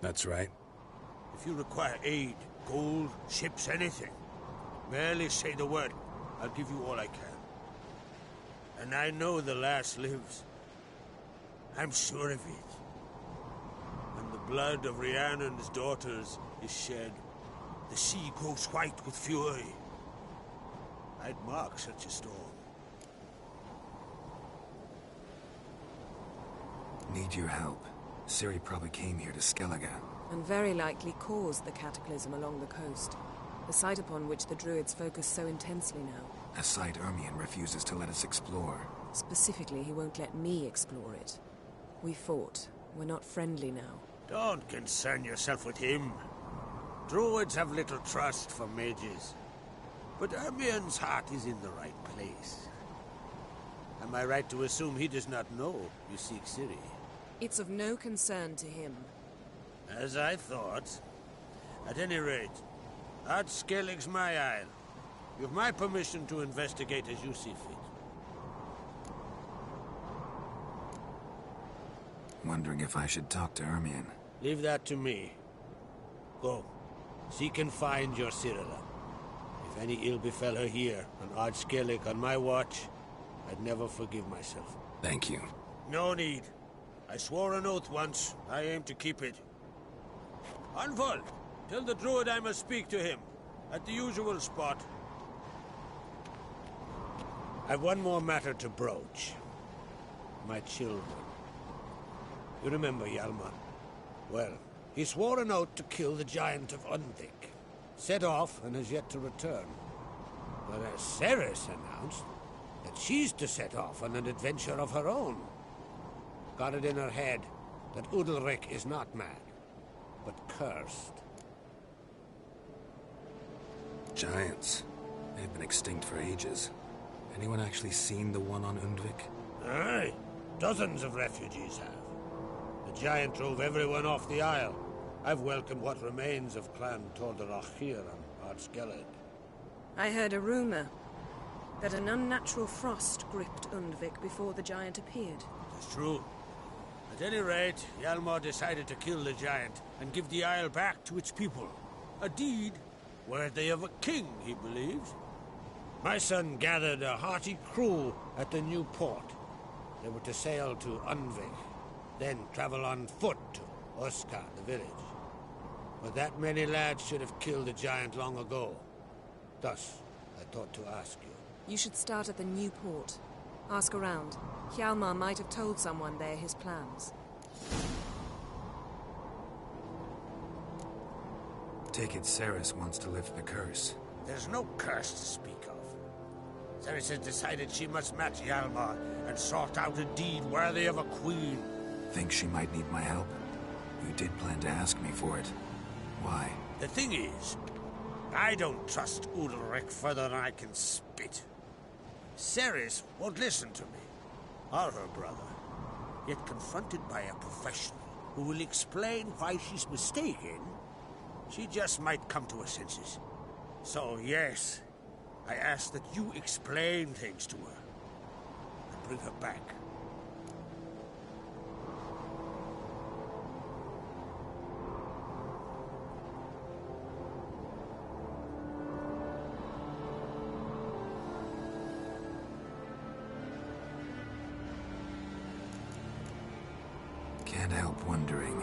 That's right. If you require aid, gold, ships, anything, merely say the word. I'll give you all I can. And I know the lass lives. I'm sure of it. When the blood of Rhiannon's daughters is shed, the sea grows white with fury. I'd mark such a storm. Need your help. Ciri probably came here to Skellige. And very likely caused the cataclysm along the coast. The site upon which the Druids focus so intensely now. A site Ermion refuses to let us explore. Specifically, he won't let me explore it. We fought. We're not friendly now. Don't concern yourself with him. Druids have little trust for mages. But Ermion's heart is in the right place. Am I right to assume he does not know you seek Ciri? It's of no concern to him. As I thought. At any rate, Ard Skellig's my isle. You've my permission to investigate as you see fit. Wondering if I should talk to Ermion. Leave that to me. Go. Seek and find your Cirilla. If any ill befell her here, on Ard Skellig on my watch, I'd never forgive myself. Thank you. No need. I swore an oath once. I aim to keep it. Anvald, tell the Druid I must speak to him. At the usual spot. I've one more matter to broach. My children. You remember Hjalmar? Well, he swore an oath to kill the Giant of Undvik. Set off and has yet to return. Whereas Ceres announced that she's to set off on an adventure of her own. Got it in her head that Udalric is not mad, but cursed. Giants. They've been extinct for ages. Anyone actually seen the one on Undvik? Aye. Dozens of refugees have. The giant drove everyone off the isle. I've welcomed what remains of Clan Tordarach here on Ard Skellig. I heard a rumor that an unnatural frost gripped Undvik before the giant appeared. It's true. At any rate, Hjalmar decided to kill the giant and give the isle back to its people. A deed worthy of a king, he believes. My son gathered a hearty crew at the new port. They were to sail to Undvik, then travel on foot to Oskar, the village. But that many lads should have killed the giant long ago. Thus, I thought to ask you. You should start at the new port. Ask around. Hjalmar might have told someone there his plans. Take it Ceres wants to lift the curse. There's no curse to speak of. Ceres has decided she must match Hjalmar and sort out a deed worthy of a queen. Think she might need my help? You did plan to ask me for it. Why? The thing is, I don't trust Udalric further than I can spit. Ceres won't listen to me, or her brother. Yet confronted by a professional who will explain why she's mistaken, she just might come to her senses. So yes, I ask that you explain things to her and bring her back. Can't help wondering.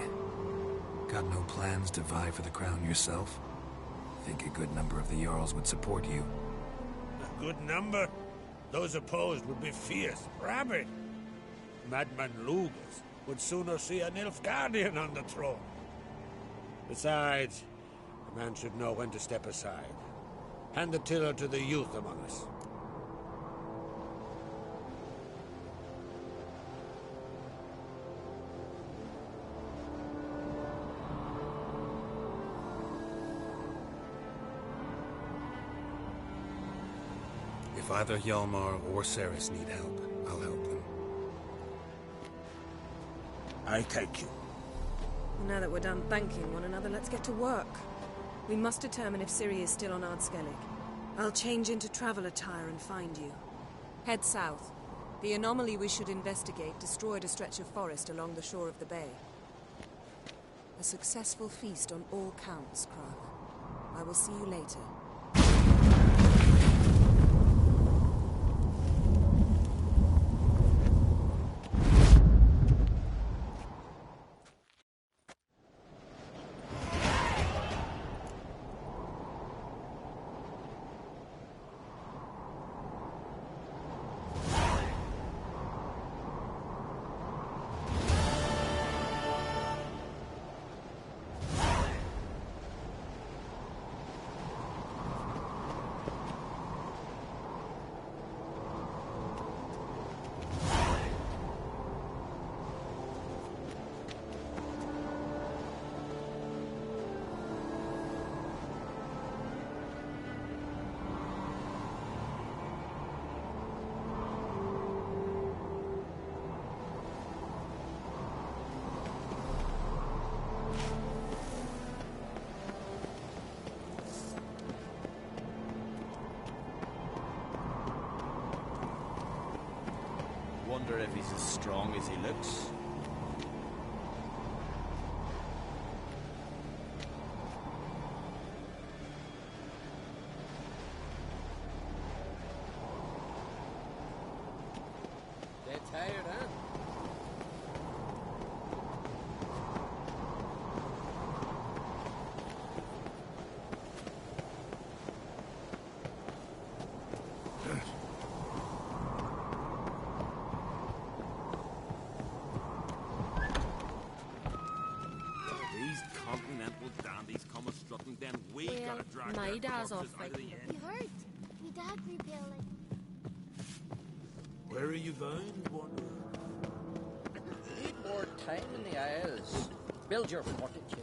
Got no plans to vie for the crown yourself? Think a good number of the Jarls would support you. A good number? Those opposed would be fierce, rabid. Madman Lugus would sooner see a Nilfgaardian on the throne. Besides, a man should know when to step aside. Hand the tiller to the youth among us. If either Hjalmar or Ceres need help, I'll help them. I thank you. Now that we're done thanking one another, let's get to work. We must determine if Ciri is still on Ardskellig. I'll change into travel attire and find you. Head south. The anomaly we should investigate destroyed a stretch of forest along the shore of the bay. A successful feast on all counts, Krach. I will see you later. Wonder if he's as strong as he looks. Dead tired, huh? My dad's off fighting. You heard? Me dad repelling. Where are you bound, Wanderer? Need more time in the Isles. Build your fortitude.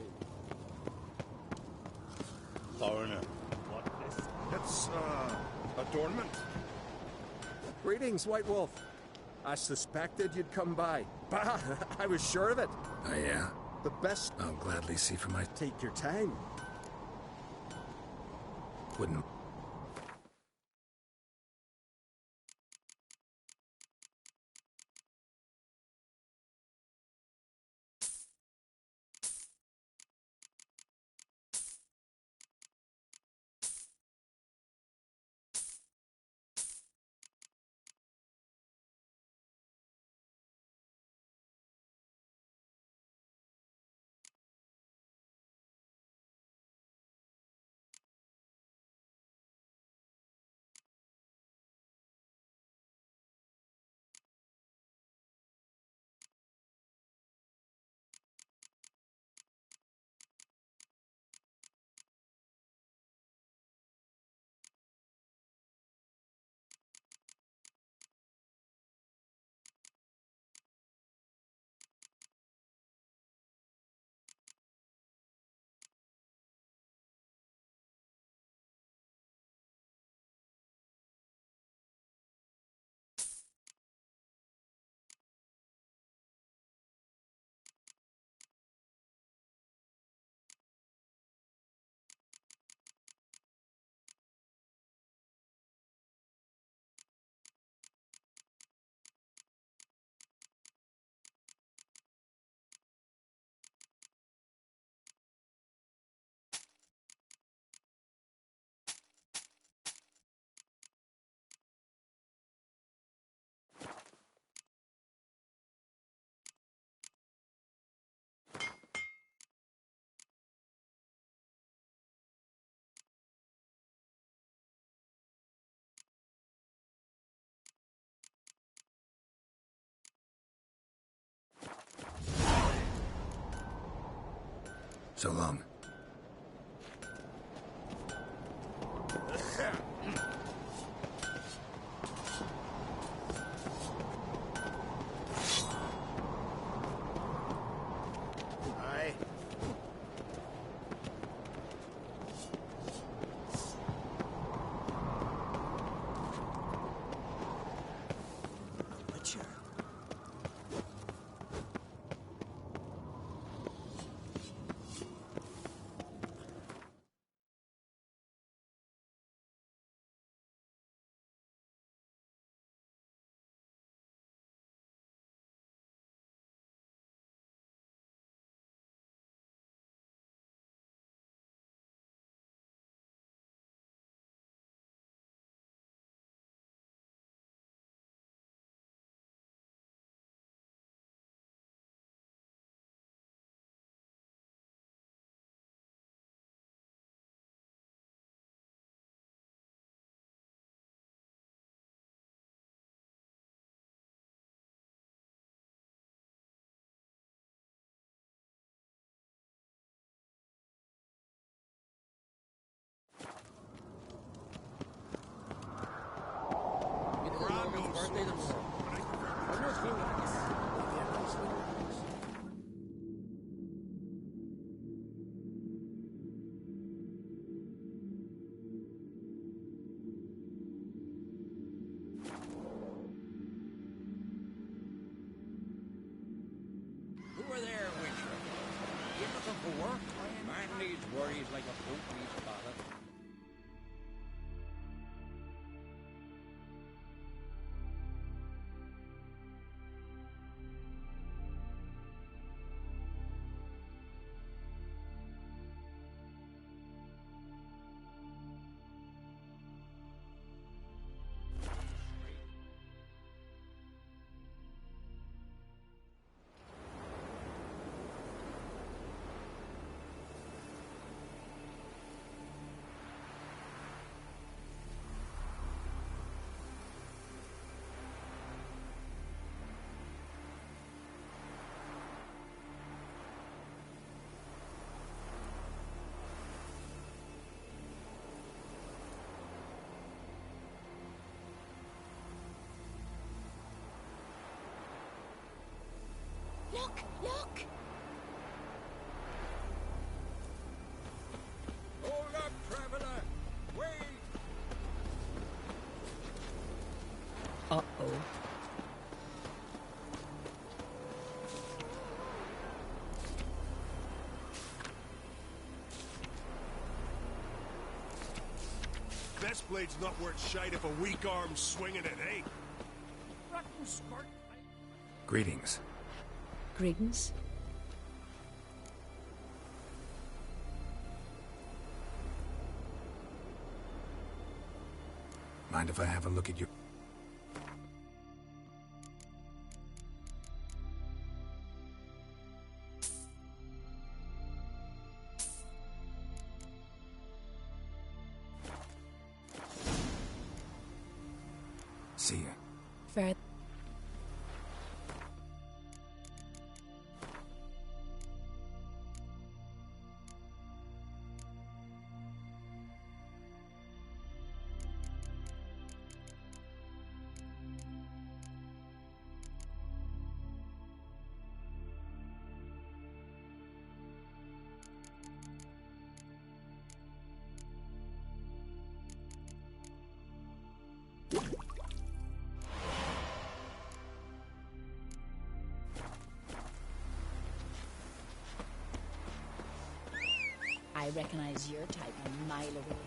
Foreigner, what this? It's, adornment. Greetings, White Wolf. I suspected you'd come by. Bah, I was sure of it. Oh, yeah? The best... I'll gladly see for my... Take your time. Wouldn't... So long. Aye. Witcher. Who are there, Witcher? You looking for work? Man needs worries like a boat needs ballast. Look! Look! Hold up, traveler! Wait! Uh-oh. Best blade's not worth shite if a weak arm's swinging it, eh? Rotten skirt! Greetings. Greetings. Mind if I have a look at your... See ya. Fair. I recognize your type a mile away.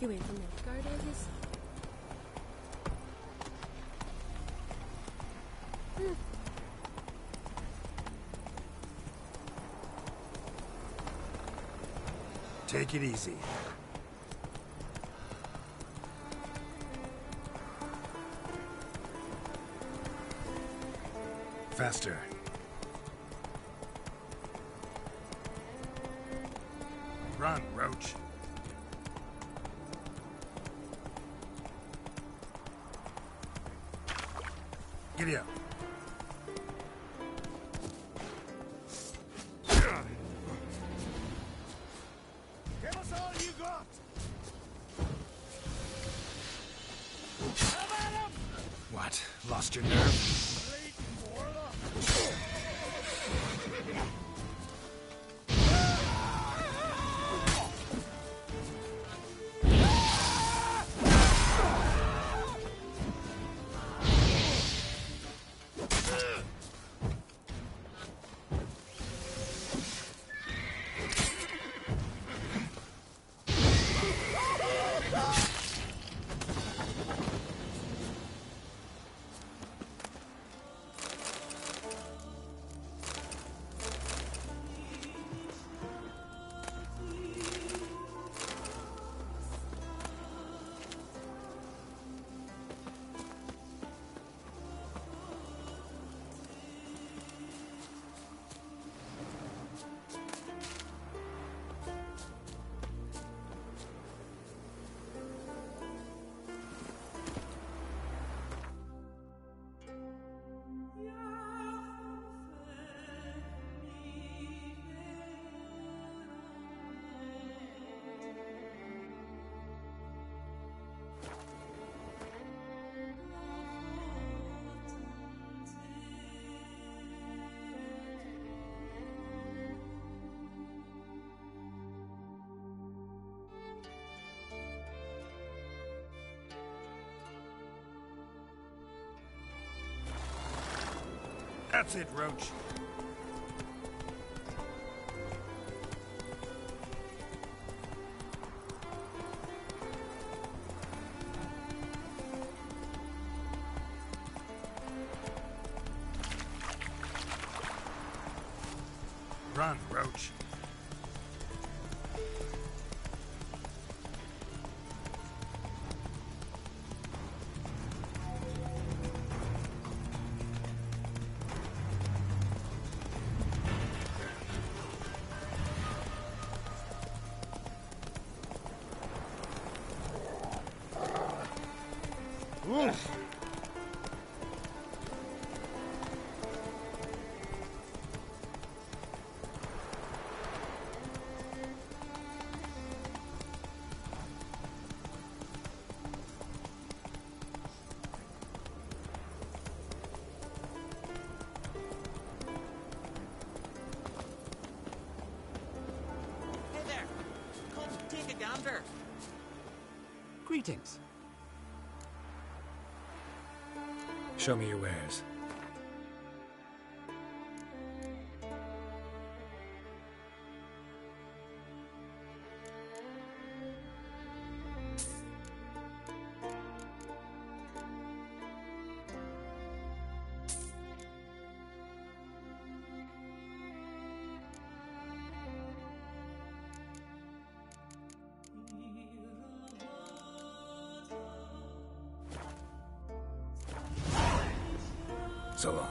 You ain't from Nilfgaard, are yous? Take it easy. Faster. Run, Roach. Giddy up. Lost your nerve? That's it, Roach. Run, Roach. Greetings. Show me your wares. So long.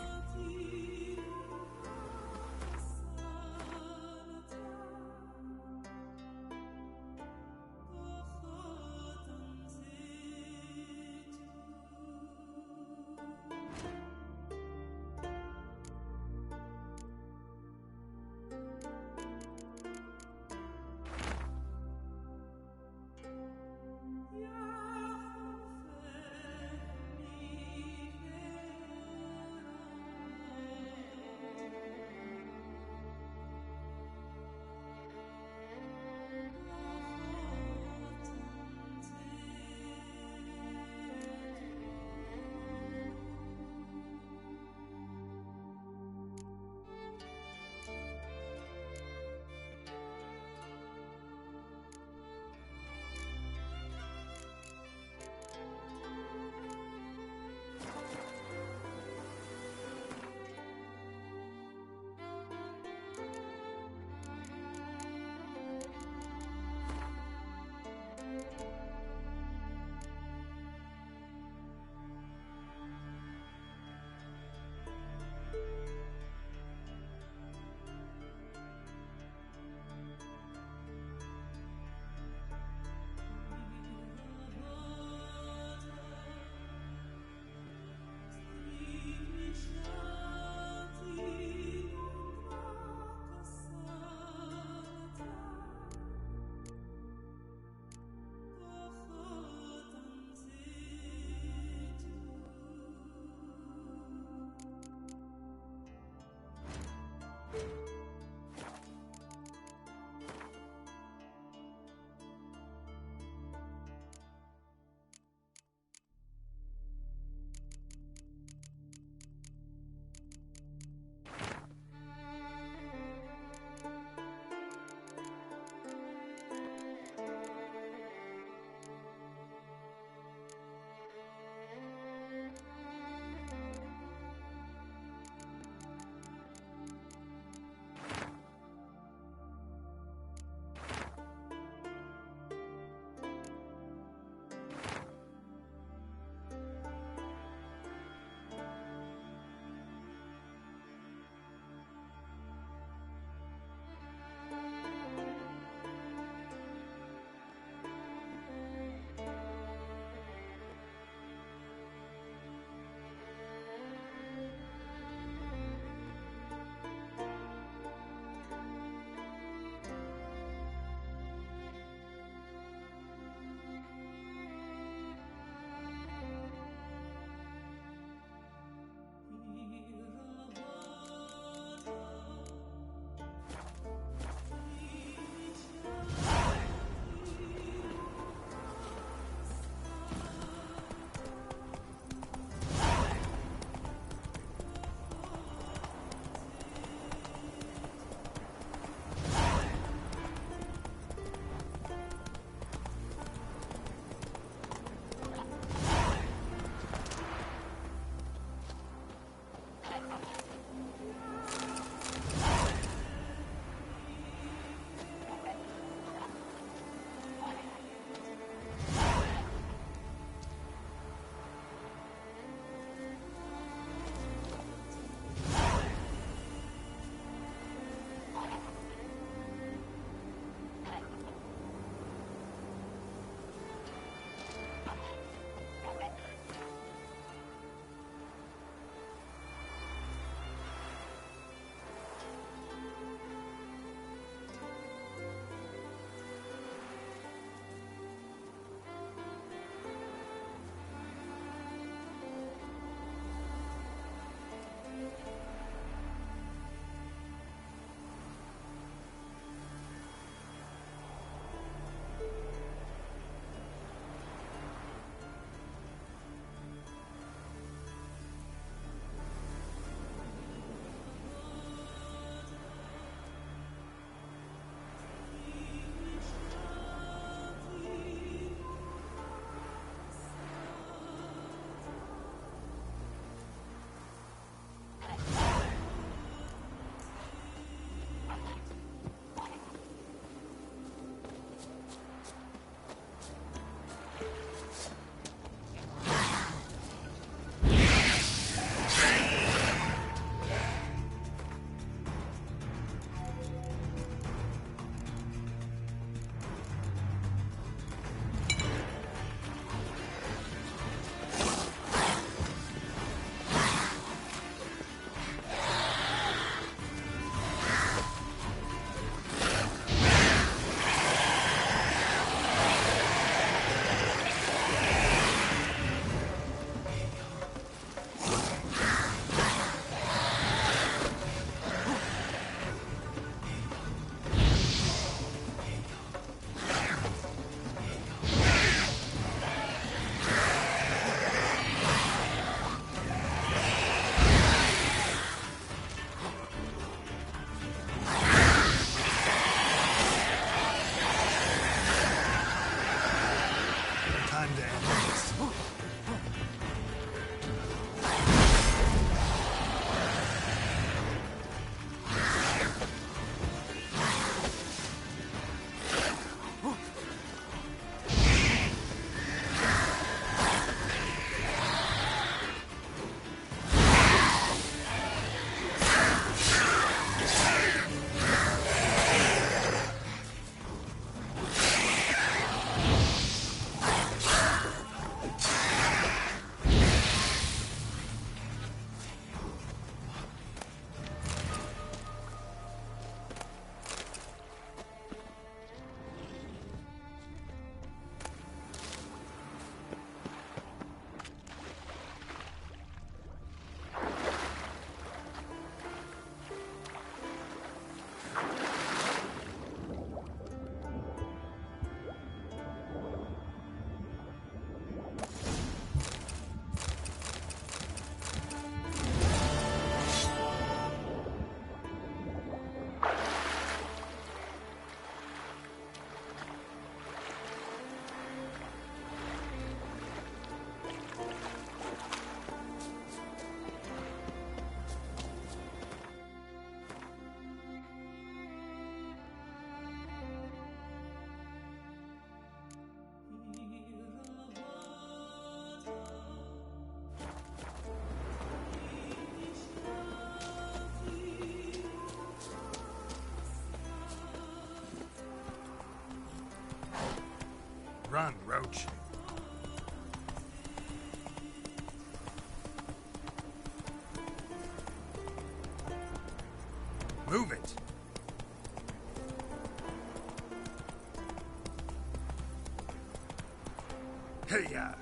hand to enemies. Run, Roach. Move it. Hey-ya.